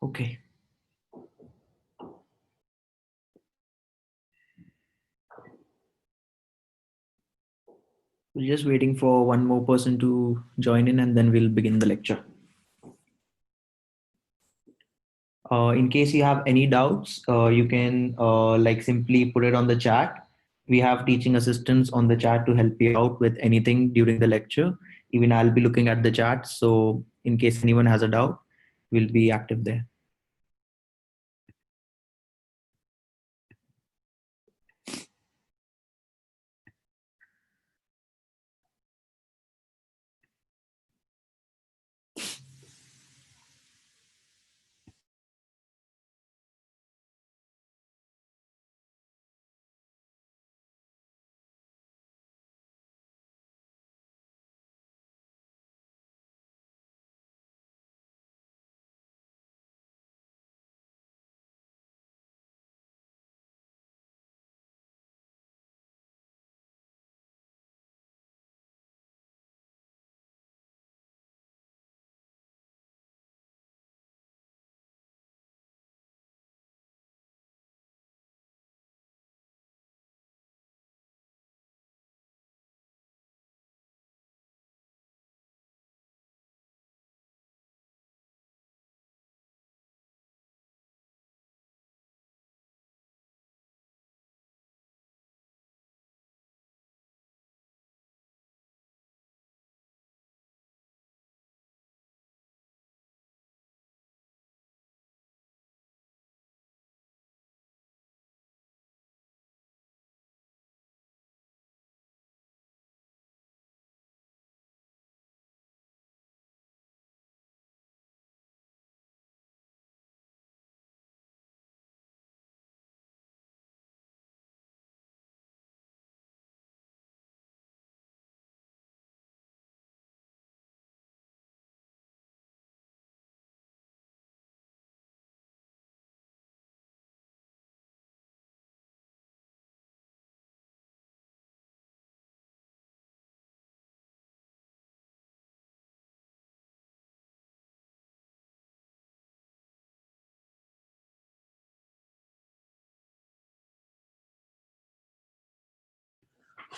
Okay. We're just waiting for one more person to join in and then we'll begin the lecture. In case you have any doubts, you can like simply put it on the chat. We have teaching assistants on the chat to help you out with anything during the lecture. Even I'll be looking at the chat. So in case anyone has a doubt, we'll be active there.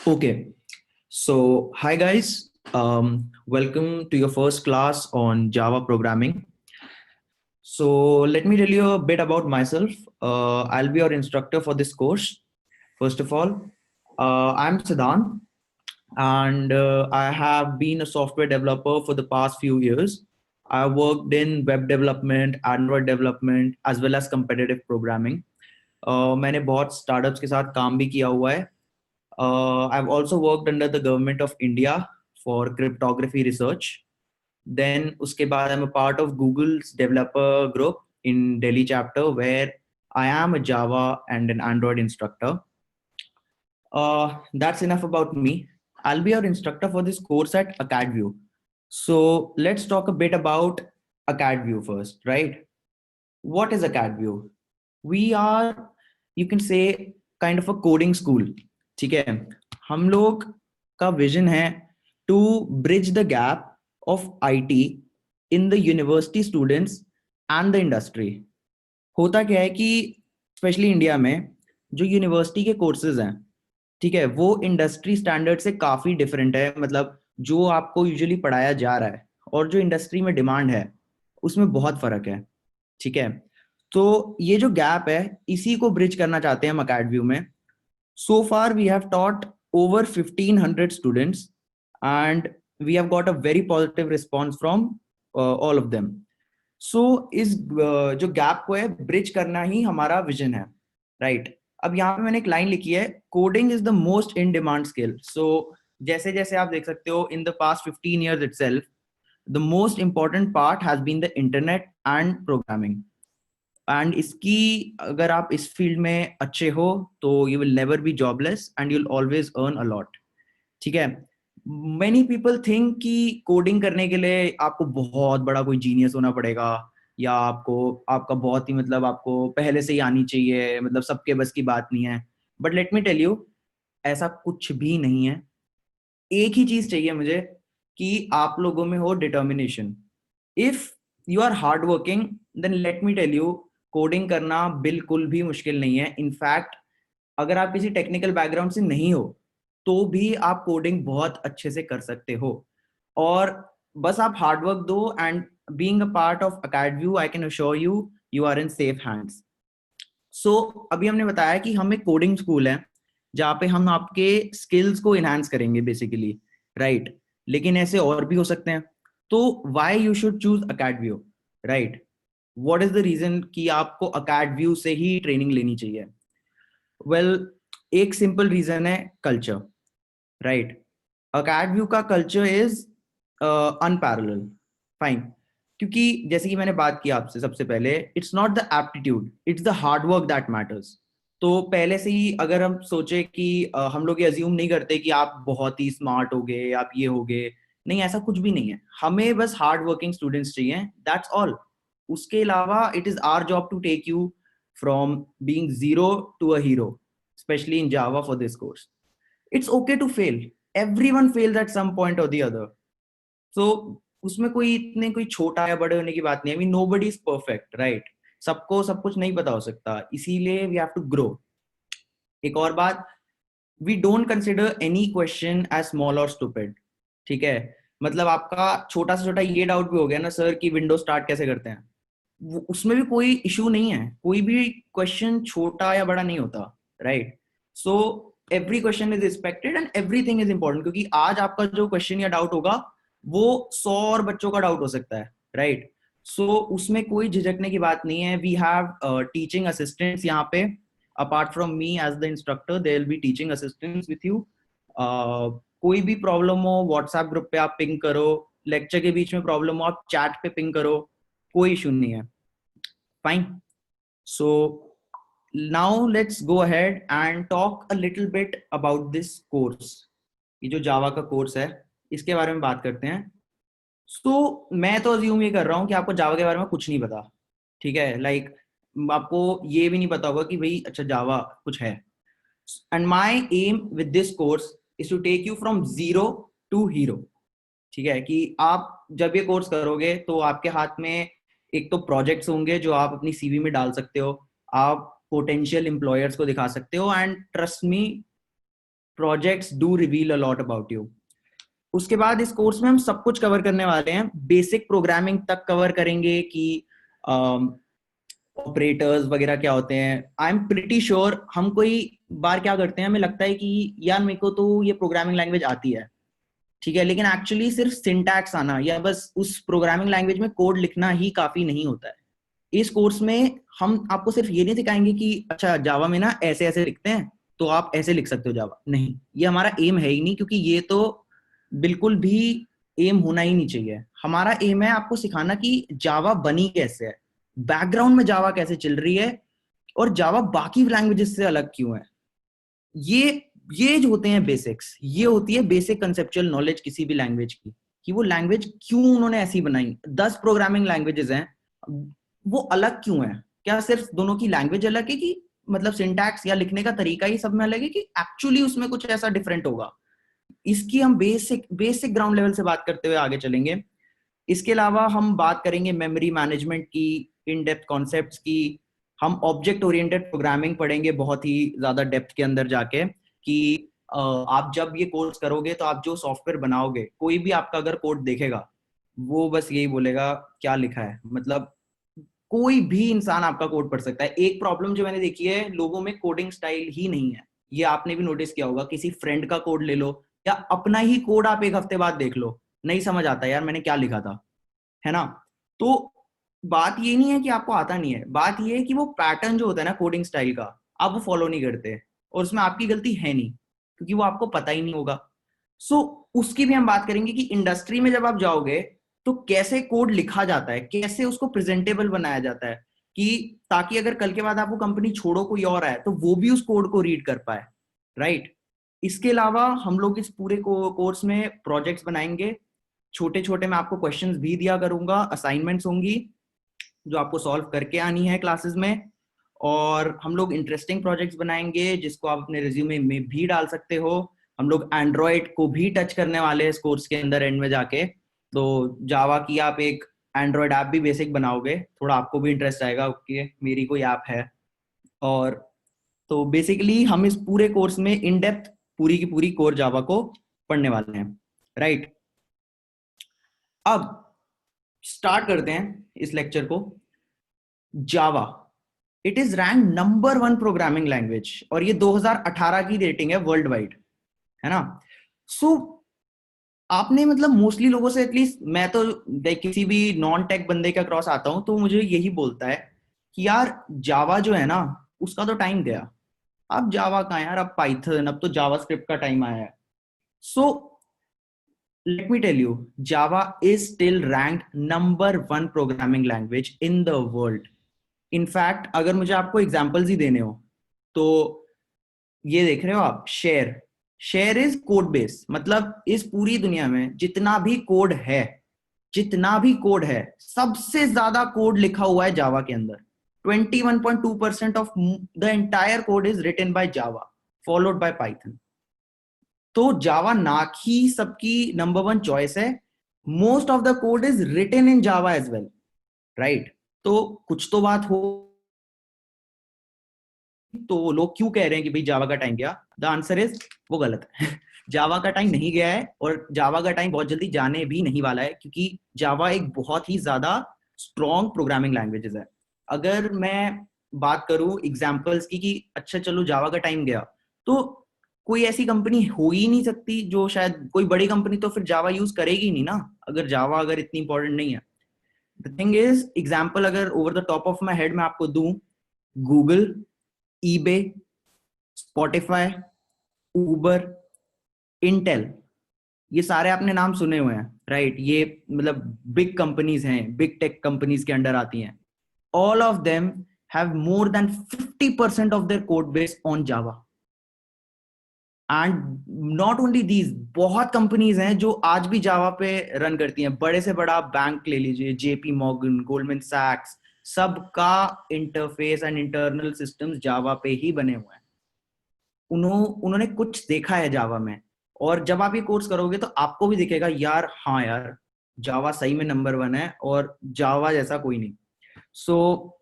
Okay. So, hi guys. Welcome to your first class on Java programming. So, let me tell you a bit about myself. I'll be your instructor for this course. First of all, I'm Siddhan, and I have been a software developer for the past few years. I worked in web development, Android development, as well as competitive programming. मैंने बहुत startups के साथ काम भी किया हुआ है. I've also worked under the government of India for cryptography research. Then uske baad I'm a part of Google's developer group in Delhi chapter where I am a Java and an Android instructor. That's enough about me. I'll be your instructor for this course at AcadView. So let's talk a bit about AcadView first, right? What is AcadView? We are, you can say, kind of a coding school. ठीक है, हम लोग का vision है to bridge the gap of IT in the university students and the industry. होता क्या है कि स्पेशली इंडिया में जो यूनिवर्सिटी के कोर्सेज हैं, ठीक है, वो इंडस्ट्री स्टैंडर्ड से काफी डिफरेंट है. मतलब जो आपको यूजुअली पढ़ाया जा रहा है और जो इंडस्ट्री में डिमांड है उसमें बहुत फर्क है. ठीक है, तो ये जो गैप है इसी को ब्रिज करना चाहते हैं हम अकेडव्यू में. So far we have taught over 1500 students and we have got a very positive response from all of them. So इस जो गैप को है ब्रिज करना ही हमारा विजन है, राइट? अब यहाँ पे मैंने एक लाइन लिखी है, coding is the most in demand skill. So जैसे जैसे आप देख सकते हो in the past 15 years itself, the most important part has been the internet and programming. And इसकी अगर आप इस फील्ड में अच्छे हो तो you will never be jobless and you will always earn a lot. ठीक है, मेनी पीपल थिंक कि कोडिंग करने के लिए आपको बहुत बड़ा कोई जीनियस होना पड़ेगा या आपको आपका बहुत ही मतलब आपको पहले से ही आनी चाहिए, मतलब सबके बस की बात नहीं है. But let me tell you, ऐसा कुछ भी नहीं है. एक ही चीज चाहिए मुझे कि आप लोगों में हो determination. If you are hard working, then let me tell you, coding करना बिल्कुल भी मुश्किल नहीं है. इनफैक्ट अगर आप किसी टेक्निकल बैकग्राउंड से नहीं हो तो भी आप कोडिंग बहुत अच्छे से कर सकते हो. और बस आप हार्ड वर्क दो, and being a part of Acadview I can assure you, you are in safe hands. So अभी हमने बताया कि हम एक कोडिंग स्कूल है जहाँ पे हम आपके स्किल्स को इनहांस करेंगे बेसिकली, राइट. लेकिन ऐसे और भी हो सकते हैं. तो why you should choose Acadview, right? What is the reason कि आपको अकेडव्यू से ही ट्रेनिंग लेनी चाहिए? वेल, एक सिंपल रीजन है, कल्चर, राइट. अकेडव्यू का कल्चर इज अनपैरेलल, फाइन. क्योंकि जैसे कि मैंने बात की आपसे सबसे पहले, it's not the aptitude, it's the hard work that matters. तो पहले से ही अगर हम सोचे कि हम लोग ये अज्यूम नहीं करते कि आप बहुत ही स्मार्ट होगे, आप ये होगे, नहीं, ऐसा कुछ भी नहीं है. हमें बस हार्ड वर्किंग स्टूडेंट्स चाहिए, दैट्स ऑल. उसके अलावा it is our job to take you from being zero to a hero, especially in Java for this course. It's okay to fail, everyone fails at some point और the other. So उसमें कोई छोटा या बड़े होने की बात नहीं है. I mean, nobody is perfect, right? सबको सब कुछ नहीं पता हो सकता, इसीलिए वी हैव टू ग्रो. एक और बात, we don't consider any question as small और स्टूपिड. ठीक है, मतलब आपका छोटा से छोटा ये डाउट भी हो गया ना सर कि विंडो स्टार्ट कैसे करते हैं, उसमें भी कोई इशू नहीं है. कोई भी क्वेश्चन छोटा या बड़ा नहीं होता, right. So every question is respected and everything is important, क्योंकि आज आपका जो क्वेश्चन या डाउट होगा वो 100 और बच्चों का डाउट हो सकता है, राइट. सो उसमें कोई झिझकने की बात नहीं है. वी हैव टीचिंग असिस्टेंट्स यहाँ पे. Apart from me as the instructor, there will be teaching assistants with you. कोई भी प्रॉब्लम हो व्हाट्सएप ग्रुप पे आप पिंग करो, लेक्चर के बीच में प्रॉब्लम हो आप चैट पे पिंग करो, कोई इशू नहीं है. Fine. So now let's go ahead and talk a little bit about this course. ये जो जावा का कोर्स है इसके बारे में बात करते हैं. तो मैं तो अज्यूम ये कर रहा हूँ कि आपको जावा के बारे में कुछ नहीं पता, ठीक है. लाइक आपको ये भी नहीं पता होगा कि भाई अच्छा जावा कुछ है. And my aim with this course is to take you from zero to hero. ठीक है, कि आप जब ये कोर्स करोगे तो आपके हाथ में एक तो प्रोजेक्ट्स होंगे जो आप अपनी सीवी में डाल सकते हो, आप पोटेंशियल एम्प्लॉयर्स को दिखा सकते हो, and trust me, projects do reveal a lot about you. उसके बाद इस कोर्स में हम सब कुछ कवर करने वाले हैं. बेसिक प्रोग्रामिंग तक कवर करेंगे कि ऑपरेटर्स वगैरह क्या होते हैं. आई एम प्रिटी श्योर हम कोई बार क्या करते हैं, हमें लगता है कि यार मेरे को तो ये प्रोग्रामिंग लैंग्वेज आती है, ठीक है, लेकिन एक्चुअली सिर्फ सिंटैक्स आना या बस उस प्रोग्रामिंग लैंग्वेज में कोड लिखना ही काफी नहीं होता है. इस कोर्स में हम आपको सिर्फ ये नहीं सिखाएंगे कि अच्छा जावा में ना ऐसे ऐसे लिखते हैं तो आप ऐसे लिख सकते हो जावा, नहीं, ये हमारा एम है ही नहीं, क्योंकि ये तो बिल्कुल भी एम होना ही नहीं चाहिए. हमारा एम है आपको सिखाना कि जावा बनी कैसे है, बैकग्राउंड में जावा कैसे चल रही है, और जावा बाकी लैंग्वेजेस से अलग क्यों है. ये ये जो होते हैं बेसिक्स, ये होती है बेसिक कंसेप्चुअल नॉलेज किसी भी लैंग्वेज की, कि वो लैंग्वेज क्यों उन्होंने ऐसी बनाई. 10 प्रोग्रामिंग लैंग्वेजेस हैं, वो अलग क्यों है. क्या सिर्फ दोनों की लैंग्वेज अलग है, कि मतलब सिंटैक्स या लिखने का तरीका ही सब में अलग है, कि एक्चुअली उसमें कुछ ऐसा डिफरेंट होगा. इसकी हम बेसिक बेसिक ग्राउंड लेवल से बात करते हुए आगे चलेंगे. इसके अलावा हम बात करेंगे मेमोरी मैनेजमेंट की, इन डेप्थ कॉन्सेप्ट्स की. हम ऑब्जेक्ट ओरिएंटेड प्रोग्रामिंग पढ़ेंगे बहुत ही ज्यादा डेप्थ के अंदर जाके, कि आप जब ये कोर्स करोगे तो आप जो सॉफ्टवेयर बनाओगे, कोई भी आपका अगर कोड देखेगा वो बस यही बोलेगा क्या लिखा है. मतलब कोई भी इंसान आपका कोड पढ़ सकता है. एक प्रॉब्लम जो मैंने देखी है, लोगों में कोडिंग स्टाइल ही नहीं है. ये आपने भी नोटिस किया होगा, किसी फ्रेंड का कोड ले लो या अपना ही कोड आप एक हफ्ते बाद देख लो, नहीं समझ आता यार मैंने क्या लिखा था, है ना. तो बात ये नहीं है कि आपको आता नहीं है, बात ये है कि वो पैटर्न जो होता है ना कोडिंग स्टाइल का, आप वो फॉलो नहीं करते, और उसमें आपकी गलती है नहीं, क्योंकि वो आपको पता ही नहीं होगा. सो उसकी भी हम बात करेंगे कि इंडस्ट्री में जब आप जाओगे तो कैसे कोड लिखा जाता है, कैसे उसको प्रेजेंटेबल बनाया जाता है, कि ताकि अगर कल के बाद आप वो कंपनी छोड़ो कोई और आए तो वो भी उस कोड को रीड कर पाए, राइट. इसके अलावा हम लोग इस पूरे कोर्स में प्रोजेक्ट्स बनाएंगे, छोटे छोटे. मैं आपको क्वेश्चंस भी दिया करूंगा, असाइनमेंट्स होंगी जो आपको सॉल्व करके आनी है क्लासेस में. और हम लोग इंटरेस्टिंग प्रोजेक्ट्स बनाएंगे जिसको आप अपने रिज्यूमे में भी डाल सकते हो. हम लोग एंड्रॉयड को भी टच करने वाले हैं इस कोर्स के अंदर एंड में जाके. तो जावा की आप एक एंड्रॉयड ऐप भी बेसिक बनाओगे, थोड़ा आपको भी इंटरेस्ट आएगा कि मेरी कोई ऐप है। और तो बेसिकली हम इस पूरे कोर्स में इन डेप्थ पूरी की पूरी कोर जावा को पढ़ने वाले हैं, राइट। अब स्टार्ट करते हैं इस लेक्चर को। Java, it is rank number 1 programming language, और ये 2018 की रेटिंग है वर्ल्ड वाइड, है ना। सो आपने मतलब मोस्टली लोगों से, एटलीस्ट मैं तो किसी भी नॉन टेक बंदे का क्रॉस आता हूं तो मुझे यही बोलता है कि यार जावा जो है ना, उसका तो टाइम गया, अब जावा कहाँ है यार, अब पाइथन, अब तो जावास्क्रिप्ट का टाइम आया है। सो let me tell you, Java is still ranked number 1 programming language in the world. In fact, अगर मुझे आपको एग्जांपल्स ही देने हो तो ये देख रहे हो आप, शेयर इज कोड बेस, मतलब इस पूरी दुनिया में जितना भी कोड है सबसे ज्यादा कोड लिखा हुआ है जावा के अंदर। 21.2% of the entire code is written by Java, followed by Python. तो जावा ना ही सबकी नंबर 1 चॉइस है, most of the code is written in Java as well, right. तो कुछ तो बात हो, तो लोग क्यों कह रहे हैं कि भाई जावा का टाइम गया, द आंसर इज वो गलत है। जावा का टाइम नहीं गया है, और जावा का टाइम बहुत जल्दी जाने भी नहीं वाला है, क्योंकि जावा एक बहुत ही ज्यादा स्ट्रॉन्ग प्रोग्रामिंग लैंग्वेजेस है। अगर मैं बात करूं एग्जांपल्स की कि अच्छा चलो जावा का टाइम गया, तो कोई ऐसी कंपनी हो ही नहीं सकती जो, शायद कोई बड़ी कंपनी तो फिर जावा यूज करेगी नहीं ना, अगर जावा अगर इतनी इंपॉर्टेंट नहीं है। द थिंग इज, एग्जांपल अगर over the top of my head मैं आपको दूं, गूगल, ईबे, स्पॉटिफाई, उबर, इंटेल, ये सारे आपने नाम सुने हुए हैं, राइट। ये मतलब बिग कंपनीज हैं, बिग टेक कंपनीज के अंडर आती हैं। All of them have more than 50% of their code base on Java. And not only these, बहुत कंपनीज हैं जो आज भी जावा पे रन करती हैं। बड़े से बड़ा बैंक ले लीजिए, जेपी मॉर्गन, गोल्डमैन सैक्स, सबका इंटरफेस एंड इंटरनल सिस्टम्स जावा पे ही बने हुए हैं। उन्होंने कुछ देखा है जावा में, और जब आप ये कोर्स करोगे तो आपको भी दिखेगा यार, हाँ यार जावा सही में नंबर 1 है, और जावा जैसा कोई नहीं। So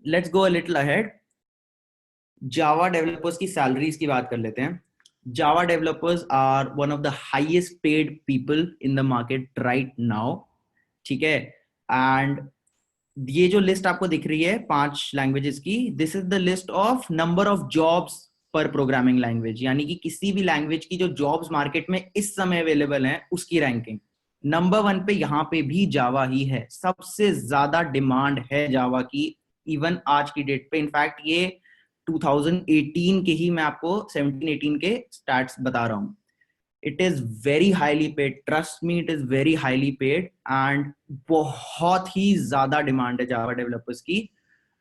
let's go a little ahead. Java developers की सैलरीज की बात कर लेते हैं। Java developers are one of the highest paid people in the market right now, ठीक है। एंड ये जो लिस्ट आपको दिख रही है 5 लैंग्वेजेस की, this is the list of number of jobs पर प्रोग्रामिंग लैंग्वेज, यानी कि किसी भी लैंग्वेज की जो जॉब्स मार्केट में इस समय अवेलेबल हैं उसकी रैंकिंग। नंबर 1 पे यहाँ पे भी जावा ही है, सबसे ज्यादा डिमांड है जावा की, इवन आज की डेट पे। इनफैक्ट ये 2018 के ही मैं आपको 17-18 के स्टैट्स बता रहा हूँ। It is very highly paid, trust me, it is very highly paid, and बहुत ही ज्यादा डिमांड है जावा डेवलपर्स की।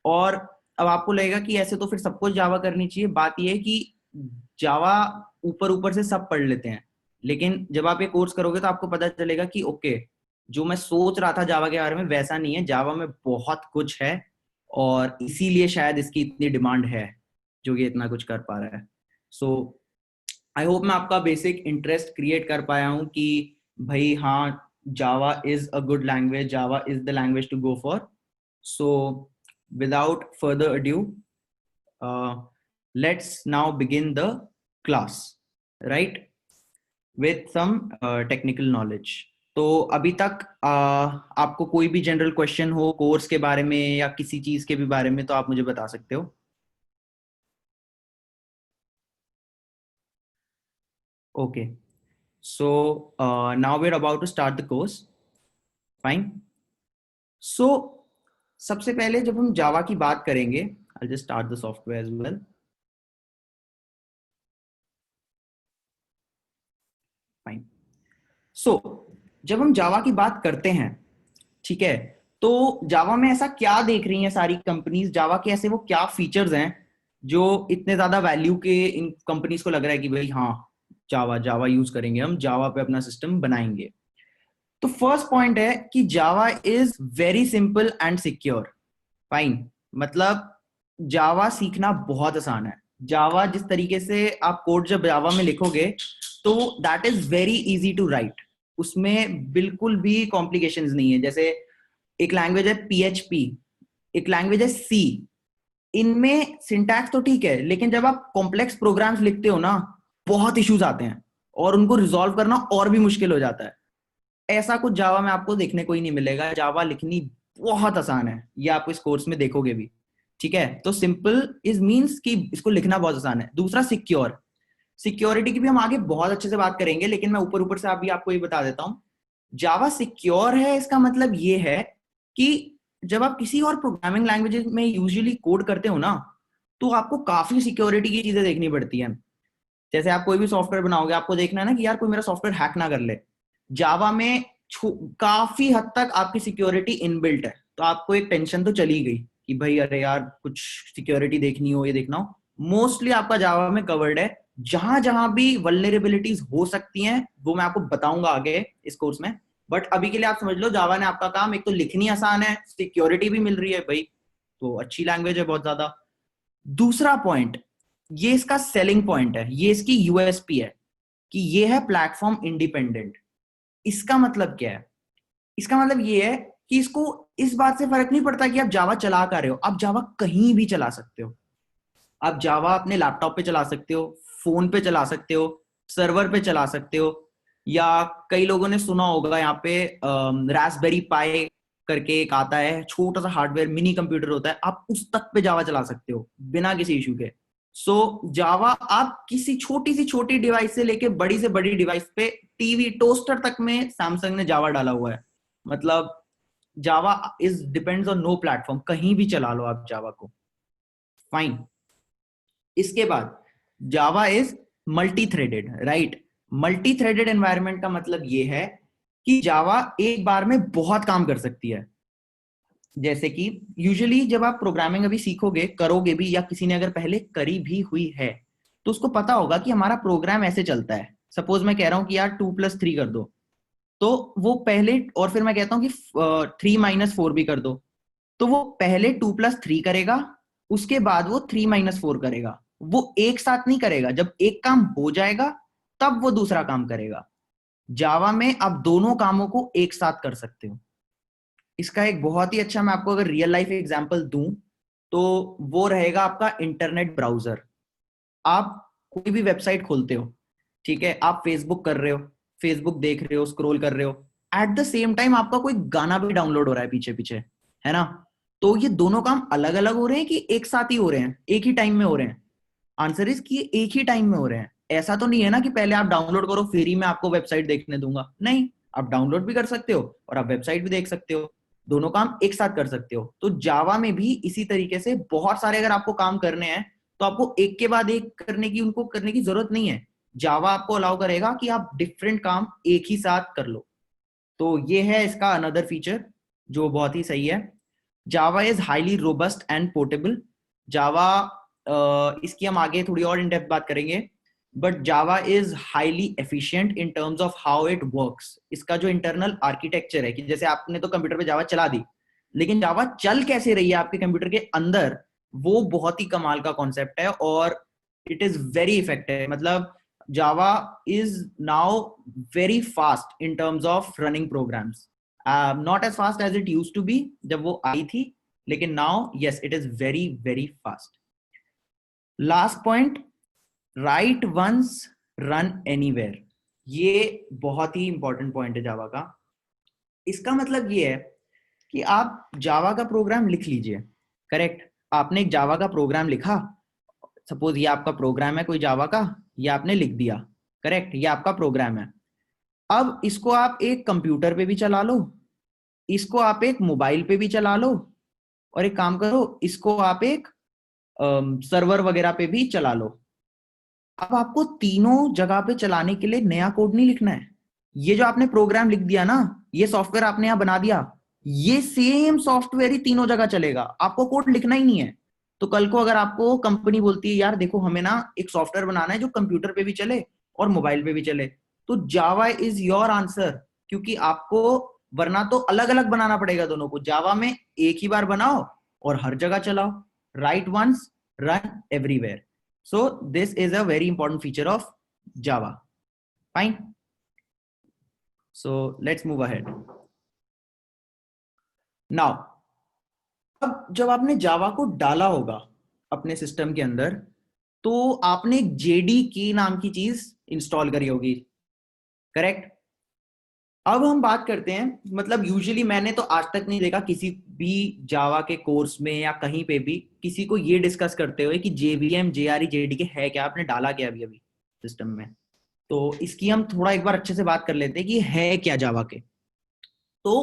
और अब आपको लगेगा कि ऐसे तो फिर सबको जावा करनी चाहिए। बात यह है कि जावा ऊपर ऊपर से सब पढ़ लेते हैं, लेकिन जब आप ये कोर्स करोगे तो आपको पता चलेगा कि ओके, जो मैं सोच रहा था जावा के बारे में वैसा नहीं है, जावा में बहुत कुछ है, और इसीलिए शायद इसकी इतनी डिमांड है जो ये इतना कुछ कर पा रहा है। सो आई होप मैं आपका बेसिक इंटरेस्ट क्रिएट कर पाया हूं कि भाई हाँ, Java is a good language, Java is the language to go for. So without further ado, let's now begin the class, right, with some technical knowledge. तो अभी तक आपको कोई भी जनरल क्वेश्चन हो कोर्स के बारे में या किसी चीज के भी बारे में तो आप मुझे बता सकते हो। Okay, so now we are about to start the course, fine. So सबसे पहले जब हम जावा की बात करेंगे, I just start the software as well, fine. So जब हम जावा की बात करते हैं, ठीक है, तो जावा में ऐसा क्या देख रही हैं सारी कंपनीज, जावा के ऐसे वो क्या फीचर्स हैं जो इतने ज्यादा वैल्यू के इन कंपनीज को लग रहा है कि भाई हाँ, जावा जावा यूज करेंगे, हम जावा पे अपना सिस्टम बनाएंगे। तो फर्स्ट पॉइंट है कि Java is very simple and secure, fine. मतलब जावा सीखना बहुत आसान है। जावा जिस तरीके से आप कोड जब जावा में लिखोगे तो that is very easy to write, उसमें बिल्कुल भी कॉम्प्लिकेशंस नहीं है। जैसे एक लैंग्वेज है PHP, एक लैंग्वेज है C। इनमें सिंटैक्स तो ठीक है, लेकिन जब आप कॉम्प्लेक्स प्रोग्राम्स लिखते हो ना, बहुत इश्यूज आते हैं और उनको रिजॉल्व करना और भी मुश्किल हो जाता है। ऐसा कुछ जावा में आपको देखने को ही नहीं मिलेगा। जावा लिखनी बहुत आसान है, ये आप इस कोर्स में देखोगे भी। ठीक है, तो सिंपल इज मींस कि इसको लिखना बहुत आसान है। दूसरा सिक्योर। सिक्योरिटी की भी हम आगे बहुत अच्छे से बात करेंगे, लेकिन मैं ऊपर ऊपर से अभी आपको ये बता देता हूं। जावा सिक्योर है, इसका मतलब ये है कि जब आप किसी और प्रोग्रामिंग लैंग्वेजेस में यूजुअली कोड करते हो ना, तो आपको काफी सिक्योरिटी की चीजें देखनी पड़ती है। जैसे आप कोई भी सॉफ्टवेयर बनाओगे, आपको देखना है ना कि यार कोई मेरा सॉफ्टवेयर हैक ना कर ले। जावा में काफी हद तक आपकी सिक्योरिटी इनबिल्ट है, तो आपको एक टेंशन तो चली गई कि भाई अरे यार कुछ सिक्योरिटी देखनी हो, ये देखना हो। मोस्टली आपका जावा में कवर्ड है। जहां जहां भी वल्नरेबिलिटीज हो सकती हैं वो मैं आपको बताऊंगा आगे इस कोर्स में। बट अभी के लिए आप समझ लो, जावा ने आपका काम, एक तो लिखनी आसान है, सिक्योरिटी भी मिल रही है भाई, तो अच्छी लैंग्वेज है बहुत ज्यादा। दूसरा पॉइंट, ये इसका सेलिंग पॉइंट है, ये इसकी यूएसपी है कि ये है प्लेटफॉर्म इंडिपेंडेंट। इसका मतलब क्या है? इसका मतलब ये है कि इसको इस बात से फर्क नहीं पड़ता कि आप जावा चला कर रहे हो, आप जावा कहीं भी चला सकते हो। आप जावा अपने लैपटॉप पे चला सकते हो, फोन पे चला सकते हो, सर्वर पे चला सकते हो, या कई लोगों ने सुना होगा यहाँ पे रास्पबेरी पाई करके एक आता है, छोटा सा हार्डवेयर मिनी कंप्यूटर होता है, आप उस तक पे जावा चला सकते हो बिना किसी इशू के। सो जावा आप किसी छोटी से छोटी डिवाइस से लेके बड़ी से बड़ी डिवाइस पे, टीवी टोस्टर तक में सैमसंग ने जावा डाला हुआ है। मतलब Java is depends on no platform, कहीं भी चला लो आप जावा को। फाइन। इसके बाद Java is multi threaded, right. Multi threaded environment का मतलब यह है कि जावा एक बार में बहुत काम कर सकती है। जैसे कि यूजुअली जब आप प्रोग्रामिंग अभी सीखोगे, करोगे भी, या किसी ने अगर पहले करी भी हुई है, तो उसको पता होगा कि हमारा प्रोग्राम ऐसे चलता है। सपोज मैं कह रहा हूं कि यार 2+3 कर दो, तो वो पहले, और फिर मैं कहता हूं कि 3 - 4 भी कर दो, तो वो पहले 2+3 करेगा, उसके बाद वो 3 - 4 करेगा। वो एक साथ नहीं करेगा, जब एक काम हो जाएगा तब वो दूसरा काम करेगा। जावा में आप दोनों कामों को एक साथ कर सकते हो। इसका एक बहुत ही अच्छा, मैं आपको अगर रियल लाइफ एग्जांपल दूं, तो वो रहेगा आपका इंटरनेट ब्राउजर। आप कोई भी वेबसाइट खोलते हो, ठीक है, आप फेसबुक कर रहे हो, फेसबुक देख रहे हो, स्क्रॉल कर रहे हो, एट द सेम टाइम आपका कोई गाना भी डाउनलोड हो रहा है पीछे पीछे, है ना। तो ये दोनों काम अलग अलग हो रहे हैं कि एक साथ ही हो रहे हैं, एक ही टाइम में हो रहे हैं? आंसर इज कि ये एक ही टाइम में हो रहे हैं। ऐसा तो नहीं है ना कि पहले आप डाउनलोड करो फिर ही मैं आपको वेबसाइट देखने दूंगा, नहीं। आप डाउनलोड भी कर सकते हो और आप वेबसाइट भी देख सकते हो, दोनों काम एक साथ कर सकते हो। तो जावा में भी इसी तरीके से बहुत सारे अगर आपको काम करने हैं, तो आपको एक के बाद एक उनको करने की जरूरत नहीं है। जावा आपको अलाउ करेगा कि आप डिफरेंट काम एक ही साथ कर लो। तो ये है इसका अनदर फीचर जो बहुत ही सही है। Java is highly robust and portable. Java, इसकी हम आगे थोड़ी और इन डेप्थ बात करेंगे, but Java is highly efficient in terms of how it works. इसका जो इंटरनल आर्किटेक्चर है, कि जैसे आपने तो कंप्यूटर पे जावा चला दी, लेकिन जावा चल कैसे रही है आपके कंप्यूटर के अंदर, वो बहुत ही कमाल का कॉन्सेप्ट है, और इट इज वेरी इफेक्टिव। मतलब Java is now very fast in terms of running programs, not as fast as it used to be जब वो आई थी, लेकिन now yes it is very very fast. Last point, write once run anywhere. ये बहुत ही important point है जावा का। इसका मतलब ये है कि आप जावा का प्रोग्राम लिख लीजिए, करेक्ट। आपने एक जावा का प्रोग्राम लिखा, सपोज ये आपका प्रोग्राम है कोई जावा का, ये आपने लिख दिया, करेक्ट, ये आपका प्रोग्राम है। अब इसको आप एक कंप्यूटर पे भी चला लो, इसको आप एक मोबाइल पे भी चला लो, और एक काम करो, इसको आप एक सर्वर वगैरह पे भी चला लो। अब आपको तीनों जगह पे चलाने के लिए नया कोड नहीं लिखना है। ये जो आपने प्रोग्राम लिख दिया ना, ये सॉफ्टवेयर आपने यहां बना दिया, ये सेम सॉफ्टवेयर ही तीनों जगह चलेगा, आपको कोड लिखना ही नहीं है। तो कल को अगर आपको कंपनी बोलती है यार देखो हमें ना एक सॉफ्टवेयर बनाना है जो कंप्यूटर पे भी चले और मोबाइल पे भी चले, तो जावा इज योर आंसर। क्योंकि आपको वरना तो अलग अलग बनाना पड़ेगा दोनों को, जावा में एक ही बार बनाओ और हर जगह चलाओ, write once run everywhere. So this is a very important feature of Java. Fine. So let's move ahead. Now अब जब आपने जावा को डाला होगा अपने सिस्टम के अंदर, तो आपने JDK नाम की चीज इंस्टॉल करी होगी, करेक्ट? अब हम बात करते हैं, मतलब यूजुअली मैंने तो आज तक नहीं देखा किसी भी जावा के कोर्स में या कहीं पे भी किसी को ये डिस्कस करते हुए कि JVM JRE JDK है क्या, आपने डाला क्या अभी अभी सिस्टम में। तो इसकी हम थोड़ा एक बार अच्छे से बात कर लेते हैं कि है क्या जावा के। तो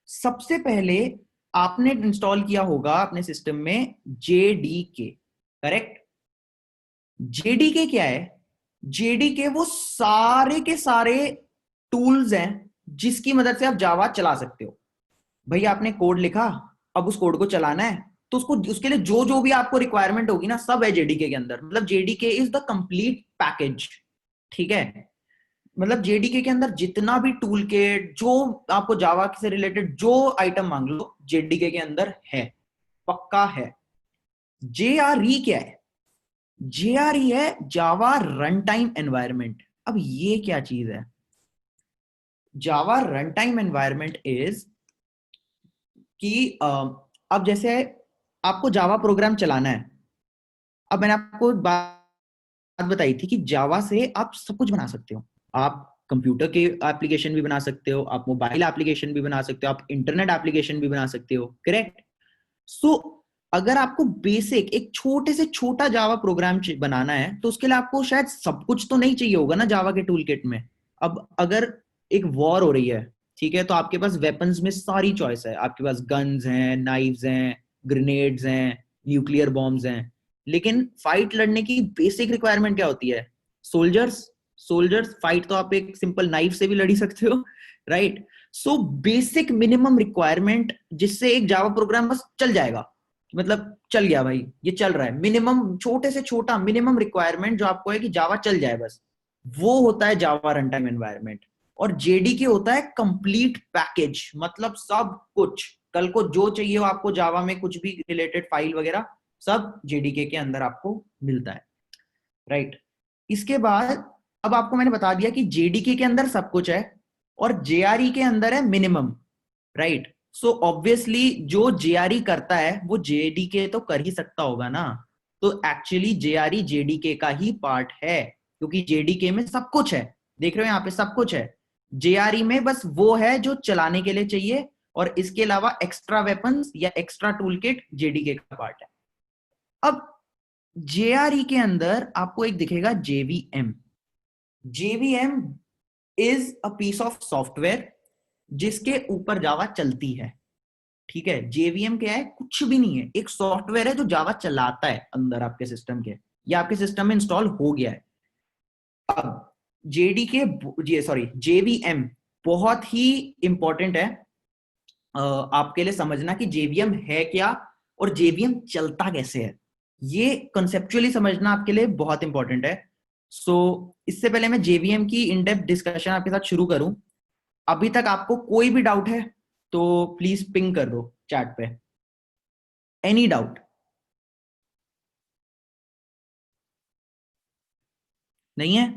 सबसे पहले आपने इंस्टॉल किया होगा अपने सिस्टम में JDK, करेक्ट? JDK क्या है? JDK वो सारे के सारे टूल्स हैं जिसकी मदद से आप जावा चला सकते हो। भैया आपने कोड लिखा, अब उस कोड को चलाना है, तो उसको उसके लिए जो जो भी आपको रिक्वायरमेंट होगी ना, सब है JDK के अंदर। मतलब JDK is the complete package, ठीक है? मतलब JDK के अंदर जितना भी टूल किट, जो आपको जावा से रिलेटेड जो आइटम मांग लो, JDK के अंदर है, पक्का है। JRE क्या है? JRE है जावा रन टाइम एनवायरमेंट। अब ये क्या चीज है? जावा रन टाइम एनवायरमेंट इज कि अब जैसे आपको जावा प्रोग्राम चलाना है। अब मैंने आपको बात बताई थी कि जावा से आप सब कुछ बना सकते हो। आप कंप्यूटर के एप्लीकेशन भी बना सकते हो, आप मोबाइल एप्लीकेशन भी बना सकते हो, आप इंटरनेट एप्लीकेशन भी बना सकते हो, करेक्ट? सो अगर आपको बेसिक एक छोटे से छोटा जावा प्रोग्राम बनाना है, तो उसके लिए आपको शायद सब कुछ तो नहीं चाहिए होगा ना जावा के टूल किट में। अब अगर एक वॉर हो रही है, ठीक है, तो आपके पास वेपन्स में सारी चॉइस है, आपके पास गन्स हैं, नाइव्स हैं, ग्रेनेड्स हैं, न्यूक्लियर बॉम्ब्स हैं। लेकिन फाइट लड़ने की बेसिक रिक्वायरमेंट क्या होती है? सोल्जर्स। सोल्जर्स फाइट तो आप एक सिंपल नाइफ से भी लड़ी सकते हो, right? So basic minimum requirement जिससे एक जावा प्रोग्राम बस चल जाएगा, मतलब चल गया भाई, ये चल रहा है, मिनिमम छोटे से छोटा मिनिमम रिक्वायरमेंट जो आपको है कि जावा चल जाए बस, वो होता है जावा रन टाइम एनवायरनमेंट। और JDK होता है कंप्लीट पैकेज, मतलब सब कुछ, कल को जो चाहिए हो आपको जावा में, कुछ भी रिलेटेड फाइल वगैरह, सब JDK के अंदर आपको मिलता है, राइट? इसके बाद अब आपको मैंने बता दिया कि JDK के अंदर सब कुछ है और JRE के अंदर है मिनिमम, राइट? सो ऑब्वियसली जो JRE करता है वो JDK तो कर ही सकता होगा ना। तो एक्चुअली JRE JDK का ही पार्ट है, क्योंकि JDK में सब कुछ है। देख रहे हो यहाँ पे सब कुछ है, JRE में बस वो है जो चलाने के लिए चाहिए, और इसके अलावा एक्स्ट्रा वेपन्स या एक्स्ट्रा टूल किट JDK का पार्ट है। अब JRE के अंदर आपको एक दिखेगा JVM। JVM is a piece of software जिसके ऊपर जावा चलती है, ठीक है? JVM क्या है? कुछ भी नहीं है, एक सॉफ्टवेयर है जो जावा चलाता है अंदर आपके सिस्टम के, या आपके सिस्टम में इंस्टॉल हो गया है। अब JDK, जी सॉरी, JVM बहुत ही इंपॉर्टेंट है आपके लिए समझना कि JVM है क्या और JVM चलता कैसे है। ये कंसेप्चुअली समझना आपके लिए बहुत इंपॉर्टेंट है। सो इससे पहले मैं JVM की इन डेप्थ डिस्कशन आपके साथ शुरू करूं, अभी तक आपको कोई भी डाउट है तो प्लीज पिंग कर दो चैट पे। Any doubt? नहीं है?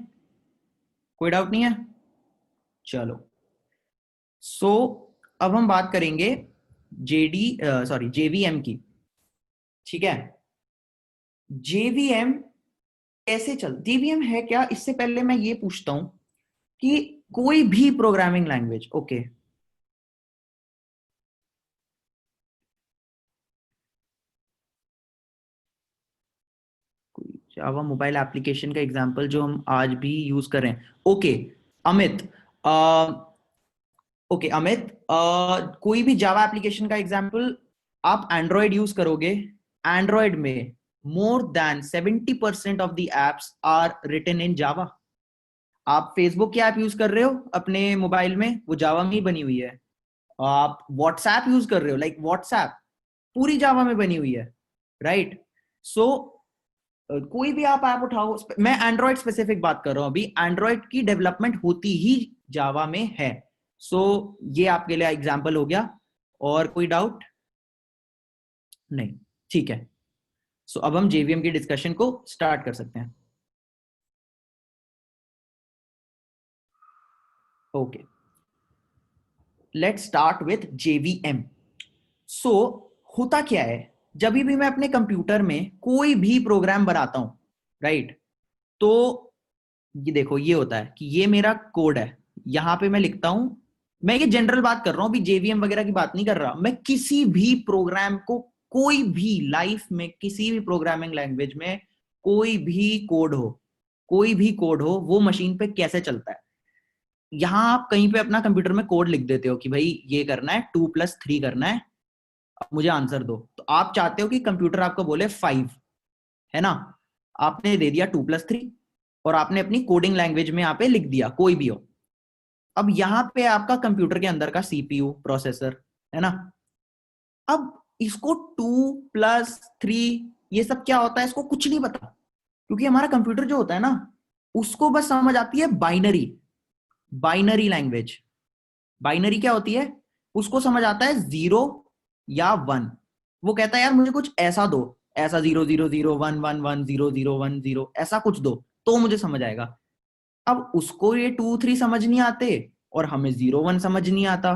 कोई डाउट नहीं है? चलो। सो अब हम बात करेंगे JVM की, ठीक है? JVM कैसे चल, JVM है क्या, इससे पहले मैं ये पूछता हूं कि कोई भी programming language, okay, Java mobile application का एग्जांपल जो हम आज भी यूज कर रहे हैं, ओके अमित, ओके अमित, कोई भी जावा एप्लीकेशन का एग्जांपल, आप एंड्रॉयड यूज करोगे, एंड्रॉयड में more than 70% of the apps are written in Java. आप फेसबुक की ऐप यूज कर रहे हो अपने मोबाइल में, वो जावा में ही बनी हुई है। आप व्हाट्सएप यूज कर रहे हो, लाइक व्हाट्सएप पूरी जावा में बनी हुई है, राइट? सो कोई भी आप ऐप उठाओ, मैं एंड्रॉयड स्पेसिफिक बात कर रहा हूं अभी, एंड्रॉयड की डेवलपमेंट होती ही जावा में है। सो ये आपके लिए एग्जांपल हो गया। और कोई डाउट? नहीं, ठीक है। सो अब हम JVM की डिस्कशन को स्टार्ट कर सकते हैं। Okay, let's start with JVM। सो होता क्या है, जब भी मैं अपने कंप्यूटर में कोई भी प्रोग्राम बनाता हूं, राइट, तो ये देखो ये होता है कि ये मेरा कोड है, यहां पे मैं लिखता हूं, मैं ये जनरल बात कर रहा हूं, अभी जेवीएम वगैरह की बात नहीं कर रहा, मैं किसी भी प्रोग्राम को, कोई भी लाइफ में किसी भी प्रोग्रामिंग लैंग्वेज में कोई भी कोड हो, कोई भी कोड हो, वो मशीन पे कैसे चलता है। यहां आप कहीं पे अपना कंप्यूटर में कोड लिख देते हो कि भाई ये करना है, 2+3 करना है, अब मुझे आंसर दो, तो आप चाहते हो कि कंप्यूटर आपको बोले 5, है ना, आपने दे दिया 2+3 और आपने अपनी कोडिंग लैंग्वेज में यहाँ पे लिख दिया, कोई भी हो। अब यहाँ पे आपका कंप्यूटर के अंदर का सीपीयू प्रोसेसर, है ना, अब इसको 2+3 ये सब क्या होता है इसको कुछ नहीं पता, क्योंकि हमारा कंप्यूटर जो होता है ना, उसको बस समझ आती है बाइनरी, बाइनरी लैंग्वेज। बाइनरी क्या होती है, उसको समझ आता है 0 या 1, वो कहता है यार मुझे कुछ ऐसा दो, ऐसा 0 0 0 1 1 1 0 0 1 0 ऐसा कुछ दो तो मुझे समझ आएगा। अब उसको ये 2 3 समझ नहीं आते और हमें 0 1 समझ नहीं आता,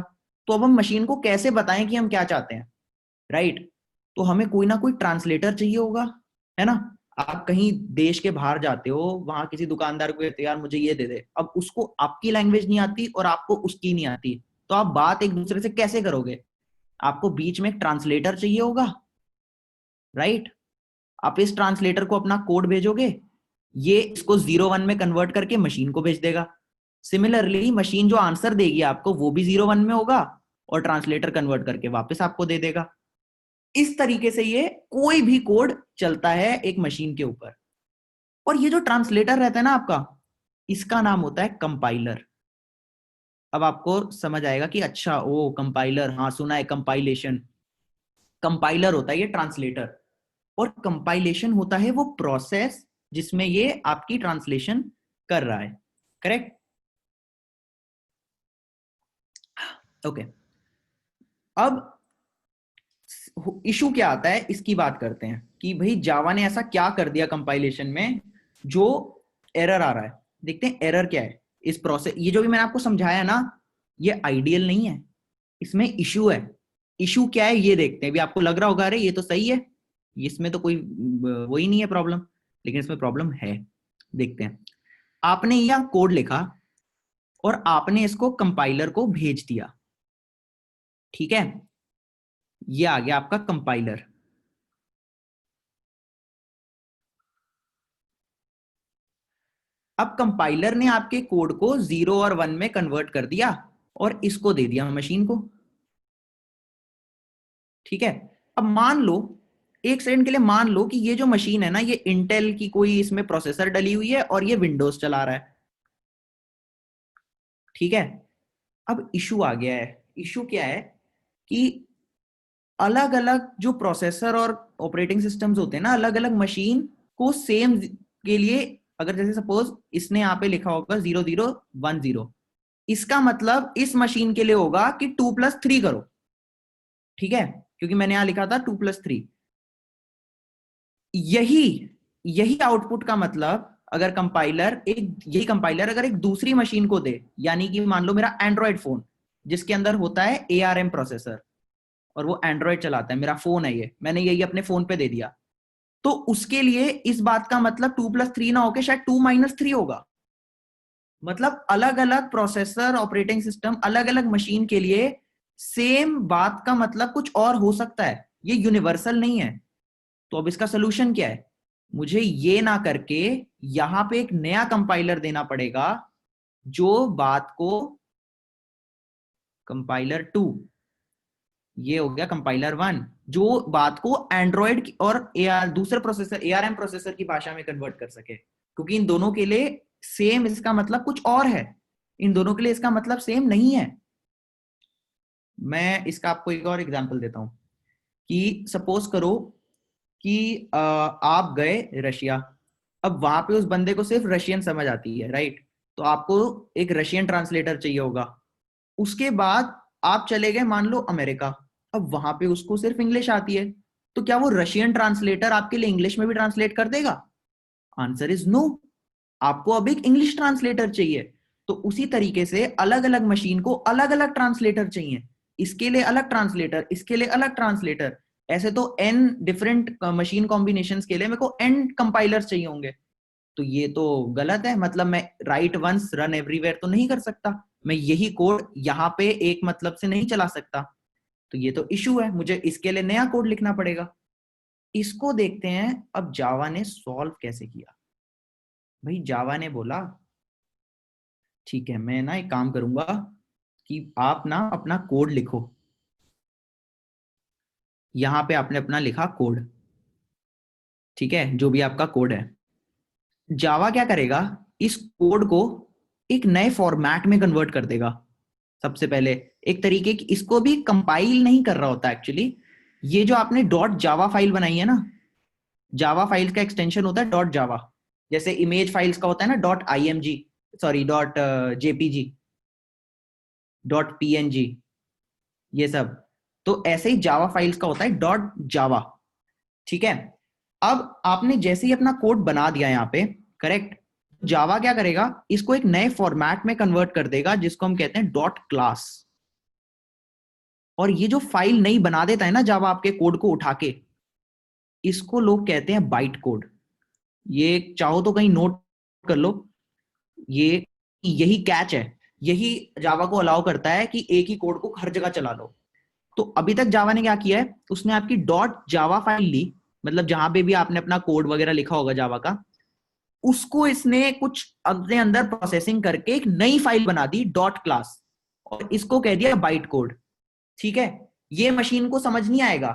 तो अब हम मशीन को कैसे बताएं कि हम क्या चाहते हैं, राइट। तो हमें कोई ना कोई ट्रांसलेटर चाहिए होगा, है ना। आप कहीं देश के बाहर जाते हो, वहां किसी दुकानदार को कहते हो यार मुझे ये दे दे, अब उसको आपकी लैंग्वेज नहीं आती और आपको उसकी नहीं आती, तो आप बात एक दूसरे से कैसे करोगे, आपको बीच में एक ट्रांसलेटर चाहिए होगा, राइट। आप इस ट्रांसलेटर को अपना कोड भेजोगे, ये इसको 0 1 में कन्वर्ट करके मशीन को भेज देगा। सिमिलरली मशीन जो आंसर देगी आपको वो भी 0 1 में होगा और ट्रांसलेटर कन्वर्ट करके वापस आपको दे देगा। इस तरीके से ये कोई भी कोड चलता है एक मशीन के ऊपर। और ये जो ट्रांसलेटर रहता है ना आपका, इसका नाम होता है कंपाइलर। अब आपको समझ आएगा कि अच्छा ओ कंपाइलर, हाँ सुना है कंपाइलेशन, कंपाइलर होता है ये ट्रांसलेटर। और कंपाइलेशन होता है वो प्रोसेस जिसमें ये आपकी ट्रांसलेशन कर रहा है, करेक्ट। ओके, अब इशू क्या आता है इसकी बात करते हैं कि भाई जावा ने ऐसा क्या कर दिया कंपाइलेशन में जो एरर आ रहा है। देखते हैं एरर क्या है इस प्रोसेस, ये जो भी मैंने आपको समझाया ना, ये आइडियल नहीं है, इसमें इशू है। इशू क्या है ये देखते हैं, भी आपको लग रहा होगा अरे ये तो सही है, इसमें तो कोई वही नहीं है प्रॉब्लम, लेकिन इसमें प्रॉब्लम है। देखते हैं, आपने यह कोड लिखा और आपने इसको कंपाइलर को भेज दिया, ठीक है, ये आ गया आपका कंपाइलर। अब कंपाइलर ने आपके कोड को 0 और 1 में कन्वर्ट कर दिया और इसको दे दिया मशीन को, ठीक है। अब मान लो, एक सेकंड के लिए मान लो कि ये जो मशीन है ना, ये इंटेल की कोई इसमें प्रोसेसर डली हुई है और ये विंडोज चला रहा है, ठीक है। अब इशू आ गया है, इशू क्या है कि अलग अलग जो प्रोसेसर और ऑपरेटिंग सिस्टम्स होते हैं ना, अलग अलग मशीन को सेम के लिए, अगर जैसे सपोज इसने यहाँ पे लिखा होगा 0 0 1 0, इसका मतलब इस मशीन के लिए होगा कि 2+3 करो, ठीक है, क्योंकि मैंने यहां लिखा था 2+3। यही यही आउटपुट का मतलब अगर कंपाइलर एक, यही कंपाइलर अगर एक दूसरी मशीन को दे, यानी कि मान लो मेरा एंड्रॉयड फोन जिसके अंदर होता है ARM प्रोसेसर और वो एंड्रॉयड चलाता है, मेरा फोन है ये, मैंने यही अपने फोन पे दे दिया, तो उसके लिए इस बात का मतलब 2+3 ना होके शायद 2 - 3 होगा। मतलब अलग अलग प्रोसेसर ऑपरेटिंग सिस्टम अलग अलग मशीन के लिए सेम बात का मतलब कुछ और हो सकता है, ये यूनिवर्सल नहीं है। तो अब इसका सोल्यूशन क्या है, मुझे ये ना करके यहां पे एक नया कंपाइलर देना पड़ेगा जो बात को, कंपाइलर 2, ये हो गया कंपाइलर 1, जो बात को एंड्रॉयड और दूसरे प्रोसेसर ARM प्रोसेसर की भाषा में कन्वर्ट कर सके, क्योंकि इन दोनों के लिए सेम इसका मतलब कुछ और है, इन दोनों के लिए इसका मतलब सेम नहीं है। मैं इसका आपको एक और एग्जांपल देता हूं कि सपोज करो कि आप गए रशिया, अब वहां पे उस बंदे को सिर्फ रशियन समझ आती है, राइट, तो आपको एक रशियन ट्रांसलेटर चाहिए होगा। उसके बाद आप चले गए मान लो अमेरिका, अब वहां पे उसको सिर्फ इंग्लिश आती है, तो क्या वो रशियन ट्रांसलेटर आपके लिए इंग्लिश में भी ट्रांसलेट कर देगा? आंसर इज नो, आपको अब एक इंग्लिश ट्रांसलेटर चाहिए। तो उसी तरीके से अलग अलग मशीन को अलग अलग ट्रांसलेटर चाहिए, इसके लिए अलग ट्रांसलेटर, इसके लिए अलग ट्रांसलेटर, ऐसे तो n डिफरेंट मशीन कॉम्बिनेशंस के लिए मेरे को n कंपाइलर्स चाहिए होंगे। तो ये तो गलत है, मतलब मैं राइट वंस रन एवरीवेयर तो नहीं कर सकता, मैं यही कोड यहाँ पे एक मतलब से नहीं चला सकता, तो ये तो इशू है, मुझे इसके लिए नया कोड लिखना पड़ेगा। इसको देखते हैं अब जावा ने सॉल्व कैसे किया। भाई जावा ने बोला ठीक है, मैं ना एक काम करूंगा कि आप ना अपना कोड लिखो। यहां पे आपने अपना लिखा कोड, ठीक है, जो भी आपका कोड है। जावा क्या करेगा, इस कोड को एक नए फॉर्मेट में कन्वर्ट कर देगा। सबसे पहले एक तरीके की, इसको भी कंपाइल नहीं कर रहा होता एक्चुअली। ये जो आपने डॉट जावा फाइल बनाई है ना, जावा फाइल्स का एक्सटेंशन होता है डॉट जावा, जैसे इमेज फाइल्स का होता है ना dot IMG, sorry dot JPG, dot PNG, ये सब। तो ऐसे ही जावा फाइल्स का होता है डॉट जावा, ठीक है। अब आपने जैसे ही अपना कोड बना दिया यहाँ पे, करेक्ट, जावा क्या करेगा, इसको एक नए फॉर्मेट में कन्वर्ट कर देगा जिसको हम कहते हैं डॉट क्लास। और ये जो फाइल नई बना देता है ना जावा आपके कोड को उठा के, इसको लोग कहते हैं बाइट कोड। ये चाहो तो कहीं नोट कर लो, ये यही कैच है, यही जावा को अलाउ करता है कि एक ही कोड को हर जगह चला लो। तो अभी तक जावा ने क्या किया है, उसने आपकी डॉट जावा फाइल ली, मतलब जहां पे भी आपने अपना कोड वगैरह लिखा होगा जावा का, उसको इसने कुछ अपने अंदर प्रोसेसिंग करके एक नई फाइल बना दी डॉट क्लास, और इसको कह दिया बाइट कोड। ठीक है, ये मशीन को समझ नहीं आएगा।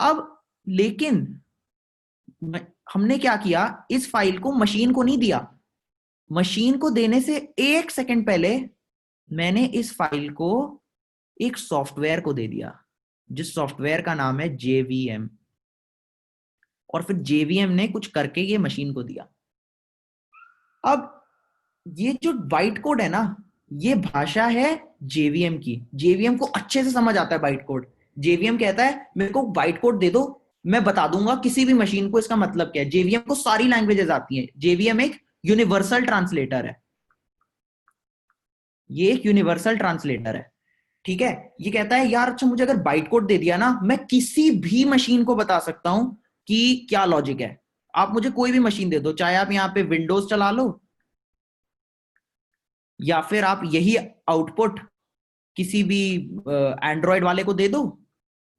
अब लेकिन हमने क्या किया, इस फाइल को मशीन को नहीं दिया, मशीन को देने से एक सेकंड पहले मैंने इस फाइल को एक सॉफ्टवेयर को दे दिया, जिस सॉफ्टवेयर का नाम है जेवीएम, और फिर जेवीएम ने कुछ करके ये मशीन को दिया। अब ये जो बाइट कोड है ना, ये भाषा है जेवीएम की, जेवीएम को अच्छे से समझ आता है बाइट कोड। जेवीएम कहता है मेरे को बाइट कोड दे दो, मैं बता दूंगा किसी भी मशीन को इसका मतलब क्या है। जेवीएम को सारी लैंग्वेजेस आती हैं, जेवीएम एक यूनिवर्सल ट्रांसलेटर है, ये एक यूनिवर्सल ट्रांसलेटर है, ठीक है। ये कहता है यार अच्छा मुझे अगर बाइट कोड दे दिया ना, मैं किसी भी मशीन को बता सकता हूं कि क्या लॉजिक है। आप मुझे कोई भी मशीन दे दो, चाहे आप यहां पे विंडोज चला लो, या फिर आप यही आउटपुट किसी भी एंड्रॉयड वाले को दे दो,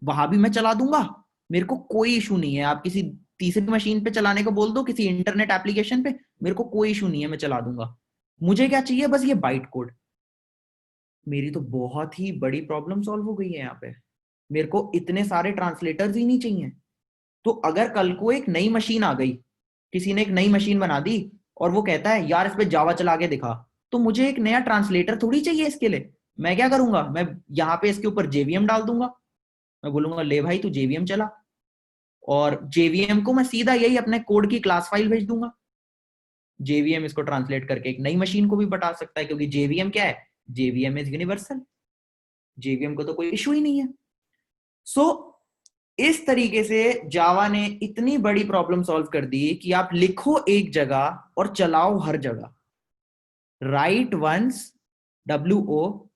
वहां भी मैं चला दूंगा, मेरे को कोई इशू नहीं है। आप किसी तीसरी मशीन पे चलाने को बोल दो, किसी इंटरनेट एप्लीकेशन पे, मेरे को कोई इशू नहीं है, मैं चला दूंगा। मुझे क्या चाहिए, बस ये बाइट कोड। मेरी तो बहुत ही बड़ी प्रॉब्लम सॉल्व हो गई है यहाँ पे, मेरे को इतने सारे ट्रांसलेटर्स ही नहीं चाहिए। तो अगर कल को एक नई मशीन आ गई, किसी ने एक नई मशीन बना दी और वो कहता है यार इस पे जावा चला के दिखा, तो मुझे एक नया ट्रांसलेटर थोड़ी चाहिए इसके लिए। मैं क्या करूंगा, मैं यहाँ पे इसके ऊपर जेवीएम डाल दूंगा, मैं बोलूंगा ले भाई तू जेवीएम चला, और जेवीएम को मैं सीधा यही अपने कोड की क्लास फाइल भेज दूंगा। जेवीएम इसको ट्रांसलेट करके एक नई मशीन को भी बता सकता है, क्योंकि जेवीएम क्या है, जेवीएम इज यूनिवर्सल, जेवीएम को तो कोई इशू ही नहीं है। सो इस तरीके से जावा ने इतनी बड़ी प्रॉब्लम सॉल्व कर दी कि आप लिखो एक जगह और चलाओ हर जगह। Write once, WO,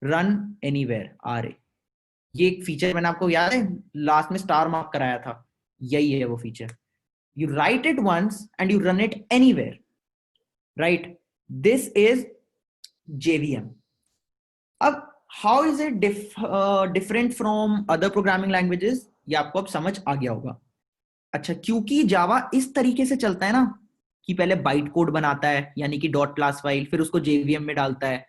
run anywhere, RA। ये एक फीचर मैंने आपको याद है लास्ट में स्टार मार्क कराया था, यही है वो feature. You write it once and you run it anywhere, right, this is JVM। अब how is it different from other programming languages, ये आपको अब समझ आ गया होगा। अच्छा, क्योंकि जावा इस तरीके से चलता है ना कि पहले बाइट कोड बनाता है यानी कि डॉट क्लास फाइल, फिर उसको जेवीएम में डालता है,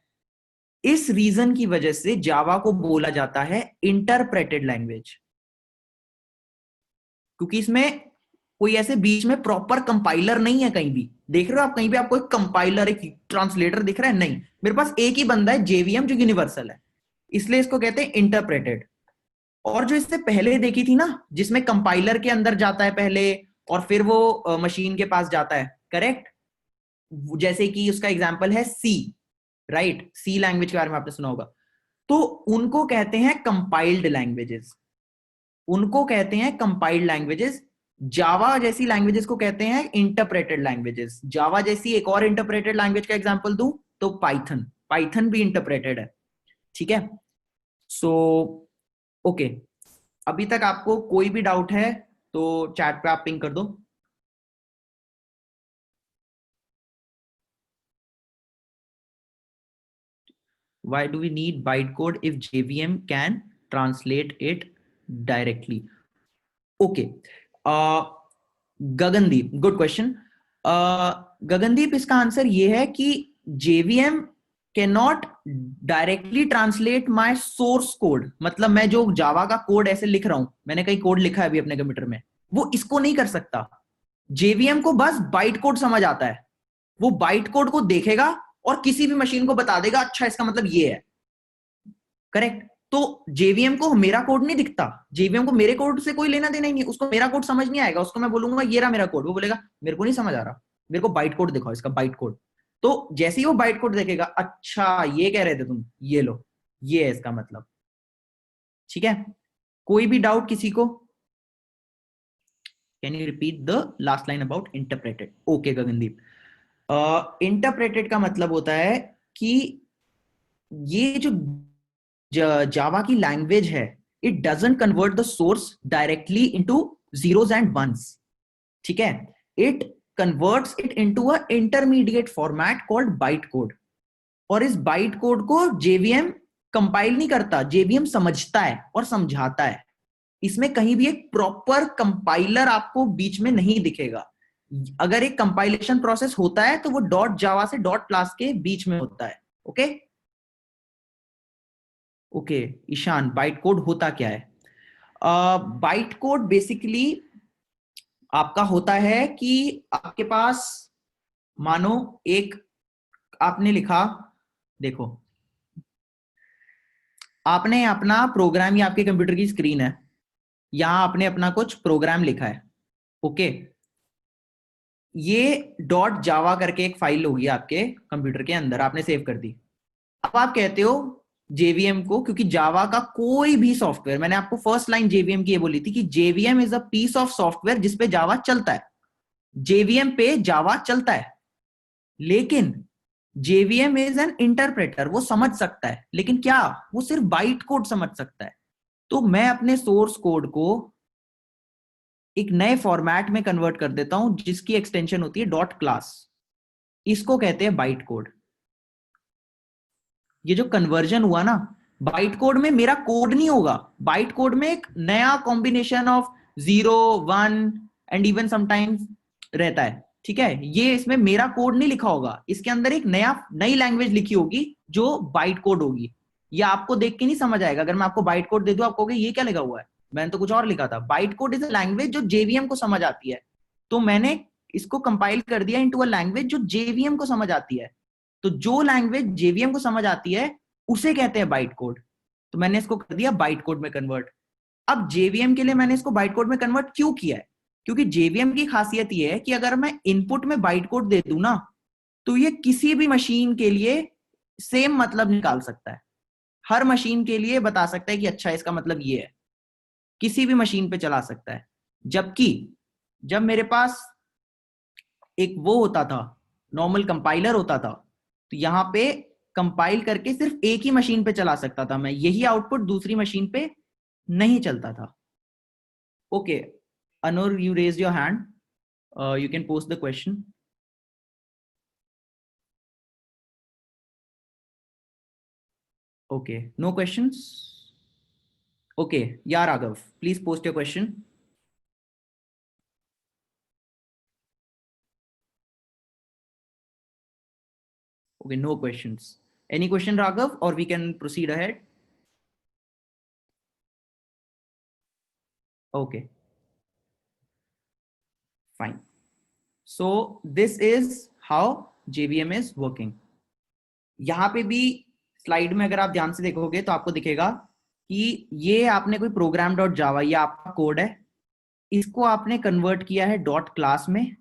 इस रीजन की वजह से जावा को बोला जाता है इंटरप्रेटेड लैंग्वेज। क्योंकि इसमें कोई ऐसे बीच में प्रॉपर कंपाइलर नहीं है, कहीं भी देख रहे हो आप, कहीं भी आपको एक कंपाइलर एक ट्रांसलेटर दिख रहा है, नहीं, मेरे पास एक ही बंदा है जेवीएम जो यूनिवर्सल है, इसलिए इसको कहते हैं इंटरप्रेटेड। और जो इससे पहले देखी थी ना, जिसमें कंपाइलर के अंदर जाता है पहले और फिर वो मशीन के पास जाता है, करेक्ट, जैसे कि उसका एग्जांपल है सी, राइट, सी लैंग्वेज के बारे में आपने सुना होगा, तो उनको कहते हैं कंपाइल्ड लैंग्वेजेस, उनको कहते हैं कंपाइल्ड लैंग्वेजेस। जावा जैसी लैंग्वेजेस को कहते हैं इंटरप्रेटेड लैंग्वेजेस। जावा जैसी एक और इंटरप्रेटेड लैंग्वेज का एग्जांपल दूं तो पाइथन, पाइथन भी इंटरप्रेटेड है, ठीक है। सो ओके, अभी तक आपको कोई भी डाउट है तो चैट पे आप पिंग कर दो। Why do we need bytecode if JVM can translate it directly? Okay. Gagandeep, good question. Gagandeep, इसका आंसर ये है कि JVM can not directly translate my source code. मतलब मैं जो जावा का कोड ऐसे लिख रहा हूं, मैंने कई कोड लिखा है अभी अपने कंप्यूटर में, वो इसको नहीं कर सकता। JVM को बस बाइट कोड समझ आता है। वो बाइट कोड को देखेगा और किसी भी मशीन को बता देगा, अच्छा इसका मतलब ये है। करेक्ट। तो जेवीएम को मेरा कोड नहीं दिखता, जेवीएम को मेरे कोड से कोई लेना देना ही नहीं, उसको मेरा कोड समझ नहीं आएगा। उसको मैं बोलूंगा ये रहा मेरा कोड, वो बोलेगा मेरे को नहीं समझ आ रहा, मेरे को बाइट कोड दिखाओ, इसका बाइट कोड। तो जैसे ही वो बाइट कोड देखेगा, अच्छा ये कह रहे थे तुम, ये लो, ये है इसका मतलब। ठीक है, कोई भी डाउट किसी को? Can you repeat the last line about interpreted? Okay Gagandeep, interpreted का मतलब होता है कि ये जो जावा की लैंग्वेज है, it doesn't convert the source directly into zeros and ones. ठीक है, it converts it into a intermediate format called byte code. और इस बाइट कोड को जेवीएम कंपाइल नहीं करता, जेवीएम समझता है और समझाता है। इसमें कहीं भी एक प्रॉपर कंपाइलर आपको बीच में नहीं दिखेगा। अगर एक कंपाइलेशन प्रोसेस होता है तो वो डॉट जावा से डॉट क्लास के बीच में होता है। Okay okay Ishaan, byte code होता क्या है? बाइट कोड बेसिकली आपका होता है कि आपके पास, मानो एक आपने लिखा, देखो आपने अपना प्रोग्राम, या आपके कंप्यूटर की स्क्रीन है, यहां आपने अपना कुछ प्रोग्राम लिखा है। ओके, ये डॉट जावा करके एक फाइल होगी आपके कंप्यूटर के अंदर, आपने सेव कर दी। अब आप कहते हो जेवीएम को, क्योंकि जावा का कोई भी सॉफ्टवेयर, मैंने आपको फर्स्ट लाइन जेवीएम की ये बोली थी कि JVM is a piece of software जिसपे जावा चलता है। जेवीएम पे जावा चलता है, लेकिन जेवीएम इज एन इंटरप्रेटर, वो समझ सकता है, लेकिन क्या, वो सिर्फ बाइट कोड समझ सकता है। तो मैं अपने सोर्स कोड को एक नए फॉर्मेट में कन्वर्ट कर देता हूं जिसकी एक्सटेंशन होती है डॉट क्लास। इसको कहते हैं बाइट कोड। ये जो कन्वर्जन हुआ ना, बाइट कोड में मेरा कोड नहीं होगा, बाइट कोड में एक नया combination of 0 1 and even sometimes रहता है। ठीक है, ये इसमें मेरा कोड नहीं लिखा होगा, इसके अंदर एक नई लैंग्वेज लिखी होगी जो बाइट कोड होगी। ये आपको देख के नहीं समझ आएगा। अगर मैं आपको बाइट कोड दे दूं, आप कहोगे ये क्या लिखा हुआ है, मैंने तो कुछ और लिखा था। Byte code is a language जो जेवीएम को समझ आती है, तो मैंने इसको कंपाइल कर दिया इनटू अ लैंग्वेज जो जेवीएम को समझ आती है। तो जो लैंग्वेज जेवीएम को समझ आती है उसे कहते हैं बाइट कोड। तो मैंने इसको कर दिया बाइट कोड में कन्वर्ट। अब जेवीएम के लिए मैंने इसको बाइट कोड में कन्वर्ट क्यों किया है? क्योंकि जेवीएम की खासियत यह है कि अगर मैं इनपुट में बाइट कोड दे दूं ना, तो ये किसी भी मशीन के लिए सेम मतलब निकाल सकता है। हर मशीन के लिए बता सकता है कि अच्छा इसका मतलब ये है, किसी भी मशीन पे चला सकता है। जबकि जब मेरे पास एक वो होता था, नॉर्मल कंपाइलर होता था, तो यहां पे कंपाइल करके सिर्फ एक ही मशीन पे चला सकता था मैं, यही आउटपुट दूसरी मशीन पे नहीं चलता था। Okay Anoor, you raise your hand, you can post the question. Okay, no questions? Okay, या Raghav, please post your question. Okay, no questions. Any question Raghav, और we can proceed ahead? Okay fine. So this is how JVM is working. यहां पे भी slide में अगर आप ध्यान से देखोगे तो आपको दिखेगा कि ये आपने कोई प्रोग्राम डॉट जावा, ये आपका कोड है, इसको आपने कन्वर्ट किया है डॉट क्लास में,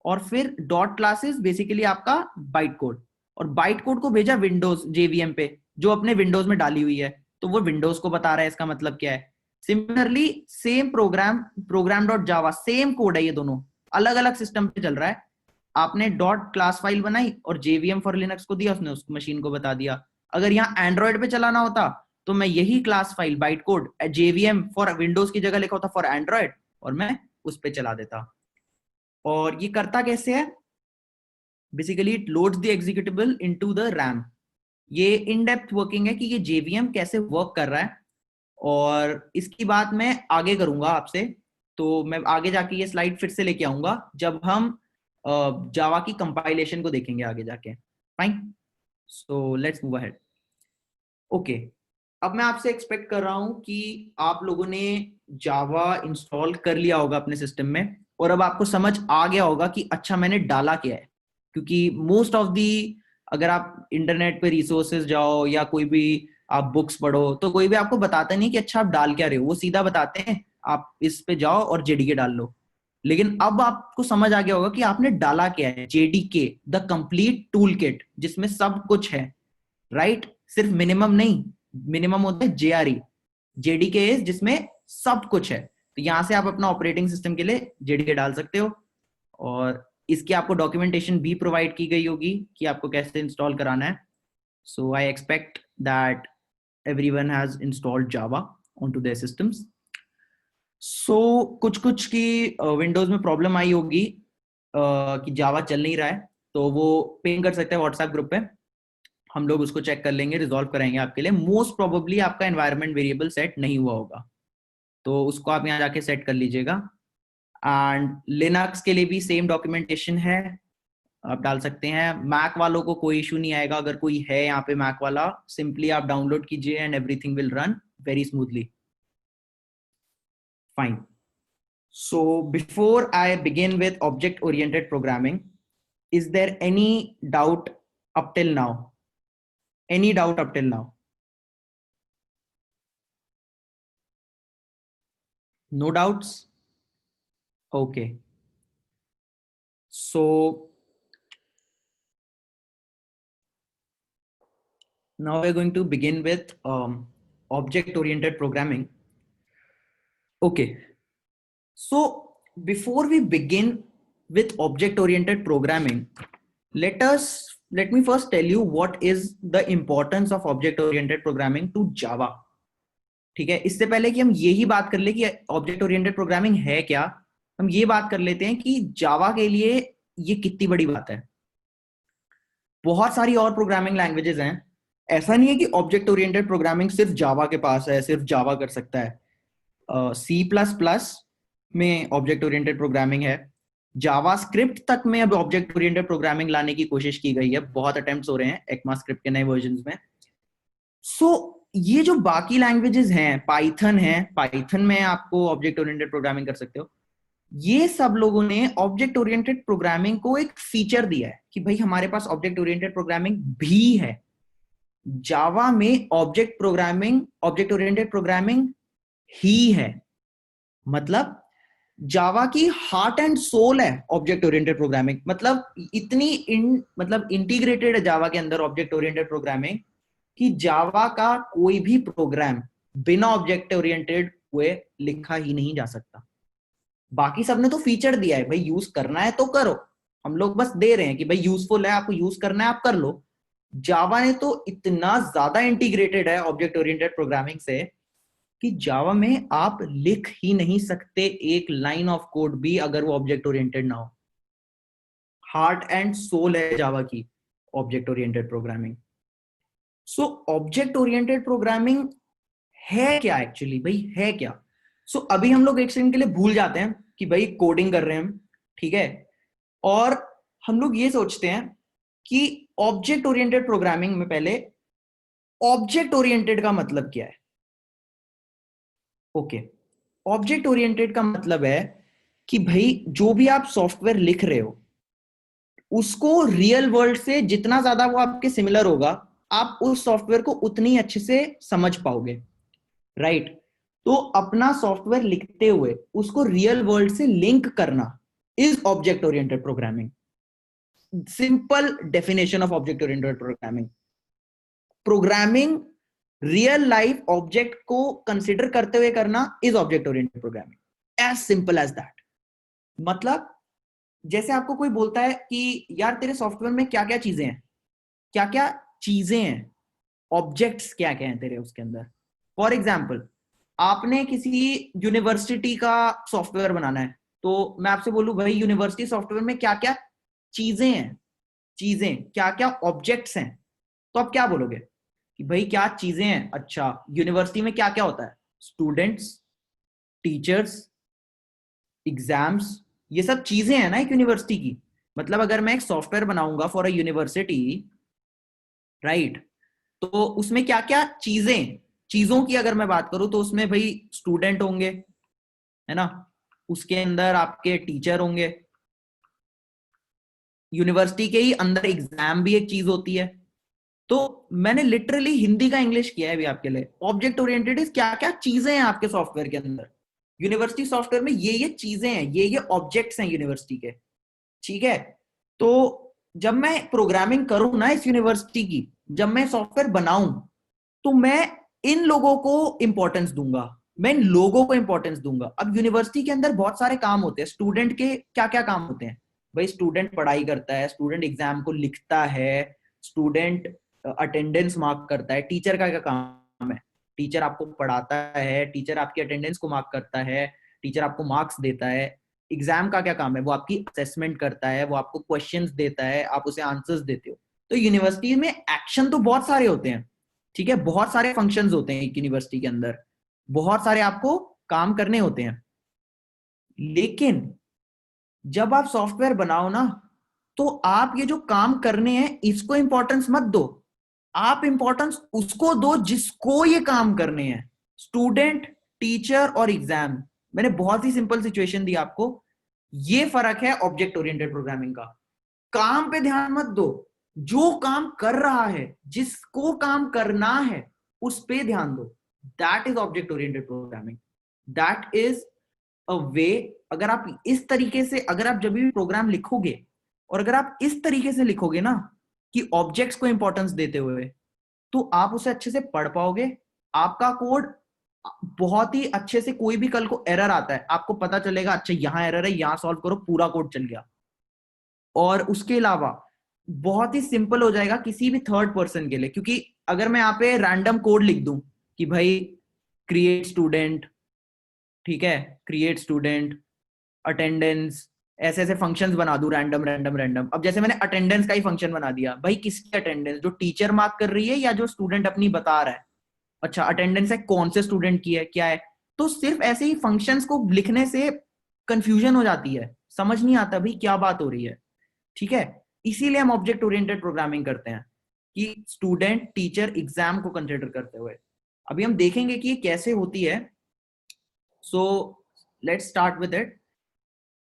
और फिर डॉट क्लासेस बेसिकली आपका बाइट कोड, और बाइट कोड को भेजा विंडोज जेवीएम पे जो अपने विंडोज में डाली हुई है, तो वो विंडोज को बता रहा है इसका मतलब क्या है। Similarly same program, program dot Java, same code है, ये दोनों अलग अलग सिस्टम पे चल रहा है। आपने डॉट क्लास फाइल बनाई और जेवीएम फॉर लिनक्स को दिया, उसने उस मशीन को बता दिया। अगर यहाँ एंड्रॉइड पे चलाना होता तो मैं यही class file byte code JVM for Windows की जगह लिखा होता फॉर एंड्रॉयड, और मैं उस पर चला देता। और ये करता कैसे है? Basically it loads the executable into the RAM. ये इन डेप्थ वर्किंग है कि ये JVM कैसे वर्क कर रहा है, और इसकी बात मैं आगे करूंगा आपसे। तो मैं आगे जाके ये स्लाइड फिर से लेके आऊंगा जब हम जावा की कंपाइलेशन को देखेंगे आगे जाके। Fine, so let's move ahead. Okay, अब मैं आपसे एक्सपेक्ट कर रहा हूं कि आप लोगों ने जावा इंस्टॉल कर लिया होगा अपने सिस्टम में, और अब आपको समझ आ गया होगा कि अच्छा मैंने डाला क्या है। क्योंकि मोस्ट ऑफ दी, अगर आप इंटरनेट पे रिसोर्सेज जाओ या कोई भी आप बुक्स पढ़ो, तो कोई भी आपको बताता नहीं कि अच्छा आप डाल क्या रहे हो। वो सीधा बताते हैं आप इस पे जाओ और JDK डाल लो। लेकिन अब आपको समझ आ गया होगा कि आपने डाला क्या है। JDK, the complete tool kit, जिसमें सब कुछ है, राइट? सिर्फ मिनिमम नहीं, मिनिमम होता है JRE, JDK इज जिसमें सब कुछ है। तो यहां से आप अपना ऑपरेटिंग सिस्टम के लिए JDK डाल सकते हो, और इसकी आपको डॉक्यूमेंटेशन भी प्रोवाइड की गई होगी कि आपको कैसे इंस्टॉल कराना है। So I expect that everyone has installed Java onto their systems. So कुछ कुछ की विंडोज में प्रॉब्लम आई होगी कि जावा चल नहीं रहा है, तो वो पिंग कर सकते हैं व्हाट्सएप ग्रुप पे। हम लोग उसको चेक कर लेंगे, रिजॉल्व कराएंगे आपके लिए। मोस्ट प्रोबेबली आपका एनवायरनमेंट वेरिएबल सेट नहीं हुआ होगा, तो उसको आप यहाँ जाके सेट कर लीजिएगा। एंड लिनक्स के लिए भी सेम डॉक्यूमेंटेशन है, आप डाल सकते हैं। मैक वालों को कोई इशू नहीं आएगा, अगर कोई है यहाँ पे मैक वाला, सिंपली आप डाउनलोड कीजिए and everything will run very smoothly. Fine, so before I begin with object oriented programming, is there any doubt up till now? Any doubt up till now? No doubts? Okay, so now we're going to begin with object oriented programming. Okay, so before we begin with object oriented programming, let me first tell you what is the importance of object oriented programming to Java. ठीक है, इससे पहले कि हम यही बात कर ले कि ऑब्जेक्ट ओरिएंटेड प्रोग्रामिंग है क्या, हम ये बात कर लेते हैं कि जावा के लिए ये कितनी बड़ी बात है। बहुत सारी और प्रोग्रामिंग लैंग्वेजेस हैं, ऐसा नहीं है कि ऑब्जेक्ट ओरिएंटेड प्रोग्रामिंग सिर्फ जावा के पास है, सिर्फ जावा कर सकता है। C++ में ऑब्जेक्ट ओरिएंटेड प्रोग्रामिंग है, जावा स्क्रिप्ट तक में अब ऑब्जेक्ट ओरिएंटेड प्रोग्रामिंग लाने की कोशिश की गई है, बहुत अटेम्प्ट्स हो रहे हैं ECMA स्क्रिप्ट के नए वर्जन में। सो ये जो बाकी लैंग्वेजेस हैं, पाइथन है, पाइथन में आपको ऑब्जेक्ट ओरिएंटेड प्रोग्रामिंग कर सकते हो। ये सब लोगों ने ऑब्जेक्ट ओरिएंटेड प्रोग्रामिंग को एक फीचर दिया है कि भाई हमारे पास ऑब्जेक्ट ओरिएंटेड प्रोग्रामिंग भी है। जावा में ऑब्जेक्ट ओरिएंटेड प्रोग्रामिंग ही है, मतलब जावा की हार्ट एंड सोल है ऑब्जेक्ट ओरिएंटेड प्रोग्रामिंग। मतलब मतलब इंटीग्रेटेड है जावा के अंदर ऑब्जेक्ट ओरिएंटेड प्रोग्रामिंग, कि जावा का कोई भी प्रोग्राम बिना ऑब्जेक्ट ओरिएंटेड हुए लिखा ही नहीं जा सकता। बाकी सबने तो फीचर दिया है, भाई यूज करना है तो करो, हम लोग बस दे रहे हैं कि भाई यूजफुल है, आपको यूज करना है आप कर लो। जावा ने तो इतना ज्यादा इंटीग्रेटेड है ऑब्जेक्ट ओरिएंटेड प्रोग्रामिंग से कि जावा में आप लिख ही नहीं सकते एक लाइन ऑफ कोड भी अगर वो ऑब्जेक्ट ओरिएंटेड ना हो। हार्ट एंड सोल है जावा की object oriented programming. So object oriented programming है क्या एक्चुअली, भाई है क्या? सो अभी हम लोग एक सेकंड के लिए भूल जाते हैं कि भाई कोडिंग कर रहे हैं हम, ठीक है, और हम लोग ये सोचते हैं कि ऑब्जेक्ट ओरिएंटेड प्रोग्रामिंग में पहले ऑब्जेक्ट ओरिएंटेड का मतलब क्या है। ओके, ऑब्जेक्ट ओरिएंटेड का मतलब है कि भाई जो भी आप सॉफ्टवेयर लिख रहे हो उसको रियल वर्ल्ड से जितना ज्यादा वो आपके सिमिलर होगा, आप उस सॉफ्टवेयर को उतनी अच्छे से समझ पाओगे, राइट? तो अपना सॉफ्टवेयर लिखते हुए उसको रियल वर्ल्ड से लिंक करना is object oriented programming. Simple definition of object oriented programming. Programming real life object को कंसिडर करते हुए करना is object oriented programming, as simple as that. मतलब जैसे आपको कोई बोलता है कि यार तेरे सॉफ्टवेयर में क्या क्या चीजें हैं, ऑब्जेक्ट्स क्या क्या हैं तेरे उसके अंदर, फॉर एग्जाम्पल, आपने किसी यूनिवर्सिटी का सॉफ्टवेयर बनाना है, तो मैं आपसे बोलूं भाई यूनिवर्सिटी सॉफ्टवेयर में क्या क्या चीजें हैं, चीजें क्या क्या ऑब्जेक्ट्स हैं, तो आप क्या बोलोगे कि भाई क्या चीजें हैं? अच्छा, यूनिवर्सिटी में क्या क्या होता है? स्टूडेंट्स, टीचर्स, एग्जाम्स, ये सब चीजें हैं ना एक यूनिवर्सिटी की। मतलब अगर मैं एक सॉफ्टवेयर बनाऊंगा फॉर अ यूनिवर्सिटी, राइट, तो उसमें क्या क्या चीजें, चीजों की अगर मैं बात करूं तो उसमें भाई स्टूडेंट होंगे, है ना, उसके अंदर आपके टीचर होंगे, यूनिवर्सिटी के ही अंदर एग्जाम भी एक चीज होती है। तो मैंने लिटरली हिंदी का इंग्लिश किया है अभी आपके लिए। ऑब्जेक्ट ओरिएंटेड इज क्या क्या चीजें हैं आपके सॉफ्टवेयर के अंदर, यूनिवर्सिटी सॉफ्टवेयर में ये चीजें हैं, ये ऑब्जेक्ट्स हैं यूनिवर्सिटी के, ठीक है। तो जब मैं प्रोग्रामिंग करूं ना इस यूनिवर्सिटी की, जब मैं सॉफ्टवेयर बनाऊं, तो मैं इन लोगों को इंपॉर्टेंस दूंगा, मैं इन लोगों को इंपॉर्टेंस दूंगा। अब यूनिवर्सिटी के अंदर बहुत सारे काम होते हैं, स्टूडेंट के क्या क्या काम होते हैं? भाई स्टूडेंट पढ़ाई करता है, स्टूडेंट एग्जाम को लिखता है, स्टूडेंट अटेंडेंस मार्क करता है। टीचर का क्या काम है? टीचर आपको पढ़ाता है, टीचर आपकी अटेंडेंस को मार्क करता है, टीचर आपको मार्क्स देता है। एग्जाम का क्या काम है? वो आपकी असेसमेंट करता है, वो आपको क्वेश्चंस देता है, आप उसे आंसर्स देते हो। तो यूनिवर्सिटी में एक्शन तो बहुत सारे होते हैं, ठीक है, बहुत सारे फंक्शंस होते हैं एक यूनिवर्सिटी के अंदर, बहुत सारे आपको काम करने होते हैं। लेकिन जब आप सॉफ्टवेयर बनाओ ना, तो आप ये जो काम करने हैं इसको इंपॉर्टेंस मत दो, आप इंपॉर्टेंस उसको दो जिसको ये काम करने हैं, स्टूडेंट, टीचर और एग्जाम। मैंने बहुत ही सिंपल सिचुएशन दी आपको। ये फर्क है ऑब्जेक्ट ओरिएंटेड प्रोग्रामिंग का। काम पे ध्यान मत दो, जो काम कर रहा है, जिसको काम करना है, उस पे ध्यान दो। That is object oriented programming. That is a way. अगर आप इस तरीके से, अगर आप जब भी प्रोग्राम लिखोगे और अगर आप इस तरीके से लिखोगे ना कि ऑब्जेक्ट्स को इंपॉर्टेंस देते हुए, तो आप उसे अच्छे से पढ़ पाओगे। आपका कोड बहुत ही अच्छे से, कोई भी कल को एरर आता है आपको पता चलेगा, अच्छा यहां एरर है, यहां सॉल्व करो, पूरा कोड चल गया। और उसके अलावा बहुत ही सिंपल हो जाएगा किसी भी थर्ड पर्सन के लिए, क्योंकि अगर मैं यहाँ पे रैंडम कोड लिख दूं कि भाई क्रिएट स्टूडेंट, ठीक है, क्रिएट स्टूडेंट, अटेंडेंस, ऐसे ऐसे फंक्शंस बना दूं रैंडम रैंडम रैंडम। अब जैसे मैंने अटेंडेंस का ही फंक्शन बना दिया, भाई किसकी अटेंडेंस, जो टीचर मार्क कर रही है या जो स्टूडेंट अपनी बता रहा है? अच्छा, अटेंडेंस है कौन से स्टूडेंट की है, क्या है? तो सिर्फ ऐसे ही फंक्शंस को लिखने से कंफ्यूजन हो जाती है, समझ नहीं आता भाई क्या बात हो रही है, ठीक है। इसीलिए हम ऑब्जेक्ट ओरिएंटेड प्रोग्रामिंग करते हैं कि स्टूडेंट, टीचर, एग्जाम को कंसिडर करते हुए। अभी हम देखेंगे कि ये कैसे होती है। So let's start with it.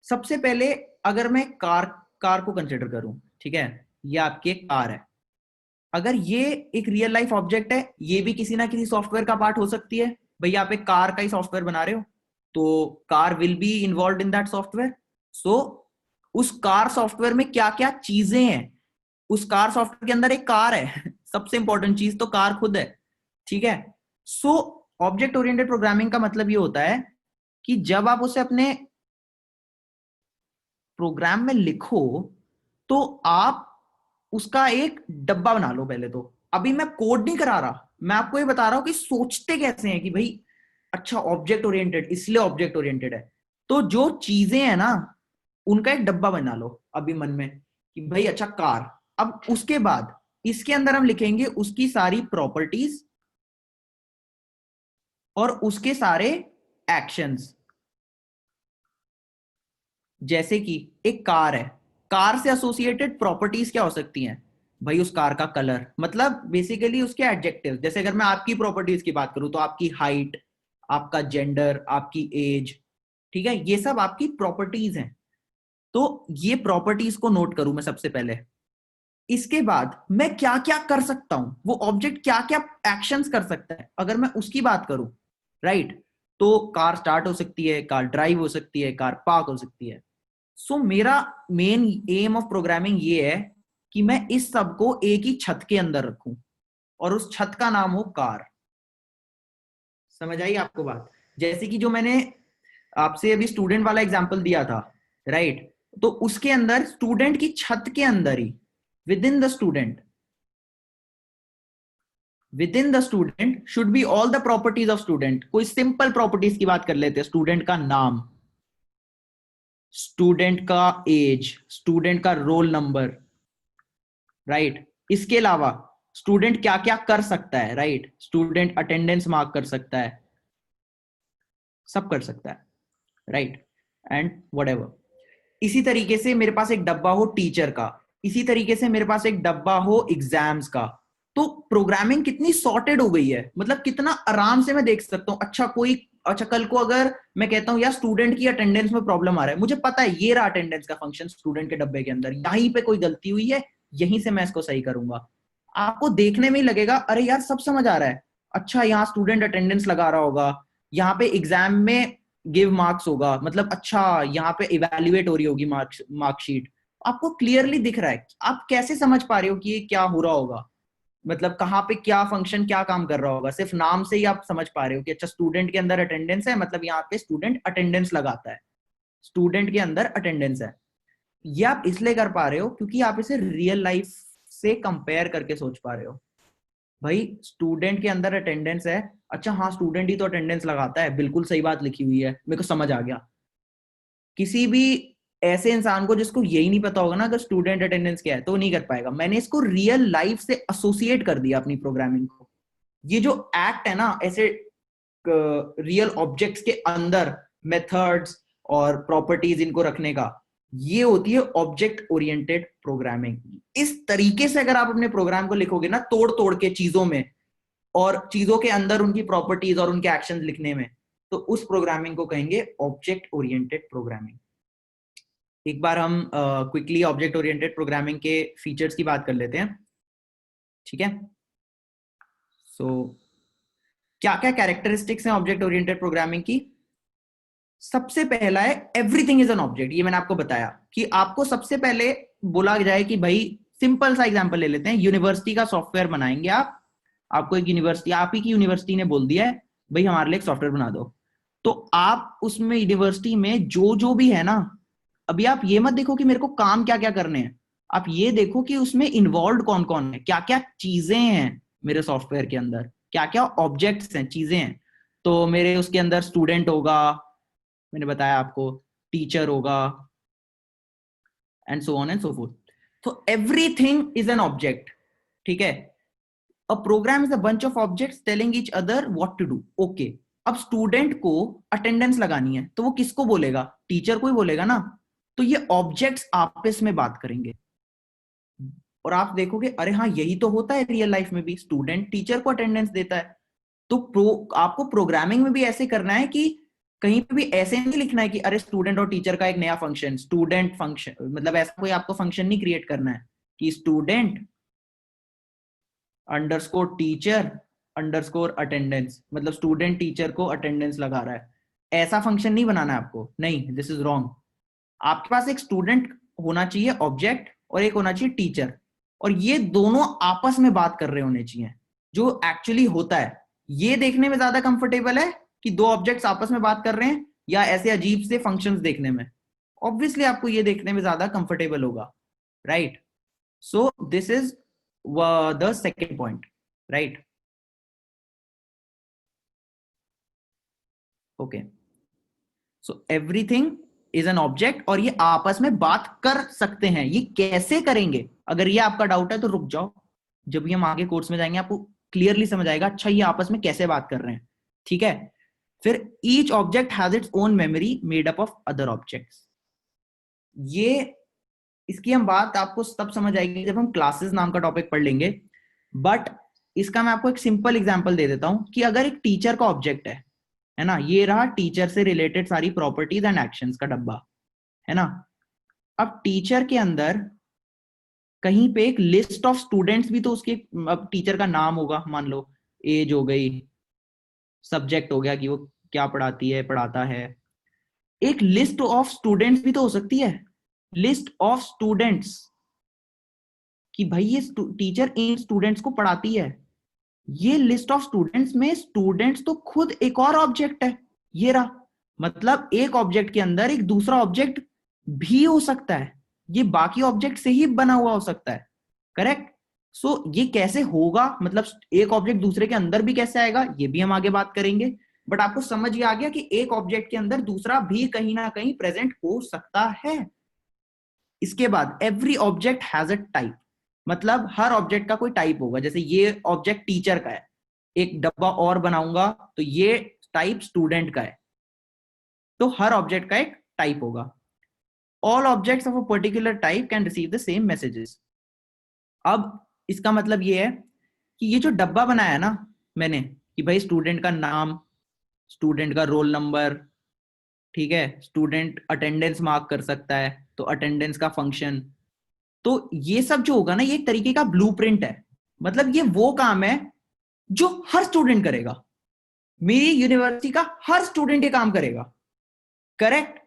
सबसे पहले अगर मैं कार कार को कंसिडर करूं, ठीक है, ये आपकी एक कार है। अगर ये एक रियल लाइफ ऑब्जेक्ट है, ये भी किसी ना किसी सॉफ्टवेयर का पार्ट हो सकती है। भैया आप एक कार का ही सॉफ्टवेयर बना रहे हो, तो car will be involve in that software. So उस कार सॉफ्टवेयर में क्या क्या चीजें हैं? उस कार सॉफ्टवेयर के अंदर एक कार है सबसे इंपॉर्टेंट चीज तो कार खुद है, ठीक है। सो ऑब्जेक्ट ओरिएंटेड प्रोग्रामिंग का मतलब ये होता है कि जब आप उसे अपने प्रोग्राम में लिखो, तो आप उसका एक डब्बा बना लो पहले। तो अभी मैं कोड नहीं करा रहा, मैं आपको ये बता रहा हूं कि सोचते कैसे हैं कि भाई अच्छा ऑब्जेक्ट ओरिएंटेड, इसलिए ऑब्जेक्ट ओरिएंटेड है। तो जो चीजें हैं ना, उनका एक डब्बा बना लो अभी मन में कि भाई अच्छा कार। अब उसके बाद इसके अंदर हम लिखेंगे उसकी सारी प्रॉपर्टीज और उसके सारे एक्शंस। जैसे कि एक कार है, कार से एसोसिएटेड प्रॉपर्टीज क्या हो सकती हैं? भाई उस कार का कलर, मतलब बेसिकली उसके एडजेक्टिव। जैसे अगर मैं आपकी प्रॉपर्टीज की बात करूं तो आपकी हाइट, आपका जेंडर, आपकी एज, ठीक है, ये सब आपकी प्रॉपर्टीज हैं। तो ये प्रॉपर्टीज को नोट करूं मैं सबसे पहले। इसके बाद मैं क्या क्या कर सकता हूं, वो ऑब्जेक्ट क्या क्या एक्शंस कर सकता है, अगर मैं उसकी बात करूं, राइट। तो कार स्टार्ट हो सकती है, कार ड्राइव हो सकती है, कार पार्क हो सकती है। सो मेरा मेन एम ऑफ प्रोग्रामिंग ये है कि मैं इस सब को एक ही छत के अंदर रखूं और उस छत का नाम हो कार। समझ आई आपको बात? जैसे कि जो मैंने आपसे अभी स्टूडेंट वाला एग्जांपल दिया था, राइट, तो उसके अंदर स्टूडेंट की छत के अंदर ही, within the student, within the student should be all the properties of student. कोई सिंपल प्रॉपर्टीज की बात कर लेते हैं, स्टूडेंट का नाम, स्टूडेंट का एज, स्टूडेंट का रोल नंबर, राइट। इसके अलावा स्टूडेंट क्या क्या कर सकता है, राइट। स्टूडेंट अटेंडेंस मार्क कर सकता है, सब कर सकता है, राइट, एंड व्हाटएवर। इसी तरीके से मेरे पास एक डब्बा हो टीचर का, इसी तरीके से मेरे पास एक डब्बा हो एग्जाम्स का। तो प्रोग्रामिंग कितनी सॉर्टेड हो गई है, मतलब कितना आराम से मैं देख सकता हूँ। अच्छा कल को अगर मैं कहता हूँ यार स्टूडेंट की अटेंडेंस में प्रॉब्लम आ रहा है, मुझे पता है ये रहा अटेंडेंस का फंक्शन स्टूडेंट के डब्बे के अंदर, यहीं पे कोई गलती हुई है, यहीं से मैं इसको सही करूंगा। आपको देखने में ही लगेगा अरे यार सब समझ आ रहा है। अच्छा यहाँ स्टूडेंट अटेंडेंस लगा रहा होगा, यहाँ पे एग्जाम में गिव मार्क्स होगा, मतलब अच्छा यहाँ पे इवेल्युएट हो रही होगी मार्कशीट। आपको क्लियरली दिख रहा है। आप कैसे समझ पा रहे हो कि ये क्या हो रहा होगा, मतलब कहाँ पे क्या फंक्शन क्या काम कर रहा होगा? सिर्फ नाम से ही आप समझ पा रहे हो कि अच्छा स्टूडेंट के अंदर अटेंडेंस है, मतलब यहाँ पे स्टूडेंट अटेंडेंस लगाता है, स्टूडेंट के अंदर अटेंडेंस है। ये आप इसलिए कर पा रहे हो क्योंकि आप इसे रियल लाइफ से कंपेयर करके सोच पा रहे हो। भाई स्टूडेंट के अंदर अटेंडेंस है, अच्छा हाँ स्टूडेंट ही तो अटेंडेंस लगाता है, बिल्कुल सही बात लिखी हुई है, मेरे को समझ आ गया। किसी भी ऐसे इंसान को जिसको यही नहीं पता होगा ना अगर स्टूडेंट अटेंडेंस क्या है, तो वो नहीं कर पाएगा। मैंने इसको रियल लाइफ से एसोसिएट कर दिया अपनी प्रोग्रामिंग को। ये जो एक्ट है ना ऐसे रियल ऑब्जेक्ट्स के अंदर मेथड्स और प्रॉपर्टीज इनको रखने का, ये होती है ऑब्जेक्ट ओरिएंटेड प्रोग्रामिंग। इस तरीके से अगर आप अपने प्रोग्राम को लिखोगे ना तोड़ तोड़ के चीजों में, और चीजों के अंदर उनकी प्रॉपर्टीज और उनके एक्शंस लिखने में, तो उस प्रोग्रामिंग को कहेंगे ऑब्जेक्ट ओरिएंटेड प्रोग्रामिंग। एक बार हम क्विकली ऑब्जेक्ट ओरिएंटेड प्रोग्रामिंग के फीचर्स की बात कर लेते हैं, ठीक है। सो क्या क्या कैरेक्टरिस्टिक्स हैं ऑब्जेक्ट ओरिएंटेड प्रोग्रामिंग की? सबसे पहला है एवरीथिंग इज एन ऑब्जेक्ट। ये मैंने आपको बताया कि आपको सबसे पहले बोला जाए कि भाई सिंपल सा एग्जांपल ले लेते हैं, यूनिवर्सिटी का सॉफ्टवेयर बनाएंगे आप। आपको एक यूनिवर्सिटी, आप ही की यूनिवर्सिटी ने बोल दिया है भाई हमारे लिए एक सॉफ्टवेयर बना दो। तो आप उसमें यूनिवर्सिटी में जो जो भी है ना, अभी आप ये मत देखो कि मेरे को काम क्या क्या करने हैं, आप ये देखो कि उसमें इन्वॉल्व कौन कौन है, क्या क्या चीजें हैं मेरे सॉफ्टवेयर के अंदर, क्या क्या ऑब्जेक्ट्स हैं, चीजें हैं। तो मेरे उसके अंदर स्टूडेंट होगा, मैंने बताया आपको, टीचर होगा, and so on and so forth. तो एवरीथिंग इज एन ऑब्जेक्ट, ठीक है। A program is a bunch of objects telling each other what to do. Okay, अब स्टूडेंट को अटेंडेंस लगानी है तो वो किसको बोलेगा? टीचर को ही बोलेगा ना। तो ये ऑब्जेक्ट्स आपस में बात करेंगे, और आप देखोगे अरे हाँ यही तो होता है रियल लाइफ में भी, स्टूडेंट टीचर को अटेंडेंस देता है। तो आपको प्रोग्रामिंग में भी ऐसे करना है कि कहीं पे भी ऐसे नहीं लिखना है कि अरे स्टूडेंट और टीचर का एक नया फंक्शन, स्टूडेंट फंक्शन, मतलब ऐसा कोई आपको फंक्शन नहीं क्रिएट करना है कि student underscore teacher underscore attendance, मतलब स्टूडेंट टीचर को अटेंडेंस लगा रहा है, ऐसा फंक्शन नहीं बनाना है आपको। नहीं, दिस इज रॉन्ग। आपके पास एक स्टूडेंट होना चाहिए ऑब्जेक्ट, और एक होना चाहिए टीचर, और ये दोनों आपस में बात कर रहे होने चाहिए, जो एक्चुअली होता है। ये देखने में ज्यादा कंफर्टेबल है कि दो ऑब्जेक्ट्स आपस में बात कर रहे हैं, या ऐसे अजीब से फंक्शंस देखने में? ऑब्वियसली आपको ये देखने में ज्यादा कंफर्टेबल होगा, right. So this is the second point, right. Okay, so everything is an object, और ये आपस में बात कर सकते हैं। ये कैसे करेंगे, अगर ये आपका डाउट है तो रुक जाओ, जब भी हम आगे कोर्स में जाएंगे आपको क्लियरली समझ आएगा अच्छा ये आपस में कैसे बात कर रहे हैं, ठीक है। फिर each object has its own memory made up of other objects. ये इसकी हम बात आपको तब समझ आएगी जब हम क्लासेस नाम का टॉपिक पढ़ लेंगे। बट इसका मैं आपको एक सिंपल एग्जांपल दे देता हूं कि अगर एक टीचर का ऑब्जेक्ट है ना, ये रहा टीचर से रिलेटेड सारी प्रॉपर्टीज एंड एक्शंस का डब्बा, है ना। अब टीचर के अंदर कहीं पे एक लिस्ट ऑफ स्टूडेंट्स भी तो उसके, अब टीचर का नाम होगा, मान लो एज हो गई, सब्जेक्ट हो गया कि वो क्या पढ़ाती है पढ़ाता है, एक लिस्ट ऑफ स्टूडेंट्स भी तो हो सकती है, लिस्ट ऑफ स्टूडेंट्स, कि भाई ये टीचर इन स्टूडेंट्स को पढ़ाती है। ये लिस्ट ऑफ स्टूडेंट्स में स्टूडेंट्स तो खुद एक और ऑब्जेक्ट है, ये रहा। मतलब एक ऑब्जेक्ट के अंदर एक दूसरा ऑब्जेक्ट भी हो सकता है, ये बाकी ऑब्जेक्ट से ही बना हुआ हो सकता है, करेक्ट। सो ये कैसे होगा, मतलब एक ऑब्जेक्ट दूसरे के अंदर भी कैसे आएगा, ये भी हम आगे बात करेंगे। बट आपको समझ ये आ गया कि एक ऑब्जेक्ट के अंदर दूसरा भी कहीं ना कहीं प्रेजेंट हो सकता है। इसके बाद every object has a type, मतलब हर ऑब्जेक्ट का कोई टाइप होगा। जैसे ये ऑब्जेक्ट टीचर का है, एक डब्बा और बनाऊंगा तो ये टाइप स्टूडेंट का है। तो हर ऑब्जेक्ट का एक टाइप होगा। All objects of a particular type can receive the same messages. अब इसका मतलब ये है कि ये जो डब्बा बनाया ना मैंने, कि भाई स्टूडेंट का नाम, स्टूडेंट का रोल नंबर, ठीक है, स्टूडेंट अटेंडेंस मार्क कर सकता है तो अटेंडेंस का फंक्शन, तो ये सब जो होगा ना ये एक तरीके का ब्लूप्रिंट है। मतलब ये वो काम है जो हर स्टूडेंट करेगा, मेरी यूनिवर्सिटी का हर स्टूडेंट ये काम करेगा। करेक्ट।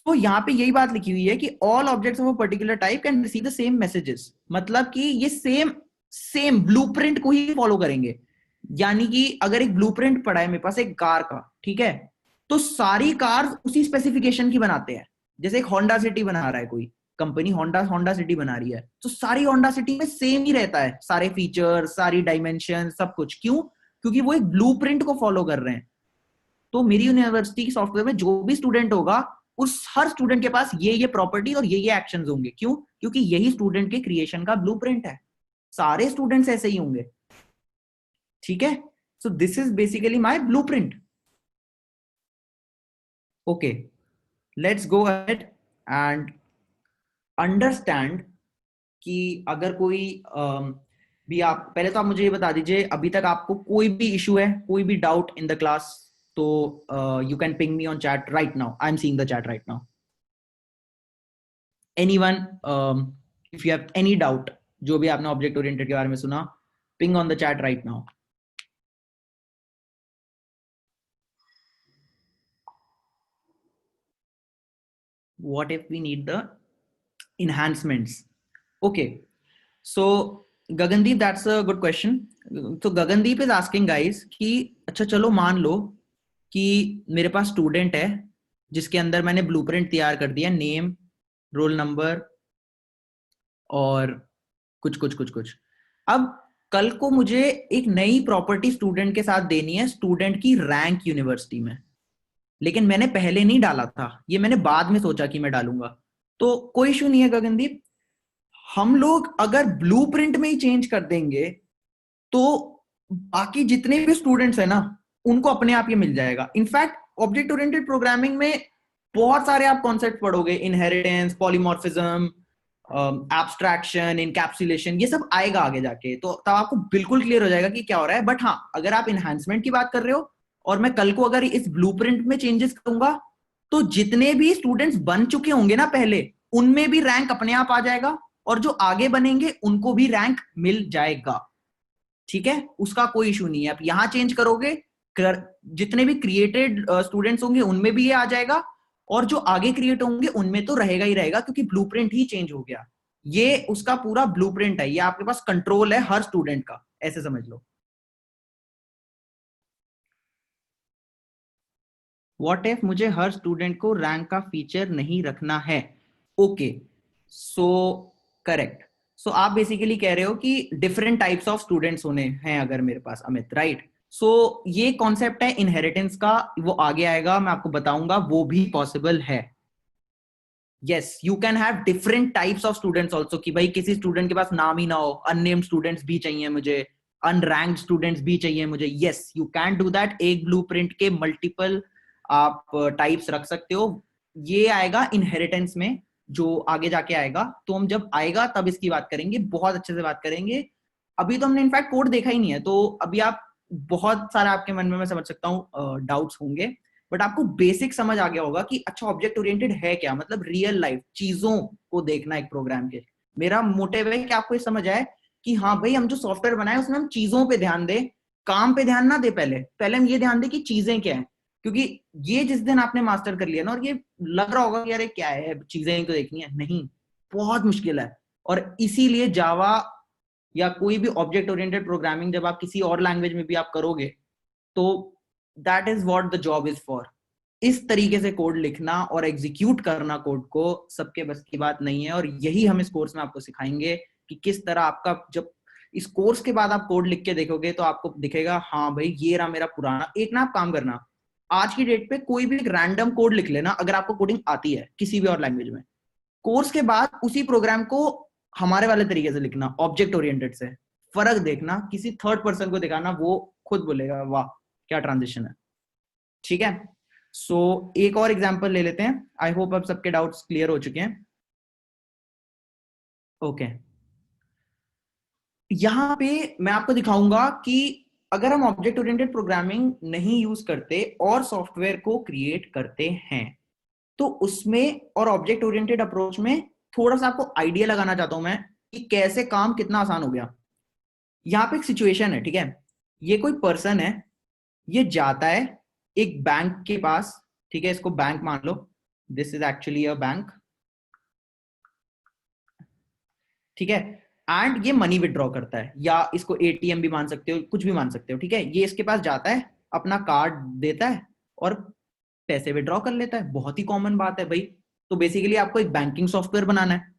तो यहाँ पे यही बात लिखी हुई है कि all objects of a particular type can receive the same messages, मतलब कि ये सेम सेम ब्लूप्रिंट को ही फॉलो करेंगे। यानी कि अगर एक ब्लूप्रिंट पड़ा है मेरे पास एक कार का, ठीक है, तो सारी कार उसी स्पेसिफिकेशन की बनाते हैं। जैसे एक होंडा सिटी बना रहा है कोई कंपनी, होंडा होंडा सिटी बना रही है, तो सारी होंडा सिटी में सेम ही रहता है, सारे फीचर, सारी डायमेंशन, सब कुछ। क्यों? क्योंकि वो एक ब्लूप्रिंट को फॉलो कर रहे हैं। तो मेरी यूनिवर्सिटी की सॉफ्टवेयर में जो भी स्टूडेंट होगा, उस हर स्टूडेंट के पास ये प्रॉपर्टी और ये एक्शंस होंगे। क्यों? क्योंकि यही स्टूडेंट के क्रिएशन का ब्लूप्रिंट है। सारे स्टूडेंट्स ऐसे ही होंगे। ठीक है, सो this is basically my blueprint. Okay, let's go ahead and understand कि अगर कोई भी, आप पहले तो आप मुझे ये बता दीजिए अभी तक आपको कोई भी इशू है, कोई भी डाउट इन द क्लास, तो you can ping me on chat right now. I am seeing the chat right now. Anyone, if you have any doubt, जो भी आपने ऑब्जेक्ट ओरिएंटेड के बारे में सुना, ping on the chat right now. What if we need the enhancements? Okay, so Gagandeep, that's a good question. So Gagandeep is asking guys कि अच्छा चलो मान लो कि मेरे पास स्टूडेंट है जिसके अंदर मैंने ब्लूप्रिंट तैयार कर दिया, नेम, रोल नंबर और कुछ कुछ कुछ कुछ। अब कल को मुझे एक नई प्रॉपर्टी स्टूडेंट के साथ देनी है, स्टूडेंट की रैंक यूनिवर्सिटी में, लेकिन मैंने पहले नहीं डाला था, ये मैंने बाद में सोचा कि मैं डालूंगा। तो कोई इशू नहीं है गगनदीप, हम लोग अगर ब्लूप्रिंट में ही चेंज कर देंगे तो बाकी जितने भी स्टूडेंट्स हैं ना उनको अपने आप ये मिल जाएगा। इनफैक्ट ऑब्जेक्ट ओरिएंटेड प्रोग्रामिंग में बहुत सारे आप कॉन्सेप्ट पढ़ोगे, इनहेरिटेंस, पॉलीमॉर्फिज्म, एब्स्ट्रैक्शन, इनकैप्सुलेशन, ये सब आएगा आगे जाके, तो तब आपको बिल्कुल क्लियर हो जाएगा कि क्या हो रहा है। बट हाँ, अगर आप इनहेंसमेंट की बात कर रहे हो और मैं कल को अगर इस ब्लूप्रिंट में चेंजेस करूंगा, तो जितने भी स्टूडेंट्स बन चुके होंगे ना पहले, उनमें भी रैंक अपने आप आ जाएगा, और जो आगे बनेंगे उनको भी रैंक मिल जाएगा। ठीक है, उसका कोई इशू नहीं है। आप यहां चेंज करोगे, जितने भी क्रिएटेड स्टूडेंट्स होंगे उनमें भी ये आ जाएगा, और जो आगे क्रिएट होंगे उनमें तो रहेगा ही रहेगा, क्योंकि ब्लूप्रिंट ही चेंज हो गया। ये उसका पूरा ब्लूप्रिंट है, ये आपके पास कंट्रोल है हर स्टूडेंट का, ऐसे समझ लो। व्हाट इफ मुझे हर स्टूडेंट को रैंक का फीचर नहीं रखना है? Okay, so correct. सो आप बेसिकली कह रहे हो कि डिफरेंट टाइप्स ऑफ स्टूडेंट्स होने हैं अगर मेरे पास, अमित, राइट? सो ये कॉन्सेप्ट है इनहेरिटेंस का, वो आगे आएगा, मैं आपको बताऊंगा, वो भी पॉसिबल है। Yes, you can have different types of students also, कि भाई किसी स्टूडेंट के पास नाम ही ना हो, अननेम्ड स्टूडेंट्स भी चाहिए मुझे, अनरैंक्ड स्टूडेंट्स भी चाहिए मुझे। Yes, you can do that. एक ब्लूप्रिंट के मल्टीपल आप टाइप्स रख सकते हो। ये आएगा इनहेरिटेंस में, जो आगे जाके आएगा, तो हम जब आएगा तब इसकी बात करेंगे, बहुत अच्छे से बात करेंगे। अभी तो हमने इनफैक्ट कोड देखा ही नहीं है, तो अभी आप बहुत सारा आपके मन में, मैं समझ सकता हूँ, डाउट्स होंगे, बट आपको बेसिक समझ आ गया होगा कि अच्छा ऑब्जेक्ट ओरिएंटेड है क्या, मतलब रियल लाइफ चीजों को देखना एक प्रोग्राम के। मेरा मोटिव है कि आपको ये समझ आए कि हाँ भाई, हम जो सॉफ्टवेयर बनाए उसमें हम चीजों पे ध्यान दें, काम पे ध्यान ना दे, पहले पहले हम ये ध्यान दें कि चीजें क्या है। क्योंकि ये जिस दिन आपने मास्टर कर लिया ना, और ये लग रहा होगा कि यार क्या है, चीजें ही तो देखनी है, नहीं, बहुत मुश्किल है। और इसीलिए जावा या कोई भी ऑब्जेक्ट ओरिएंटेड प्रोग्रामिंग जब आप किसी और लैंग्वेज में भी आप करोगे, तो that is what the job is for. इस तरीके से कोड लिखना और एग्जीक्यूट करना कोड को सबके बस की बात नहीं है, और यही हम इस कोर्स में आपको सिखाएंगे कि किस तरह आपका, जब इस कोर्स के बाद आप कोड लिख के देखोगे तो आपको दिखेगा हाँ भाई ये रहा मेरा पुराना। एक ना आप काम करना, आज की डेट पे कोई भी एक रैंडम कोड लिख लेना अगर आपको कोडिंग आती है किसी भी और लैंग्वेज में। कोर्स के बाद उसी प्रोग्राम को हमारे वाले तरीके से लिखना, ऑब्जेक्ट ओरिएंटेड से। फर्क देखना, किसी थर्ड पर्सन को दिखाना, वो खुद बोलेगा वाह क्या ट्रांजिशन है। ठीक है, सो एक और एग्जांपल ले लेते हैं। आई होप अब सबके डाउट्स क्लियर हो चुके हैं। ओके, यहां पे मैं आपको दिखाऊंगा कि अगर हम ऑब्जेक्ट ओरिएंटेड प्रोग्रामिंग नहीं यूज करते और सॉफ्टवेयर को क्रिएट करते हैं तो उसमें, और ऑब्जेक्ट ओरिएंटेड अप्रोच में थोड़ा सा आपको आइडिया लगाना चाहता हूं मैं कि कैसे काम कितना आसान हो गया। यहाँ पे एक सिचुएशन है, ठीक है, ये कोई पर्सन है, ये जाता है एक बैंक के पास, ठीक है, इसको बैंक मान लो, this is actually a bank, ठीक है, एंड ये मनी विड्रॉ करता है, या इसको एटीएम भी मान सकते हो, कुछ भी मान सकते हो, ठीक है। ये इसके पास जाता है, अपना कार्ड देता है और पैसे विड्रॉ कर लेता है। बहुत ही कॉमन बात है भाई। तो बेसिकली आपको एक बैंकिंग सॉफ्टवेयर बनाना है,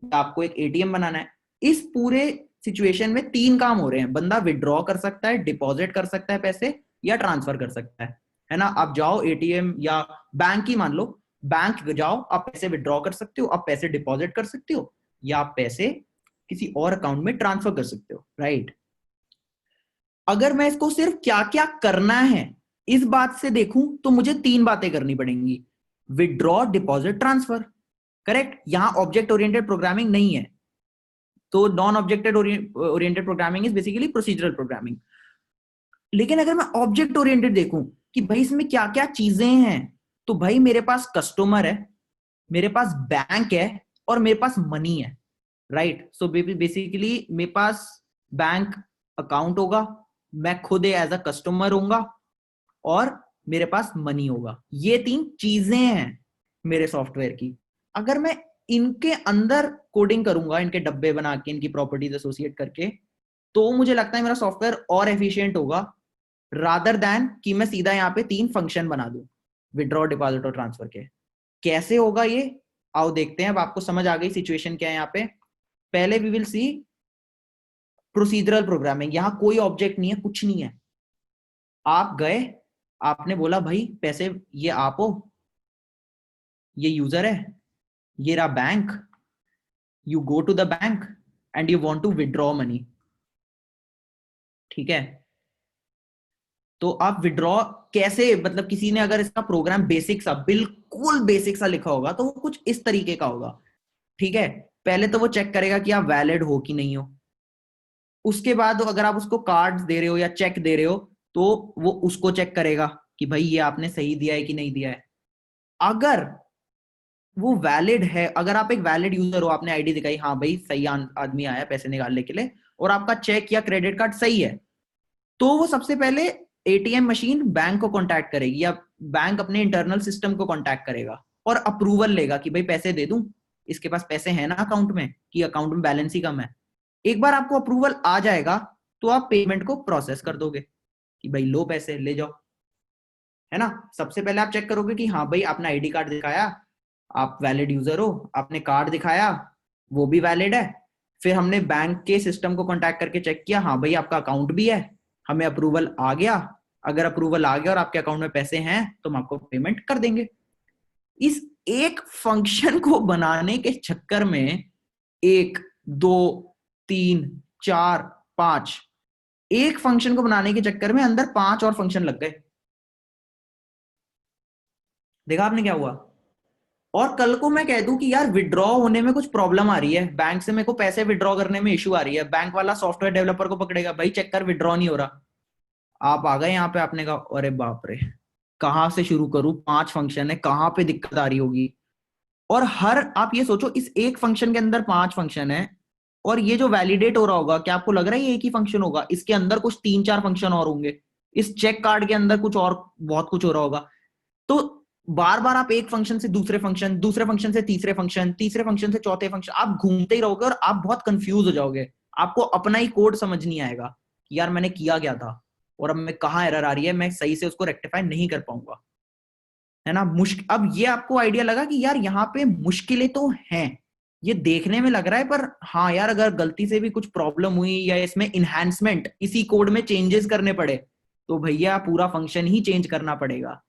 आपको एक एटीएम बनाना है। इस पूरे सिचुएशन में तीन काम हो रहे हैं, बंदा विड्रॉ कर सकता है, डिपॉजिट कर सकता है पैसे, या ट्रांसफर कर सकता है ना। आप जाओ एटीएम या बैंक ही मान लो, बैंक जाओ, आप पैसे विड्रॉ कर सकते हो, आप पैसे डिपॉजिट कर सकते हो, या आप पैसे किसी और अकाउंट में ट्रांसफर कर सकते हो, राइट। अगर मैं इसको सिर्फ क्या क्या करना है इस बात से देखूं तो मुझे तीन बातें करनी पड़ेंगी, विड्रॉ, डिपॉजिट, ट्रांसफर, करेक्ट। यहां ऑब्जेक्ट ओरिएंटेड प्रोग्रामिंग नहीं है, तो non objected oriented programming is basically procedural programming. लेकिन अगर मैं ऑब्जेक्ट ओरिएंटेड देखूं कि भाई इसमें क्या क्या चीजें हैं, तो भाई मेरे पास कस्टमर है, मेरे पास बैंक है, और मेरे पास मनी है, राइट। सो बेसिकली मेरे पास बैंक अकाउंट होगा, मैं खुद एज अ कस्टमर होऊंगा, और मेरे पास मनी होगा। ये तीन चीजें हैं मेरे सॉफ्टवेयर की। अगर मैं इनके अंदर कोडिंग करूंगा, इनके डब्बे बना के, इनकी प्रॉपर्टीज एसोसिएट करके, तो मुझे लगता है मेरा सॉफ्टवेयर और एफिशिएंट होगा, रादर देन कि मैं सीधा यहाँ पे तीन फंक्शन बना दूं, विड्रॉ, डिपॉजिट और ट्रांसफर के। कैसे होगा ये, आओ देखते हैं। अब आपको समझ आ गई सिचुएशन क्या है यहाँ पे। पहले we will see procedural programming. यहाँ कोई ऑब्जेक्ट नहीं है, कुछ नहीं है। आप गए, आपने बोला भाई पैसे, ये आप हो, ये यूजर है, ये रहा bank, you go to the bank and you want to withdraw money, ठीक है। तो आप विड्रॉ कैसे, मतलब किसी ने अगर इसका प्रोग्राम बेसिक सा, बिल्कुल बेसिक सा लिखा होगा तो वो कुछ इस तरीके का होगा, ठीक है। पहले तो वो चेक करेगा कि आप वैलिड हो कि नहीं हो। उसके बाद अगर आप उसको कार्ड दे रहे हो या चेक दे रहे हो तो वो उसको चेक करेगा कि भाई ये आपने सही दिया है कि नहीं दिया है। अगर वो वैलिड है, अगर आप एक वैलिड यूजर हो, आपने आईडी दिखाई, हाँ भाई सही आदमी आया पैसे निकालने के लिए, और आपका चेक या क्रेडिट कार्ड सही है, तो वो सबसे पहले एटीएम मशीन बैंक को कांटेक्ट करेगी, या बैंक अपने इंटरनल सिस्टम को कांटेक्ट करेगा और अप्रूवल लेगा कि भाई पैसे दे दूं, इसके पास पैसे हैं ना अकाउंट में, कि अकाउंट में बैलेंस ही कम है। एक बार आपको अप्रूवल आ जाएगा तो आप पेमेंट को प्रोसेस कर दोगे कि भाई लो पैसे ले जाओ, है ना। सबसे पहले आप चेक करोगे कि हाँ भाई आपने आईडी कार्ड दिखाया, आप वैलिड यूजर हो, आपने कार्ड दिखाया, वो भी वैलिड है। फिर हमने बैंक के सिस्टम को कांटेक्ट करके चेक किया, हाँ भाई आपका अकाउंट भी है, हमें अप्रूवल आ गया। अगर अप्रूवल आ गया और आपके अकाउंट में पैसे हैं तो हम आपको पेमेंट कर देंगे। इस एक फंक्शन को बनाने के चक्कर में एक, दो, तीन, चार, पांच, एक फंक्शन को बनाने के चक्कर में अंदर पांच और फंक्शन लग गए। देखा आपने क्या हुआ। और कल को मैं कह दूं कि यार विड्रॉ होने में कुछ प्रॉब्लम आ रही है, बैंक से मेरे को पैसे विड्रॉ करने में इशू आ रही है, बैंक वाला सॉफ्टवेयर डेवलपर को पकड़ेगा, भाई चेक कर विड्रॉ नहीं हो रहा। आप आ गए यहाँ पे, आपने कहा अरे बाप रे कहां से शुरू करूं, पांच फंक्शन है, कहां पे दिक्कत आ रही होगी। और हर, आप ये सोचो इस एक फंक्शन के अंदर पांच फंक्शन है, और ये जो वैलिडेट हो रहा होगा, क्या आपको लग रहा है ये एक ही फंक्शन होगा, इसके अंदर कुछ तीन चार फंक्शन और होंगे, इस चेक कार्ड के अंदर कुछ और बहुत कुछ हो रहा होगा। तो बार बार आप एक फंक्शन से दूसरे फंक्शन, दूसरे फंक्शन से तीसरे फंक्शन, तीसरे फंक्शन से चौथे फंक्शन, आप घूमते ही रहोगे और आप बहुत कंफ्यूज हो जाओगे। आपको अपना ही कोड समझ नहीं आएगा कि यार मैंने किया क्या था और अब मैं कहाँ एरर आ रही है, मैं सही से उसको रेक्टिफाई नहीं कर पाऊंगा, है ना। अब ये आपको आइडिया लगा कि यार यहाँ पे मुश्किलें तो हैं, ये देखने में लग रहा है, पर हाँ यार अगर गलती से भी कुछ प्रॉब्लम हुई या इसमें इन्हांसमेंट, इसी कोड में चेंजेस करने पड़े, तो भैया पूरा फंक्शन ही चेंज करना पड़ेगा।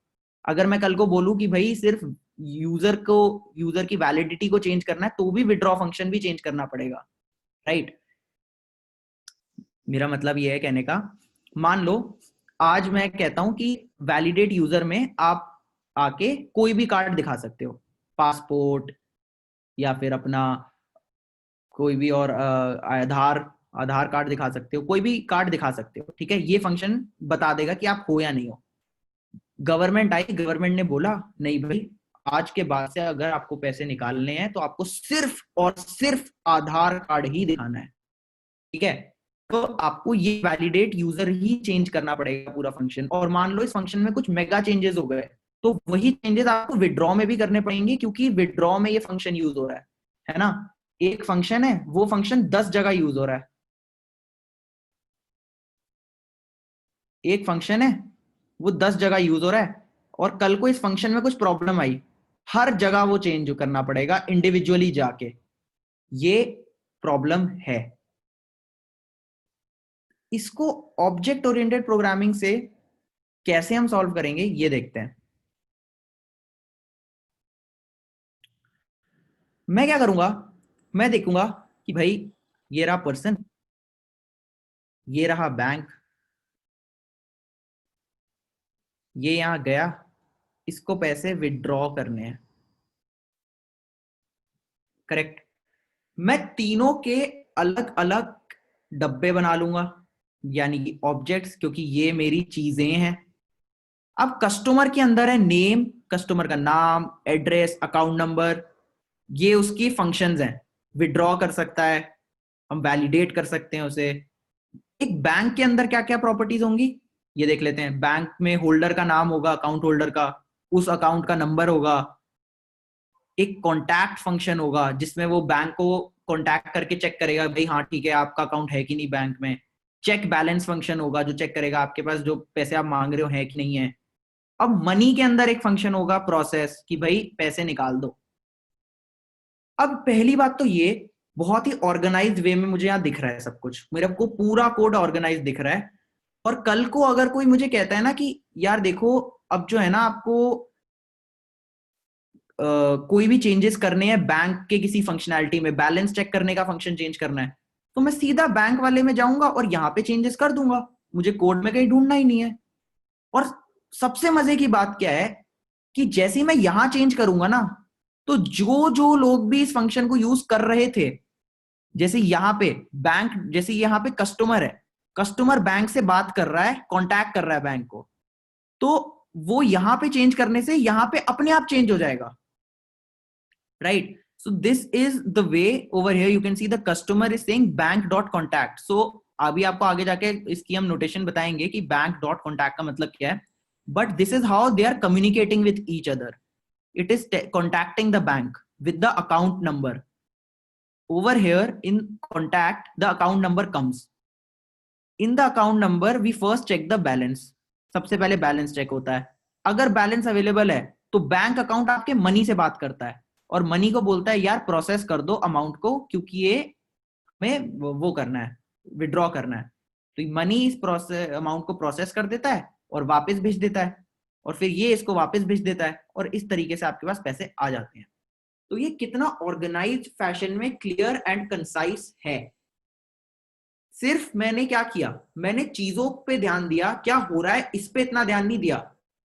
अगर मैं कल को बोलूं कि भाई सिर्फ यूजर की वैलिडिटी को चेंज करना है, तो भी विड्रॉ फंक्शन भी चेंज करना पड़ेगा, राइट। मेरा मतलब ये है कहने का, मान लो आज मैं कहता हूं कि वैलिडेट यूजर में आप आके कोई भी कार्ड दिखा सकते हो, पासपोर्ट या फिर अपना कोई भी और आधार आधार कार्ड दिखा सकते हो, कोई भी कार्ड दिखा सकते हो, ठीक है। ये फंक्शन बता देगा कि आप हो या नहीं हो। गवर्नमेंट आई, गवर्नमेंट ने बोला नहीं भाई, आज के बाद से अगर आपको पैसे निकालने हैं तो आपको सिर्फ और सिर्फ आधार कार्ड ही दिखाना है, ठीक है। तो आपको ये वैलिडेट यूजर ही चेंज करना पड़ेगा पूरा फंक्शन। और मान लो इस फंक्शन में कुछ मेगा चेंजेस हो गए, तो वही चेंजेस आपको विड्रॉ में भी करने पड़ेंगे, क्योंकि विड्रॉ में ये फंक्शन यूज हो रहा है ना। एक फंक्शन है, वो फंक्शन 10 जगह यूज हो रहा है। एक फंक्शन है, वो 10 जगह यूज हो रहा है, और कल को इस फंक्शन में कुछ प्रॉब्लम आई, हर जगह वो चेंज करना पड़ेगा इंडिविजुअली जाके। ये प्रॉब्लम है। इसको ऑब्जेक्ट ओरिएंटेड प्रोग्रामिंग से कैसे हम सॉल्व करेंगे ये देखते हैं। मैं क्या करूंगा, मैं देखूंगा कि भाई ये रहा पर्सन, ये रहा बैंक, ये यहां गया, इसको पैसे विड्रॉ करने हैं, करेक्ट। मैं तीनों के अलग अलग डब्बे बना लूंगा, यानी कि ऑब्जेक्ट्स, क्योंकि ये मेरी चीजें हैं। अब कस्टमर के अंदर है नेम, कस्टमर का नाम, एड्रेस, अकाउंट नंबर, ये उसकी फंक्शंस हैं। विड्रॉ कर सकता है, हम वैलिडेट कर सकते हैं उसे। एक बैंक के अंदर क्या क्या प्रॉपर्टीज होंगी ये देख लेते हैं। बैंक में होल्डर का नाम होगा, अकाउंट होल्डर का, उस अकाउंट का नंबर होगा। एक कॉन्टैक्ट फंक्शन होगा जिसमें वो बैंक को कॉन्टैक्ट करके चेक करेगा भाई हाँ ठीक है आपका अकाउंट है कि नहीं बैंक में। चेक बैलेंस फंक्शन होगा जो चेक करेगा आपके पास जो पैसे आप मांग रहे हो है कि नहीं है। अब मनी के अंदर एक फंक्शन होगा प्रोसेस, कि भाई पैसे निकाल दो। अब पहली बात तो ये बहुत ही ऑर्गेनाइज्ड वे में मुझे यहाँ दिख रहा है सब कुछ, मेरे को पूरा कोड ऑर्गेनाइज दिख रहा है। और कल को अगर कोई मुझे कहता है ना कि यार देखो अब जो है ना आपको कोई भी चेंजेस करने हैं बैंक के किसी फंक्शनैलिटी में, बैलेंस चेक करने का फंक्शन चेंज करना है, तो मैं सीधा बैंक वाले में जाऊंगा और यहाँ पे चेंजेस कर दूंगा, मुझे कोड में कहीं ढूंढना ही नहीं है। और सबसे मजे की बात क्या है कि जैसे ही मैं यहां चेंज करूंगा ना, तो जो जो लोग भी इस फंक्शन को यूज कर रहे थे, जैसे यहाँ पे बैंक, जैसे यहाँ पे कस्टमर है, कस्टमर बैंक से बात कर रहा है, कांटेक्ट कर रहा है बैंक को, तो वो यहां पे चेंज करने से यहां पे अपने आप चेंज हो जाएगा, right. So this is the way over here you can see the customer is saying bank dot contact. So अभी आपको आगे जाके इसकी हम नोटेशन बताएंगे कि बैंक डॉट कॉन्टैक्ट का मतलब क्या है, but this is how they are communicating with each other. It is contacting the bank with the account number. Over here in contact the account number comes. In the account number we first check the balance. सबसे पहले balance check होता है। अगर balance available है तो bank account आपके money से बात करता है और मनी को बोलता है यार प्रोसेस कर दो अमाउंट को, क्योंकि ये हमें वो करना है, विड्रॉ करना है। तो मनी इस प्रोसेस अमाउंट को प्रोसेस कर देता है और वापस भेज देता है, और फिर ये इसको वापस भेज देता है, और इस तरीके से आपके पास पैसे आ जाते हैं। तो ये कितना ऑर्गेनाइज्ड फैशन में क्लियर एंड कंसाइज है। सिर्फ मैंने क्या किया, मैंने चीजों पे ध्यान दिया, क्या हो रहा है इस पे इतना ध्यान नहीं दिया,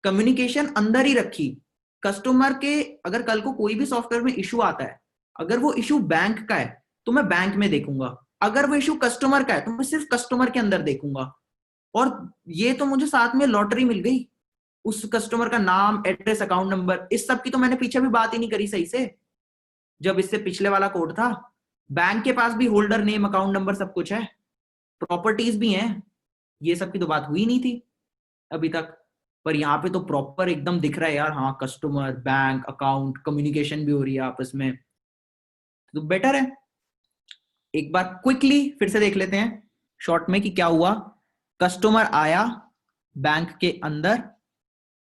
कम्युनिकेशन अंदर ही रखी। कस्टमर के अगर कल को कोई भी सॉफ्टवेयर में इशू आता है, अगर वो इशू बैंक का है तो मैं बैंक में देखूंगा, अगर वो इशू कस्टमर का है तो मैं सिर्फ कस्टमर के अंदर देखूंगा। और ये तो मुझे साथ में लॉटरी मिल गई, उस कस्टमर का नाम, एड्रेस, अकाउंट नंबर, इस सब की तो मैंने पीछे भी बात ही नहीं करी सही से। जब इससे पिछले वाला कोड था, बैंक के पास भी होल्डर नेम, अकाउंट नंबर सब कुछ है, प्रॉपर्टीज भी हैं, ये सब की तो बात हुई नहीं थी अभी तक। पर यहाँ पे तो प्रॉपर एकदम दिख रहा है यार, हाँ कस्टमर, बैंक, अकाउंट, कम्युनिकेशन भी हो रही है आपस में, तो बेटर है। एक बार क्विकली फिर से देख लेते हैं शॉर्ट में कि क्या हुआ। कस्टमर आया बैंक के अंदर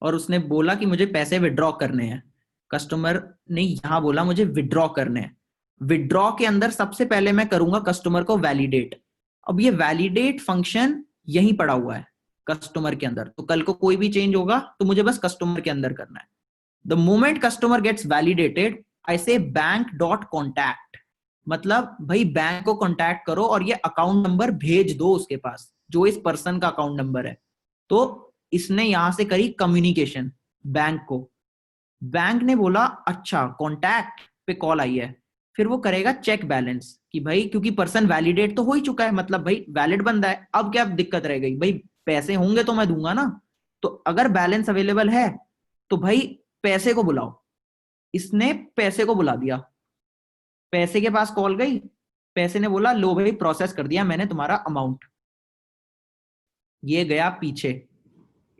और उसने बोला कि मुझे पैसे विड्रॉ करने हैं। कस्टमर ने यहां बोला मुझे विड्रॉ करने हैं। विड्रॉ के अंदर सबसे पहले मैं करूंगा कस्टमर को वैलिडेट। अब ये वैलिडेट फंक्शन यहीं पड़ा हुआ है कस्टमर के अंदर, तो कल को कोई भी चेंज होगा तो मुझे बस कस्टमर के अंदर करना है। The moment customer gets validated I say bank dot contact, मतलब भाई बैंक को कॉन्टैक्ट करो और ये अकाउंट नंबर भेज दो उसके पास जो इस पर्सन का अकाउंट नंबर है। तो इसने यहां से करी कम्युनिकेशन बैंक को, बैंक ने बोला अच्छा कॉन्टैक्ट पे कॉल आई है, फिर वो करेगा चेक बैलेंस कि भाई क्योंकि पर्सन वैलिडेट तो हो ही चुका है, मतलब भाई वैलिड बंदा है, अब क्या दिक्कत रह गई, भाई पैसे होंगे तो मैं दूंगा ना। तो अगर बैलेंस अवेलेबल है तो भाई पैसे को बुलाओ, इसने पैसे को बुला दिया, पैसे के पास कॉल गई, पैसे ने बोला लो भाई प्रोसेस कर दिया मैंने तुम्हारा अमाउंट, ये गया पीछे,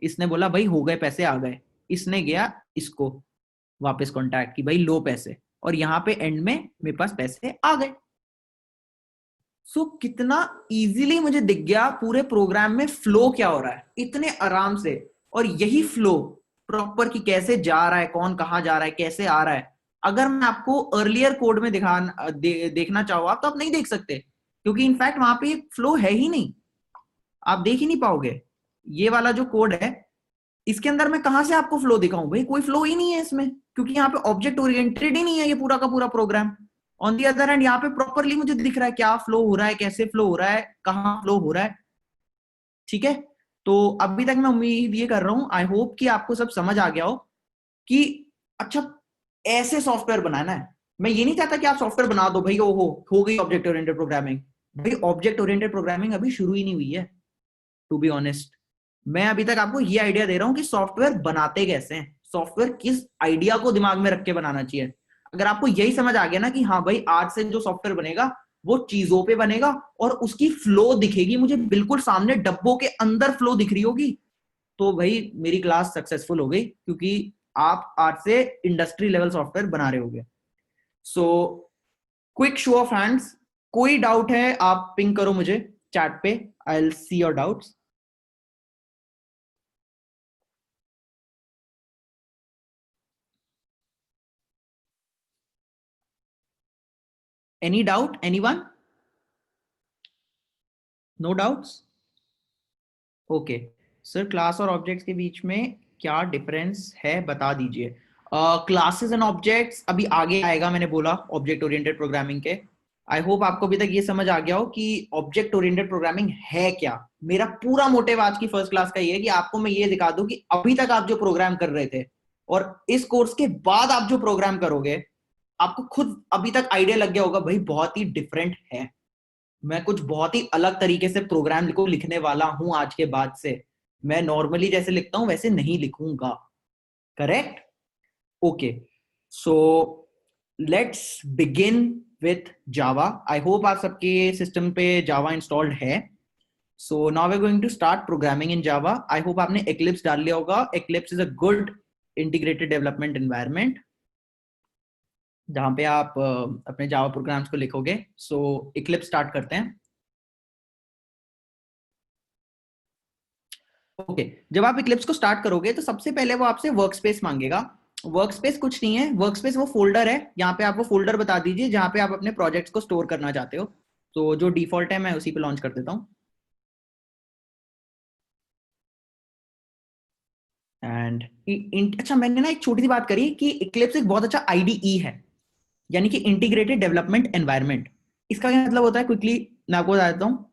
इसने बोला भाई हो गए पैसे आ गए, इसने गया इसको वापस कांटेक्ट की भाई लो पैसे, और यहां पे एंड में मेरे पास पैसे आ गए। सो कितना इजीली मुझे दिख गया पूरे प्रोग्राम में फ्लो क्या हो रहा है इतने आराम से। और यही फ्लो प्रॉपर कि कैसे जा रहा है, कौन कहां जा रहा है, कैसे आ रहा है, अगर मैं आपको अर्लियर कोड में देखना चाहूँ आप तो आप नहीं देख सकते, क्योंकि इनफैक्ट वहां पे फ्लो है ही नहीं, आप देख ही नहीं पाओगे। ये वाला जो कोड है इसके अंदर मैं कहां से आपको फ्लो दिखाऊं, भाई कोई फ्लो ही नहीं है इसमें, क्योंकि यहाँ पे ऑब्जेक्ट ओरिएंटेड ही नहीं है ये पूरा का पूरा program. On the other hand यहाँ पे प्रॉपरली मुझे दिख रहा है क्या फ्लो हो रहा है, कैसे फ्लो हो रहा है, कहाँ फ्लो हो रहा है। ठीक है, तो अभी तक मैं उम्मीद ये कर रहा हूं, आई होप कि आपको सब समझ आ गया हो कि अच्छा ऐसे सॉफ्टवेयर बनाना है। मैं ये नहीं चाहता कि आप सॉफ्टवेयर बना दो भाई, ओहो हो गई ऑब्जेक्ट ओरिएंटेड प्रोग्रामिंग, भाई ऑब्जेक्ट ओरिएंटेड प्रोग्रामिंग अभी शुरू ही नहीं हुई है टू बी ऑनेस्ट। मैं अभी तक आपको ये आइडिया दे रहा हूं कि सॉफ्टवेयर बनाते कैसे हैं, सॉफ्टवेयर किस आइडिया को दिमाग में रख के बनाना चाहिए। अगर आपको यही समझ आ गया ना कि हाँ भाई आज से जो सॉफ्टवेयर बनेगा वो चीजों पे बनेगा और उसकी फ्लो दिखेगी मुझे बिल्कुल सामने, डब्बों के अंदर फ्लो दिख रही होगी, तो भाई मेरी क्लास सक्सेसफुल हो गई, क्योंकि आप आज से इंडस्ट्री लेवल सॉफ्टवेयर बना रहे होगे। So quick show of hands, कोई डाउट है आप पिंग करो मुझे चैट पे, I will see your doubts. Any doubt anyone? No doubts? Okay sir, class और ऑब्जेक्ट्स के बीच में क्या डिफरेंस है बता दीजिए। क्लासेस एंड ऑब्जेक्ट्स अभी आगे आएगा, मैंने बोला ऑब्जेक्ट ओरिएंटेड प्रोग्रामिंग के। आई होप आपको अभी तक ये समझ आ गया हो कि ऑब्जेक्ट ओरिएंटेड प्रोग्रामिंग है क्या। मेरा पूरा मोटिव आज की फर्स्ट क्लास का ये है कि आपको मैं ये दिखा दूं कि अभी तक आप जो प्रोग्राम कर रहे थे और इस कोर्स के बाद आप जो प्रोग्राम करोगे आपको खुद अभी तक आइडिया लग गया होगा भाई बहुत ही डिफरेंट है। मैं कुछ बहुत ही अलग तरीके से प्रोग्राम को लिखने वाला हूं आज के बाद से, मैं नॉर्मली जैसे लिखता हूं वैसे नहीं लिखूंगा। Correct? Okay, so let's begin with Java. I hope आप सबके सिस्टम पे जावा इंस्टॉल्ड है। So now we are going to start programming in Java. I hope आपने एक्लिप्स डाल लिया होगा। Eclipse is a good integrated development environment जहां पे आप अपने जावा प्रोग्राम्स को लिखोगे। सो एक्लिप्स स्टार्ट करते हैं। ओके, जब आप इक्लिप्स को स्टार्ट करोगे तो सबसे पहले वो आपसे वर्कस्पेस मांगेगा। वर्कस्पेस कुछ नहीं है, वर्कस्पेस वो फोल्डर है, यहाँ पे आप वो फोल्डर बता दीजिए जहाँ पे आप अपने प्रोजेक्ट्स को स्टोर करना चाहते हो। तो जो डिफॉल्ट है मैं उसी पे लॉन्च कर देता हूँ। एंड अच्छा, मैंने ना एक छोटी सी बात करी कि इक्लिप्स एक बहुत अच्छा आईडीई है, यानी कि इंटीग्रेटेड डेवलपमेंट एनवायरनमेंट। इसका क्या मतलब होता है क्विकली मैं आपको बता देता हूँ।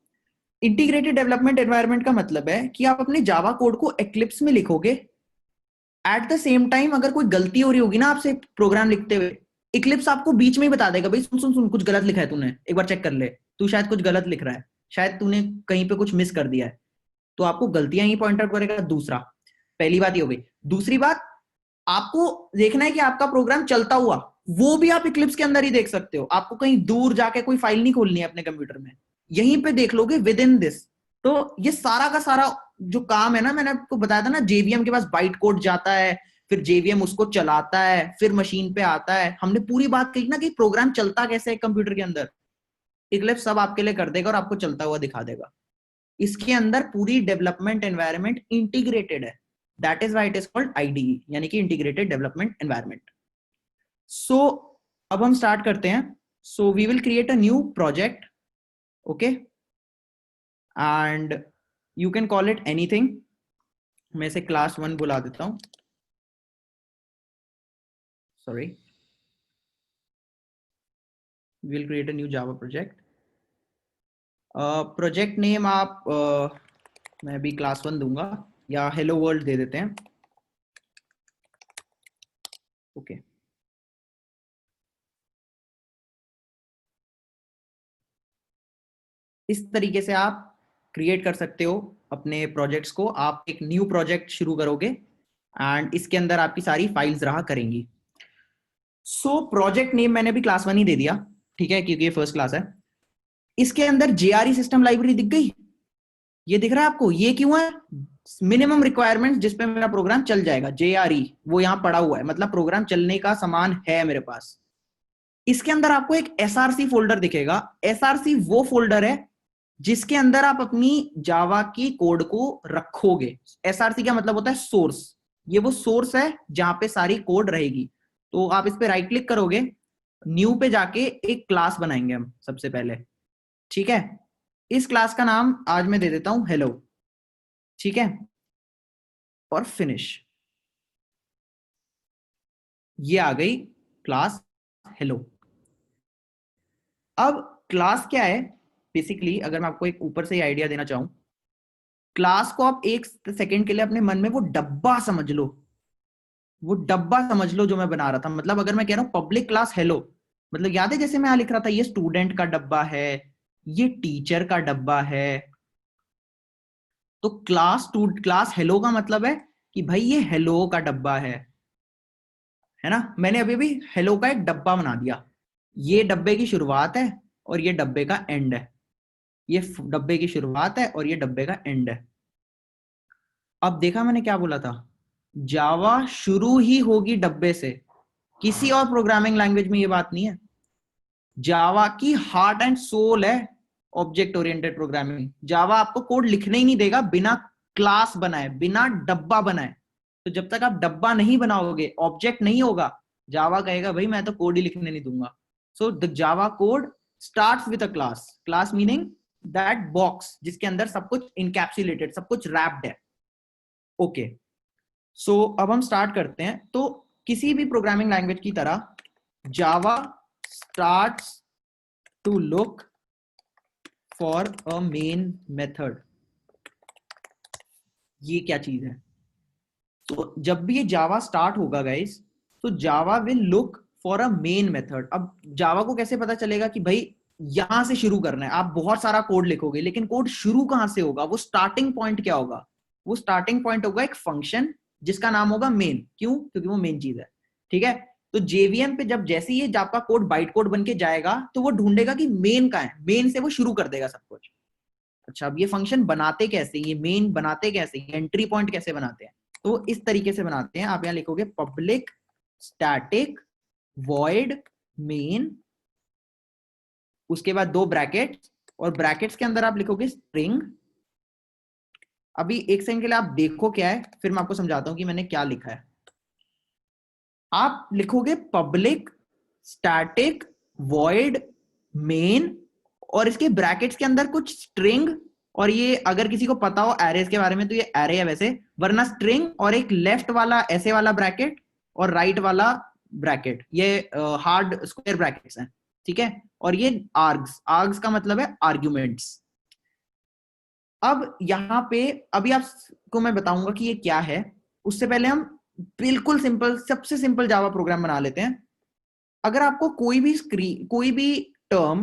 इंटीग्रेटेड डेवलपमेंट एनवायरनमेंट का मतलब है कि आप अपने जावा कोड को एक्लिप्स में लिखोगे, एट द सेम टाइम अगर कोई गलती हो रही होगी ना आपसे प्रोग्राम लिखते हुए, इक्लिप्स आपको बीच में ही बता देगा भाई सुन सुन सुन कुछ गलत लिखा है तूने, एक बार चेक कर ले, तू शायद कुछ गलत लिख रहा है, शायद तूने कहीं पे कुछ मिस कर दिया है। तो आपको गलतियां ही पॉइंट आउट करेगा। दूसरा, पहली बात ये हो गई। दूसरी बात, आपको देखना है कि आपका प्रोग्राम चलता हुआ वो भी आप इक्लिप्स के अंदर ही देख सकते हो, आपको कहीं दूर जाके कोई फाइल नहीं खोलनी है अपने कंप्यूटर में, यहीं पे देख लोगे विद इन दिस। तो ये सारा का सारा जो काम है ना, मैंने आपको बताया था ना, जेवीएम के पास बाइट कोड जाता है, फिर जेवीएम उसको चलाता है, फिर मशीन पे आता है। हमने पूरी बात कही ना कि प्रोग्राम चलता कैसे है कंप्यूटर के अंदर, इक्लिप्स सब आपके लिए कर देगा और आपको चलता हुआ दिखा देगा। इसके अंदर पूरी डेवलपमेंट एनवायरनमेंट इंटीग्रेटेड है, that is why it is called IDE, यानी कि इंटीग्रेटेड डेवलपमेंट एनवायरनमेंट। सो अब हम स्टार्ट करते हैं। So we will create a new project, okay, and you can call it anything. मैं इसे class 1 बुला देता हूँ. Sorry. We will create a new Java project. Project name आप मैं भी class 1 दूंगा या hello world दे देते हैं. Okay. इस तरीके से आप क्रिएट कर सकते हो अपने प्रोजेक्ट्स को. आप एक न्यू प्रोजेक्ट शुरू करोगे एंड इसके अंदर आपकी सारी फाइल्स रहा करेंगी. सो प्रोजेक्ट नेम मैंने भी क्लास 1 ही दे दिया, ठीक है, क्योंकि ये फर्स्ट क्लास है. इसके अंदर JRE सिस्टम लाइब्रेरी दिख गई. ये दिख रहा है आपको? ये क्यों है? मिनिमम रिक्वायरमेंट्स जिसपे मेरा प्रोग्राम चल जाएगा, JRE वो यहां पड़ा हुआ है, मतलब प्रोग्राम चलने का सामान है मेरे पास. इसके अंदर आपको एक SRC फोल्डर दिखेगा. SRC वो फोल्डर है जिसके अंदर आप अपनी जावा की कोड को रखोगे. SRC का मतलब होता है सोर्स. ये वो सोर्स है जहां पे सारी कोड रहेगी. तो आप इस पे राइट क्लिक करोगे, न्यू पे जाके एक क्लास बनाएंगे हम सबसे पहले, ठीक है. इस क्लास का नाम आज मैं दे देता हूं हेलो, ठीक है, और फिनिश. ये आ गई क्लास हेलो. अब क्लास क्या है बेसिकली, अगर मैं आपको एक ऊपर से ही आइडिया देना चाहूं, क्लास को आप एक सेकंड के लिए अपने मन में वो डब्बा समझ लो. वो डब्बा समझ लो जो मैं बना रहा था. मतलब अगर मैं कह रहा हूं पब्लिक क्लास हेलो, मतलब याद है जैसे मैं यहां लिख रहा था ये स्टूडेंट का डब्बा है, ये टीचर का डब्बा है. तो क्लास हेलो का मतलब है कि भाई ये हेलो का डब्बा है ना. मैंने अभी भी हेलो का एक डब्बा बना दिया. ये डब्बे की शुरुआत है और ये डब्बे का एंड है. ये डब्बे की शुरुआत है और ये डब्बे का एंड है. अब देखा मैंने क्या बोला था, जावा शुरू ही होगी डब्बे से. किसी और प्रोग्रामिंग लैंग्वेज में ये बात नहीं है. जावा की हार्ट एंड सोल है ऑब्जेक्ट ओरिएंटेड प्रोग्रामिंग. जावा आपको कोड लिखने ही नहीं देगा बिना क्लास बनाए, बिना डब्बा बनाए. तो जब तक आप डब्बा नहीं बनाओगे, ऑब्जेक्ट नहीं होगा, जावा कहेगा भाई मैं तो कोड ही लिखने नहीं दूंगा. So the Java code starts with a class. Class meaning that box जिसके अंदर सब कुछ इनकैप्सुलेटेड, सब कुछ रैप्ड है. ओके, सो अब हम स्टार्ट करते हैं. तो किसी भी प्रोग्रामिंग लैंग्वेज की तरह Java starts to look for a main method. ये क्या चीज है? तो जब भी ये जावा स्टार्ट होगा गाइस, तो Java will look for a main method. अब जावा को कैसे पता चलेगा कि भाई यहां से शुरू करना है? आप बहुत सारा कोड लिखोगे लेकिन कोड शुरू कहां से होगा? वो स्टार्टिंग पॉइंट क्या होगा? वो स्टार्टिंग पॉइंट होगा एक फंक्शन जिसका नाम होगा मेन. क्यों? क्योंकि वो मेन चीज है, ठीक है. तो जेवीएम पे जब जैसे ही आपका कोड बाइट कोड बन के जाएगा तो वो ढूंढेगा कि मेन का है, मेन से वो शुरू कर देगा सब कुछ. अच्छा, अब ये फंक्शन बनाते कैसे, ये मेन बनाते कैसे, एंट्री पॉइंट कैसे बनाते हैं? तो इस तरीके से बनाते हैं. आप यहां लिखोगे पब्लिक स्टैटिक वॉइड मेन, उसके बाद दो ब्रैकेट, और ब्रैकेट्स के अंदर आप लिखोगे स्ट्रिंग. अभी एक सेकंड के लिए आप देखो क्या है, फिर मैं आपको समझाता हूं कि मैंने क्या लिखा है. आप लिखोगे पब्लिक स्टैटिक वॉइड मेन, और इसके ब्रैकेट्स के अंदर कुछ स्ट्रिंग. और ये अगर किसी को पता हो एरेज के बारे में तो ये एरे है वैसे, वरना स्ट्रिंग और एक लेफ्ट वाला ऐसे वाला ब्रैकेट और राइट वाला ब्रैकेट, ये हार्ड स्क्वायर ब्रैकेट्स हैं, ठीक है. और ये आर्ग्स, आर्ग्स का मतलब है आर्ग्यूमेंट्स. अब यहाँ पे अभी आपको मैं बताऊंगा कि ये क्या है. उससे पहले हम बिल्कुल सिंपल, सबसे सिंपल जावा प्रोग्राम बना लेते हैं. अगर आपको कोई भी टर्म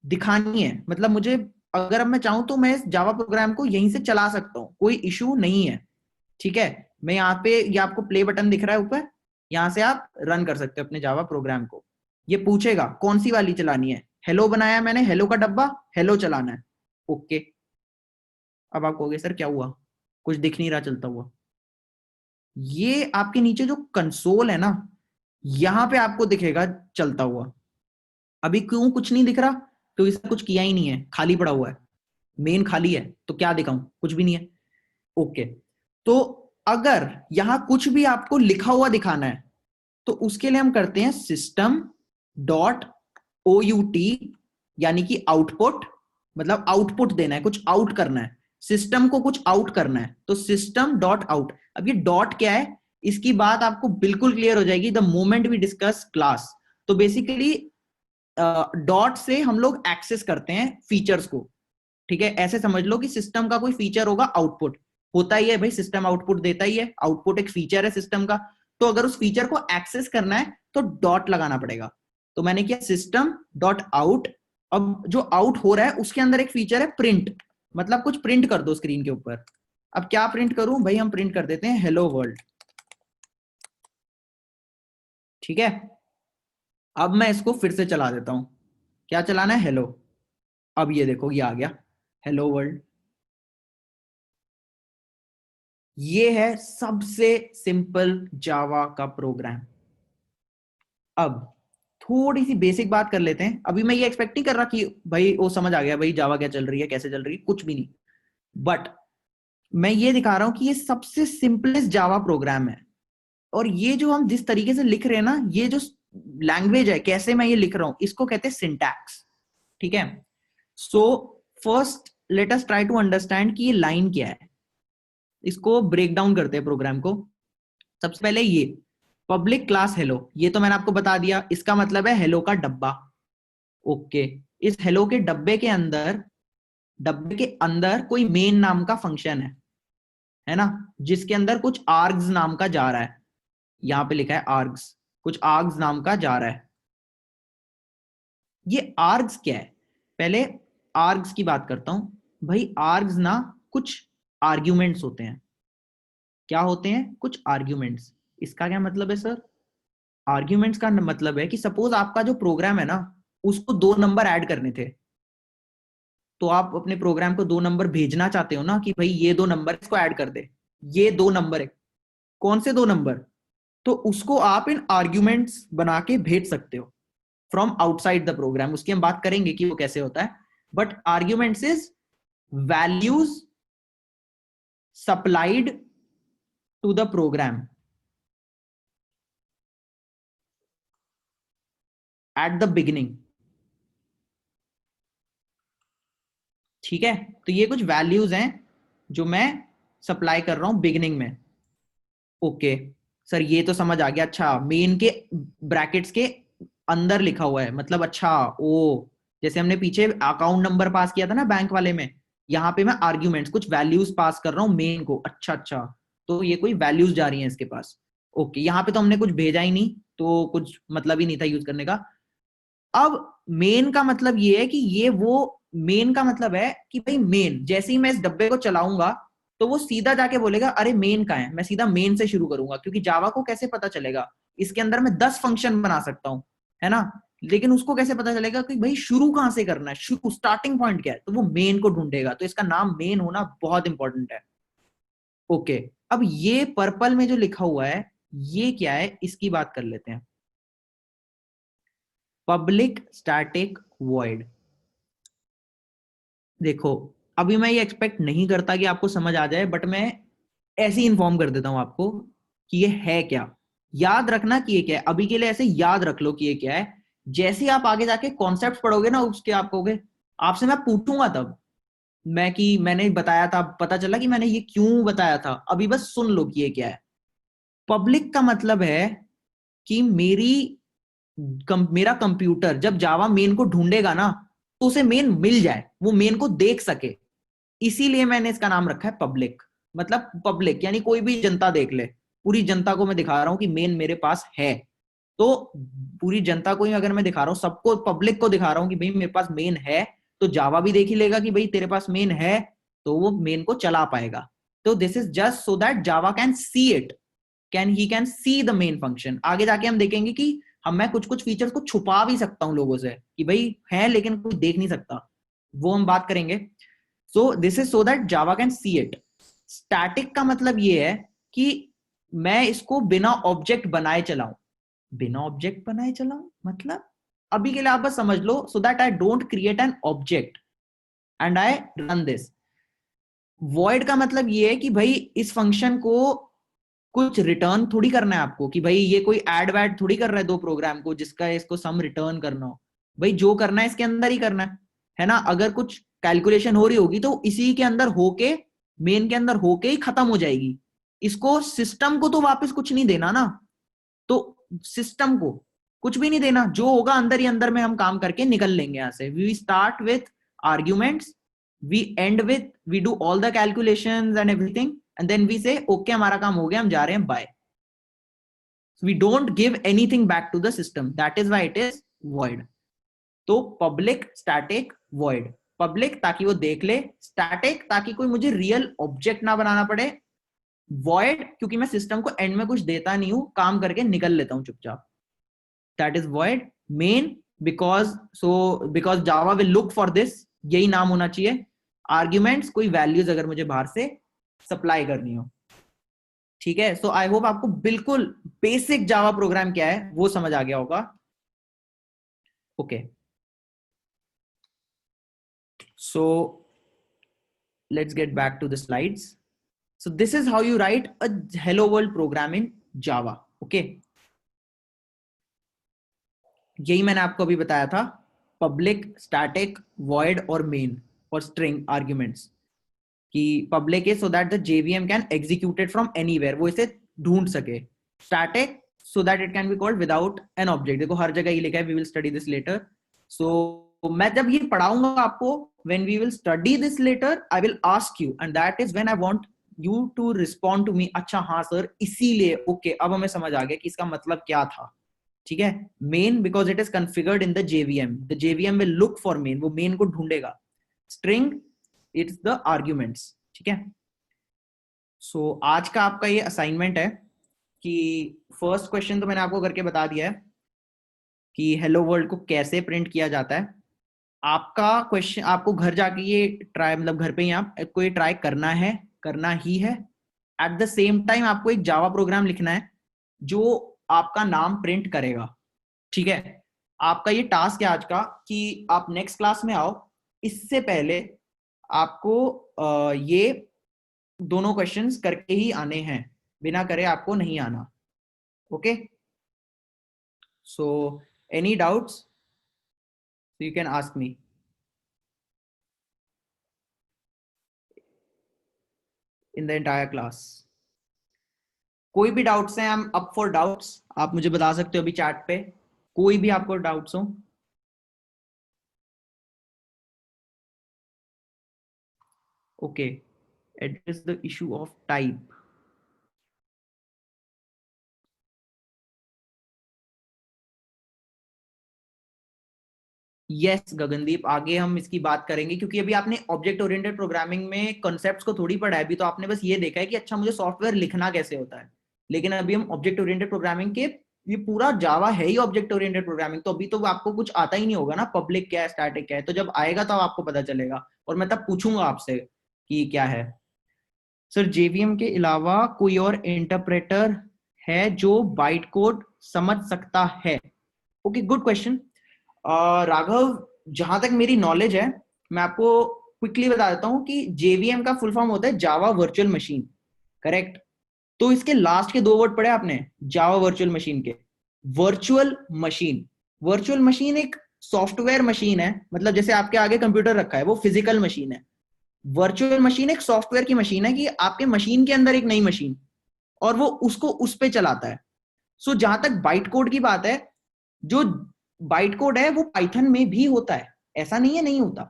दिखानी है, मतलब मुझे, अगर अब मैं चाहूं तो मैं इस जावा प्रोग्राम को यहीं से चला सकता हूं, कोई इशू नहीं है, ठीक है. मैं यहाँ पे, ये आपको प्ले बटन दिख रहा है ऊपर, यहां से आप रन कर सकते हो अपने जावा प्रोग्राम को. ये पूछेगा कौन सी वाली चलानी है. हेलो बनाया मैंने, हेलो का डब्बा, हेलो चलाना है. ओके. अब आप कहोगे सर क्या हुआ, कुछ दिख नहीं रहा चलता हुआ. ये आपके नीचे जो कंसोल है ना, यहां पे आपको दिखेगा चलता हुआ. अभी क्यों कुछ नहीं दिख रहा? तो इसने कुछ किया ही नहीं है, खाली पड़ा हुआ है, मेन खाली है, तो क्या दिखाऊं? कुछ भी नहीं है. ओके. तो अगर यहां कुछ भी आपको लिखा हुआ दिखाना है तो उसके लिए हम करते हैं सिस्टम डॉट OUT यानी कि आउटपुट, मतलब आउटपुट देना है, कुछ आउट करना है, सिस्टम को कुछ आउट करना है, तो सिस्टम डॉट आउट। अब ये डॉट क्या है, इसकी बात आपको बिल्कुल क्लियर हो जाएगी the moment we discuss class. तो बेसिकली डॉट से हम लोग एक्सेस करते हैं फीचर्स को, ठीक है। ऐसे समझ लो कि सिस्टम का कोई फीचर होगा, आउटपुट होता ही है भाई, सिस्टम आउटपुट देता ही है, आउटपुट एक फीचर है सिस्टम का। तो अगर उस फीचर को एक्सेस करना है तो डॉट लगाना पड़ेगा। तो मैंने किया सिस्टम डॉट आउट। अब जो आउट हो रहा है उसके अंदर एक फीचर है प्रिंट, मतलब कुछ प्रिंट कर दो स्क्रीन के ऊपर। अब क्या प्रिंट करूं भाई, हम प्रिंट कर देते हैं हेलो वर्ल्ड, ठीक है। अब मैं इसको फिर से चला देता हूं, क्या चलाना है, हेलो। अब ये देखो ये आ गया हेलो वर्ल्ड। ये है सबसे सिंपल जावा का प्रोग्राम। अब थोड़ी सी बेसिक बात कर लेते हैं। अभी मैं ये एक्सपेक्ट नहीं कर रहा कि भाई वो समझ आ गया भाई जावा क्या चल रही है, कैसे चल रही है, कुछ भी नहीं। बट मैं ये दिखा रहा हूं कि ये सबसे सिंपलेस्ट जावा प्रोग्राम है। और ये जो हम जिस तरीके से लिख रहे हैं ना, ये जो लैंग्वेज है, कैसे मैं ये लिख रहा हूं, इसको कहते हैं सिंटैक्स, ठीक है। So first let us try to understand कि ये लाइन क्या है। इसको ब्रेक डाउन करते हैं प्रोग्राम को। सबसे पहले ये पब्लिक क्लास हेलो, ये तो मैंने आपको बता दिया, इसका मतलब है हेलो का डब्बा। ओके, इस हेलो के डब्बे के अंदर कोई मेन नाम का फंक्शन है ना, जिसके अंदर कुछ आर्ग्स नाम का जा रहा है। यहां पे लिखा है आर्ग्स, कुछ आर्ग्स नाम का जा रहा है। ये आर्ग्स क्या है, पहले आर्ग्स की बात करता हूं भाई। आर्ग्स ना कुछ आर्ग्यूमेंट्स होते हैं। क्या होते हैं, कुछ आर्ग्यूमेंट्स। इसका क्या मतलब है सर, आर्ग्यूमेंट्स का मतलब है कि सपोज आपका जो प्रोग्राम है ना, उसको 2 नंबर ऐड करने थे। तो आप अपने प्रोग्राम को 2 नंबर भेजना चाहते हो ना कि भाई ये 2 नंबर इसको ऐड कर दे, ये 2 नंबर है, कौन से 2 नंबर, तो उसको आप इन आर्ग्यूमेंट्स बना के भेज सकते हो फ्रॉम आउटसाइड द प्रोग्राम। उसकी हम बात करेंगे कि वो कैसे होता है। But arguments is values supplied to the program at the beginning, ठीक है। तो ये कुछ वैल्यूज हैं जो मैं सप्लाई कर रहा हूं बिगिनिंग में। ओके सर, ये तो समझ आ गया। अच्छा, मेन के ब्रैकेट्स के अंदर लिखा हुआ है, मतलब अच्छा ओ, जैसे हमने पीछे अकाउंट नंबर पास किया था ना बैंक वाले में, यहाँ पे मैं आर्ग्यूमेंट्स कुछ वैल्यूज पास कर रहा हूँ मेन को। अच्छा अच्छा, तो ये कोई वैल्यूज जा रही हैं इसके पास। ओके, यहाँ पे तो हमने कुछ भेजा ही नहीं, तो कुछ मतलब ही नहीं था यूज करने का। अब मेन का मतलब ये है कि ये वो मेन का मतलब है कि भाई मेन, जैसे ही मैं इस डब्बे को चलाऊंगा तो वो सीधा जाके बोलेगा अरे मेन का है, मैं सीधा मेन से शुरू करूंगा। क्योंकि जावा को कैसे पता चलेगा, इसके अंदर मैं 10 फंक्शन बना सकता हूं, है ना, लेकिन उसको कैसे पता चलेगा कि भाई शुरू कहां से करना है, शुरू स्टार्टिंग पॉइंट क्या है, तो वो मेन को ढूंढेगा। तो इसका नाम मेन होना बहुत इंपॉर्टेंट है। ओके, अब ये पर्पल में जो लिखा हुआ है ये क्या है, इसकी बात कर लेते हैं। Public static void. देखो, अभी मैं ये एक्सपेक्ट नहीं करता कि आपको समझ आ जाए, बट मैं ऐसे ही इन्फॉर्म कर देता हूं आपको कि ये है क्या। याद रखना कि ये क्या है, अभी के लिए ऐसे याद रख लो कि ये क्या है। जैसे ही आप आगे जाके कॉन्सेप्ट पढ़ोगे ना, उसके आप कहोगे, आपसे मैं पूछूंगा तब मैं कि मैंने बताया था, पता चला कि मैंने ये क्यों बताया था, अभी बस सुन लो कि ये क्या है। पब्लिक का मतलब है कि मेरा कंप्यूटर जब जावा मेन को ढूंढेगा ना, तो उसे मेन मिल जाए, वो मेन को देख सके। इसीलिए मैंने इसका नाम रखा है पब्लिक। मतलब पब्लिक यानी कोई भी जनता देख ले, पूरी जनता को मैं दिखा रहा हूं कि मेन मेरे पास है। तो पूरी जनता को ही अगर मैं दिखा रहा हूं, सबको, पब्लिक को दिखा रहा हूं कि भाई मेरे पास मेन है, तो जावा भी देख ही लेगा कि भाई तेरे पास मेन है, तो वो मेन को चला पाएगा। तो this is just so that Java can see it, can see the main function. आगे जाके हम देखेंगे कि हम मैं कुछ कुछ फीचर्स को छुपा भी सकता हूं लोगों से कि भाई है लेकिन कोई देख नहीं सकता, वो हम बात करेंगे। सो this is so that Java can see it. Static का मतलब ये है कि मैं इसको बिना ऑब्जेक्ट बनाए चलाऊं। बिना ऑब्जेक्ट बनाए चलाऊं मतलब, अभी के लिए आप बस समझ लो, so that I don't create an object and I run this. Void का मतलब ये है कि भाई इस फंक्शन को कुछ रिटर्न थोड़ी करना है आपको, कि भाई ये कोई एड वैड थोड़ी कर रहा है दो प्रोग्राम को जिसका इसको सम रिटर्न करना हो। भाई जो करना है इसके अंदर ही करना है ना। अगर कुछ कैलकुलेशन हो रही होगी तो इसी के अंदर होके, मेन के अंदर होके ही खत्म हो जाएगी। इसको सिस्टम को तो वापस कुछ नहीं देना ना, तो सिस्टम को कुछ भी नहीं देना, जो होगा अंदर ही अंदर में हम काम करके निकल लेंगे यहां से। We start with arguments, we end with, we do all the calculations and everything, and then we say okay हमारा काम हो गया, हम जा रहे हैं, bye. We don't give anything back to the system. That is why it is void. तो public, static, void. Public ताकि वो देख ले, स्टैटिक ताकि कोई मुझे रियल ऑब्जेक्ट ना बनाना पड़े, void क्योंकि मैं सिस्टम को एंड में कुछ देता नहीं हूं, काम करके निकल लेता हूं चुपचाप। That is void. Main because Java will look for this, यही नाम होना चाहिए। आर्ग्यूमेंट्स, कोई वैल्यूज अगर मुझे बाहर से सप्लाई करनी हो, ठीक है। सो आई होप आपको बिल्कुल बेसिक जावा प्रोग्राम क्या है वो समझ आ गया होगा। Okay, so let's get back to the slides. So this is how you write a hello world program in Java. Okay, यही मैंने आपको अभी बताया था, पब्लिक, स्टैटिक, वॉइड और मेन और स्ट्रिंग आर्ग्यूमेंट्स कि public is so that the JVM can execute it from anywhere, वो इसे ढूंढ सके। Static so that it can be called without an object. देखो हर जगह ये लिखा है, we will study this later. सो मैं जब ये पढ़ाऊंगा आपको, when we will study this later, I will ask you and that is when I want you to respond to me. अच्छा हाँ सर, इसीलिए, ओके, अब हमें समझ आ गया कि इसका मतलब क्या था। ठीक है, main because it is configured in the JVM, the JVM will look for main, वो मेन को ढूंढेगा। String it's the arguments. ठीक है, सो आज का आपका ये असाइनमेंट है कि फर्स्ट क्वेश्चन तो मैंने आपको करके बता दिया है कि हेलो वर्ल्ड को कैसे प्रिंट किया जाता है। आपका क्वेश्चन, आपको घर जाके ये ट्राई, मतलब घर पे ही आपको ये ट्राई करना है, करना ही है। एट द सेम टाइम आपको एक जावा प्रोग्राम लिखना है जो आपका नाम प्रिंट करेगा। ठीक है, आपका ये टास्क है आज का कि आप नेक्स्ट क्लास में आओ, इससे पहले आपको ये दोनों क्वेश्चंस करके ही आने हैं, बिना करे आपको नहीं आना। Okay, so any doubts you can ask me in the entire class. कोई भी डाउट्स हैं, I am up for doubts, आप मुझे बता सकते हो अभी चैट पे, कोई भी आपको डाउट्स हो। Okay, address the issue of type. Yes Gagandeep, आगे हम इसकी बात करेंगे क्योंकि अभी आपने ऑब्जेक्ट ओरिएंटेड प्रोग्रामिंग में कॉन्सेप्ट्स को थोड़ी पढ़ा है। अभी तो आपने बस ये देखा है कि अच्छा मुझे सॉफ्टवेयर लिखना कैसे होता है, लेकिन अभी हम ऑब्जेक्ट ओरिएंटेड प्रोग्रामिंग के, ये पूरा जावा है ही ऑब्जेक्ट ओरिएंटेड प्रोग्रामिंग, तो अभी तो आपको कुछ आता ही नहीं होगा ना, पब्लिक क्या है, स्टैटिक क्या है, तो जब आएगा तब आपको पता चलेगा और मैं तब पूछूंगा आपसे कि क्या है। सर जेवीएम के अलावा कोई और इंटरप्रेटर है जो बाइट कोड समझ सकता है? Okay, good question Raghav. जहां तक मेरी नॉलेज है, मैं आपको क्विकली बता देता हूं कि जेवीएम का फुल फॉर्म होता है जावा वर्चुअल मशीन, करेक्ट। तो इसके लास्ट के दो वर्ड पढ़े आपने, जावा वर्चुअल मशीन के। वर्चुअल मशीन, वर्चुअल मशीन एक सॉफ्टवेयर मशीन है, मतलब जैसे आपके आगे कंप्यूटर रखा है वो फिजिकल मशीन है। वर्चुअल मशीन एक सॉफ्टवेयर की मशीन है कि आपके मशीन के अंदर एक नई मशीन, और वो उसको उस पे चलाता है। सो जहां तक बाइट कोड की बात है, जो बाइट कोड है वो पाइथन में भी होता है, ऐसा नहीं है नहीं होता,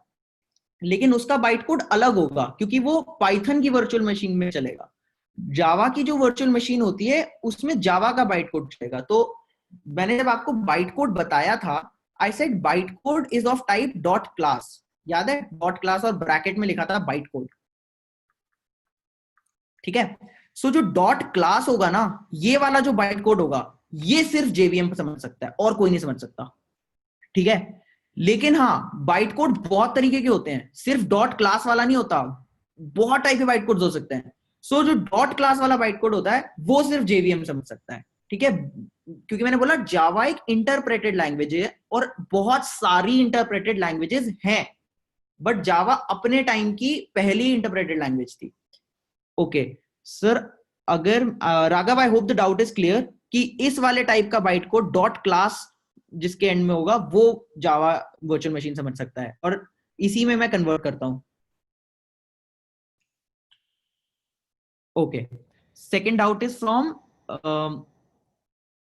लेकिन उसका बाइट कोड अलग होगा क्योंकि वो पाइथन की वर्चुअल मशीन में चलेगा। जावा की जो वर्चुअल मशीन होती है उसमें जावा का बाइट कोड चलेगा। तो मैंने जब आपको बाइट कोड बताया था, I said byte code is of type dot class, याद है, डॉट क्लास और ब्रैकेट में लिखा था बाइट कोड। ठीक है, सो जो डॉट क्लास होगा ना, ये वाला जो बाइट कोड होगा, ये सिर्फ जेवीएम समझ सकता है और कोई नहीं समझ सकता। ठीक है, लेकिन हाँ बाइट कोड बहुत तरीके के होते हैं, सिर्फ डॉट क्लास वाला नहीं होता, बहुत टाइप के बाइट कोड हो सकते हैं। सो जो डॉट क्लास वाला बाइट कोड होता है वो सिर्फ जेवीएम समझ सकता है। ठीक है, क्योंकि मैंने बोला जावा एक इंटरप्रेटेड लैंग्वेज है और बहुत सारी इंटरप्रेटेड लैंग्वेजेस हैं, बट जावा अपने टाइम की पहली इंटरप्रेटेड लैंग्वेज थी। ओके सर, अगर Raghav, I hope the doubt is clear कि इस वाले टाइप का बाइट कोड डॉट क्लास जिसके एंड में होगा वो जावा वर्चुअल मशीन समझ सकता है, और इसी में मैं कन्वर्ट करता हूं. Okay, second doubt is from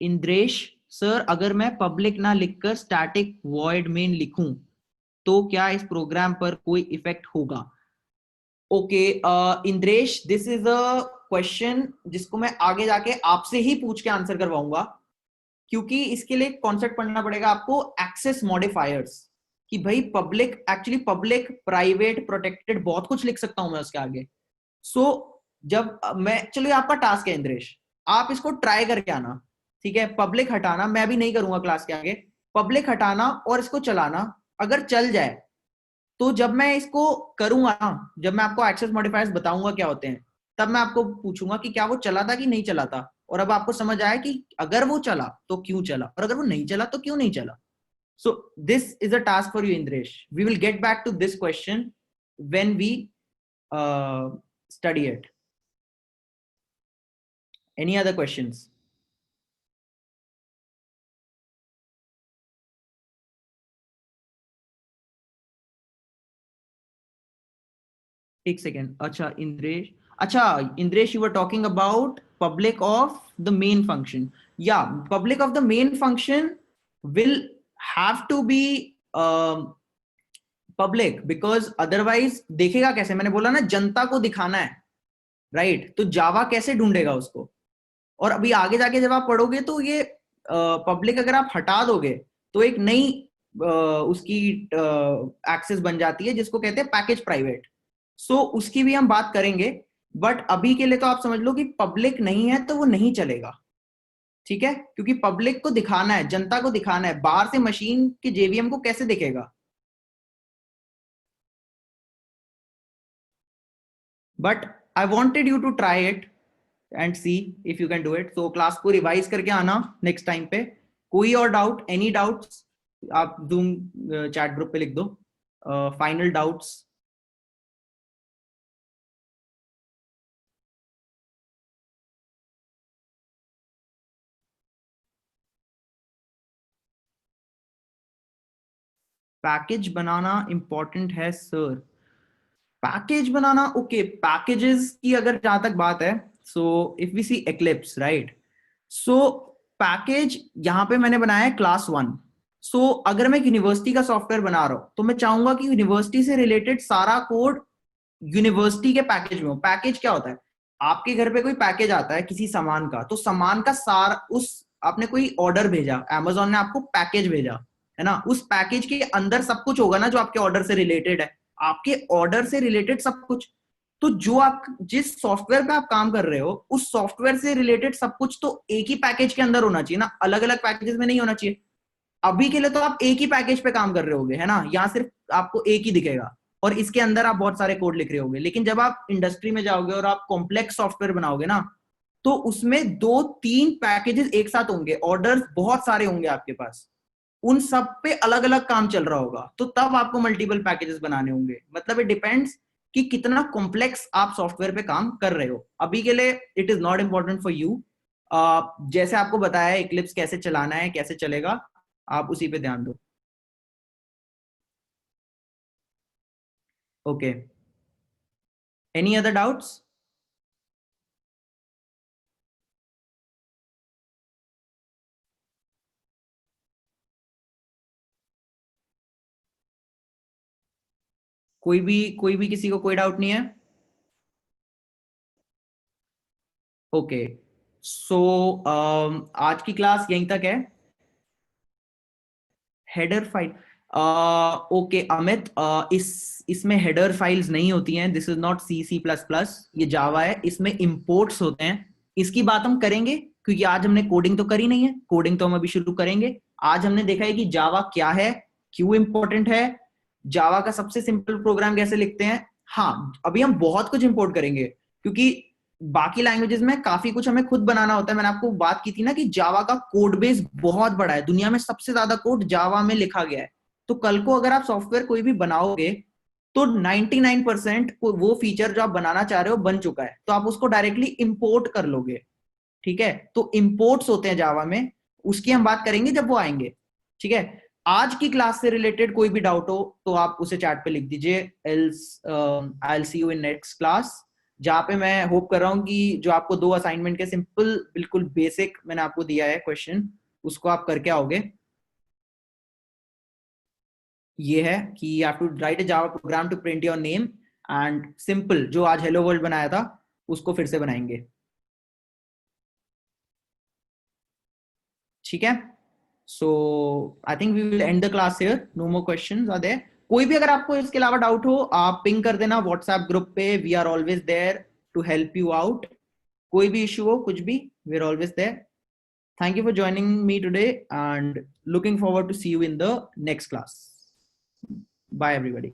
Indresh. Sir, अगर मैं पब्लिक ना लिखकर स्टैटिक वॉइड मेन लिखूं तो क्या इस प्रोग्राम पर कोई इफेक्ट होगा? Okay Indresh, this is a question जिसको मैं आगे जाके आपसे ही पूछ के आंसर करवाऊंगा, क्योंकि इसके लिए कॉन्सेप्ट पढ़ना पड़ेगा आपको, एक्सेस मॉडिफायर्स. कि भाई public, actually public, private, protected, बहुत कुछ लिख सकता हूं मैं उसके आगे. सो जब मैं, चलिए आपका टास्क है इंद्रेश, आप इसको ट्राई करके आना. ठीक है, पब्लिक हटाना मैं भी नहीं करूंगा क्लास के आगे. पब्लिक हटाना और इसको चलाना. अगर चल जाए तो जब मैं इसको करूंगा ना, जब मैं आपको एक्सेस मॉडिफायर्स बताऊंगा क्या होते हैं, तब मैं आपको पूछूंगा कि क्या वो चला था कि नहीं चला था, और अब आपको समझ आया कि अगर वो चला तो क्यों चला, और अगर वो नहीं चला तो क्यों नहीं चला. So this is a task for you Indresh. We will get back to this question when we study it. Any other questions? एक सेकेंड. अच्छा Indresh, you were talking about public of the main function. Yeah, public of the main function will have to be public, because otherwise देखेगा कैसे? मैंने बोला ना, जनता को दिखाना है, राइट? तो जावा कैसे ढूंढेगा उसको? और अभी आगे जाके जब आप पढ़ोगे तो ये पब्लिक अगर आप हटा दोगे तो एक नई उसकी एक्सेस बन जाती है जिसको कहते हैं पैकेज प्राइवेट. सो उसकी भी हम बात करेंगे, बट अभी के लिए तो आप समझ लो कि पब्लिक नहीं है तो वो नहीं चलेगा. ठीक है, क्योंकि पब्लिक को दिखाना है, जनता को दिखाना है, बाहर से मशीन के जेवीएम को कैसे दिखेगा. But I wanted you to try it and see if you can do it. तो क्लास को रिवाइज करके आना नेक्स्ट टाइम पे. कोई और डाउट, एनी डाउट्स, आप जूम चैट ग्रुप पे लिख दो फाइनल डाउट्स. पैकेज बनाना इंपॉर्टेंट है सर. पैकेज बनाना, ओके, पैकेजेस की अगर जहां तक बात है, so if we see Eclipse, right? So package यहाँ पे मैंने बनाया है क्लास 1. सो अगर मैं यूनिवर्सिटी का सॉफ्टवेयर बना रहा हूं तो मैं चाहूंगा कि यूनिवर्सिटी से रिलेटेड सारा कोड यूनिवर्सिटी के पैकेज में हो. पैकेज क्या होता है? आपके घर पे कोई पैकेज आता है किसी सामान का, तो सामान का सार, उस, आपने कोई ऑर्डर भेजा, अमेजोन ने आपको पैकेज भेजा, है ना? उस पैकेज के अंदर सब कुछ होगा ना जो आपके ऑर्डर से रिलेटेड है, आपके ऑर्डर से रिलेटेड सब कुछ. तो जो आप जिस सॉफ्टवेयर पे आप काम कर रहे हो, उस सॉफ्टवेयर से रिलेटेड सब कुछ तो एक ही पैकेज के अंदर होना चाहिए ना, अलग अलग पैकेजेस में नहीं होना चाहिए. अभी के लिए तो आप एक ही पैकेज पे काम कर रहे होगे, है ना? यहाँ सिर्फ आपको एक ही दिखेगा और इसके अंदर आप बहुत सारे कोड लिख रहे होगे. लेकिन जब आप इंडस्ट्री में जाओगे और आप कॉम्प्लेक्स सॉफ्टवेयर बनाओगे ना, तो उसमें 2-3 पैकेजेस एक साथ होंगे, ऑर्डर्स बहुत सारे होंगे आपके पास, उन सब पे अलग अलग काम चल रहा होगा, तो तब आपको मल्टीपल पैकेजेस बनाने होंगे. मतलब इट डिपेंड्स कि कितना कॉम्प्लेक्स आप सॉफ्टवेयर पे काम कर रहे हो. अभी के लिए it is not important for you. जैसे आपको बताया इक्लिप्स कैसे चलाना है, कैसे चलेगा, आप उसी पे ध्यान दो. Okay, any other doubts? कोई भी किसी को कोई डाउट नहीं है? ओके, सो आज की क्लास यहीं तक है. हेडर फाइल, ओके अमित, इसमें हेडर फाइल्स नहीं होती हैं. दिस इज नॉट C++, ये जावा है, इसमें इंपोर्ट्स होते हैं. इसकी बात हम करेंगे क्योंकि आज हमने कोडिंग तो करी नहीं है, कोडिंग तो हम अभी शुरू करेंगे. आज हमने देखा है कि जावा क्या है, क्यों इंपॉर्टेंट है, जावा का सबसे सिंपल प्रोग्राम कैसे लिखते हैं. हाँ, अभी हम बहुत कुछ इंपोर्ट करेंगे क्योंकि बाकी लैंग्वेजेस में काफी कुछ हमें खुद बनाना होता है. मैंने आपको बात की थी ना कि जावा का कोड बेस बहुत बड़ा है, दुनिया में सबसे ज्यादा कोड जावा में लिखा गया है. तो कल को अगर आप सॉफ्टवेयर कोई भी बनाओगे तो 99% वो फीचर जो आप बनाना चाह रहे हो बन चुका है, तो आप उसको डायरेक्टली इंपोर्ट कर लोगे. ठीक है, तो इंपोर्ट्स होते हैं जावा में, उसकी हम बात करेंगे जब वो आएंगे. ठीक है, आज की क्लास से रिलेटेड कोई भी डाउट हो तो आप उसे चैट पे लिख दीजिए, else I will C you in next class, जहाँ पे मैं होप कर रहा हूँ कि जो आपको 2 असाइनमेंट के सिंपल बिल्कुल बेसिक मैंने आपको दिया है क्वेश्चन, उसको आप करके आओगे। ये है कि you have to write a Java program to print your name, and simple जो आज हेलो वर्ल्ड बनाया था उसको फिर से बनाएंगे। ठीक है, so I think we will end the class here, no more questions are there. कोई भी अगर आपको इसके अलावा डाउट हो आप पिंग कर देना व्हाट्सएप ग्रुप पे, we are always there to help you out. कोई भी इशू हो कुछ भी, we are always there. Thank you for joining me today and looking forward to see you in the next class. Bye everybody.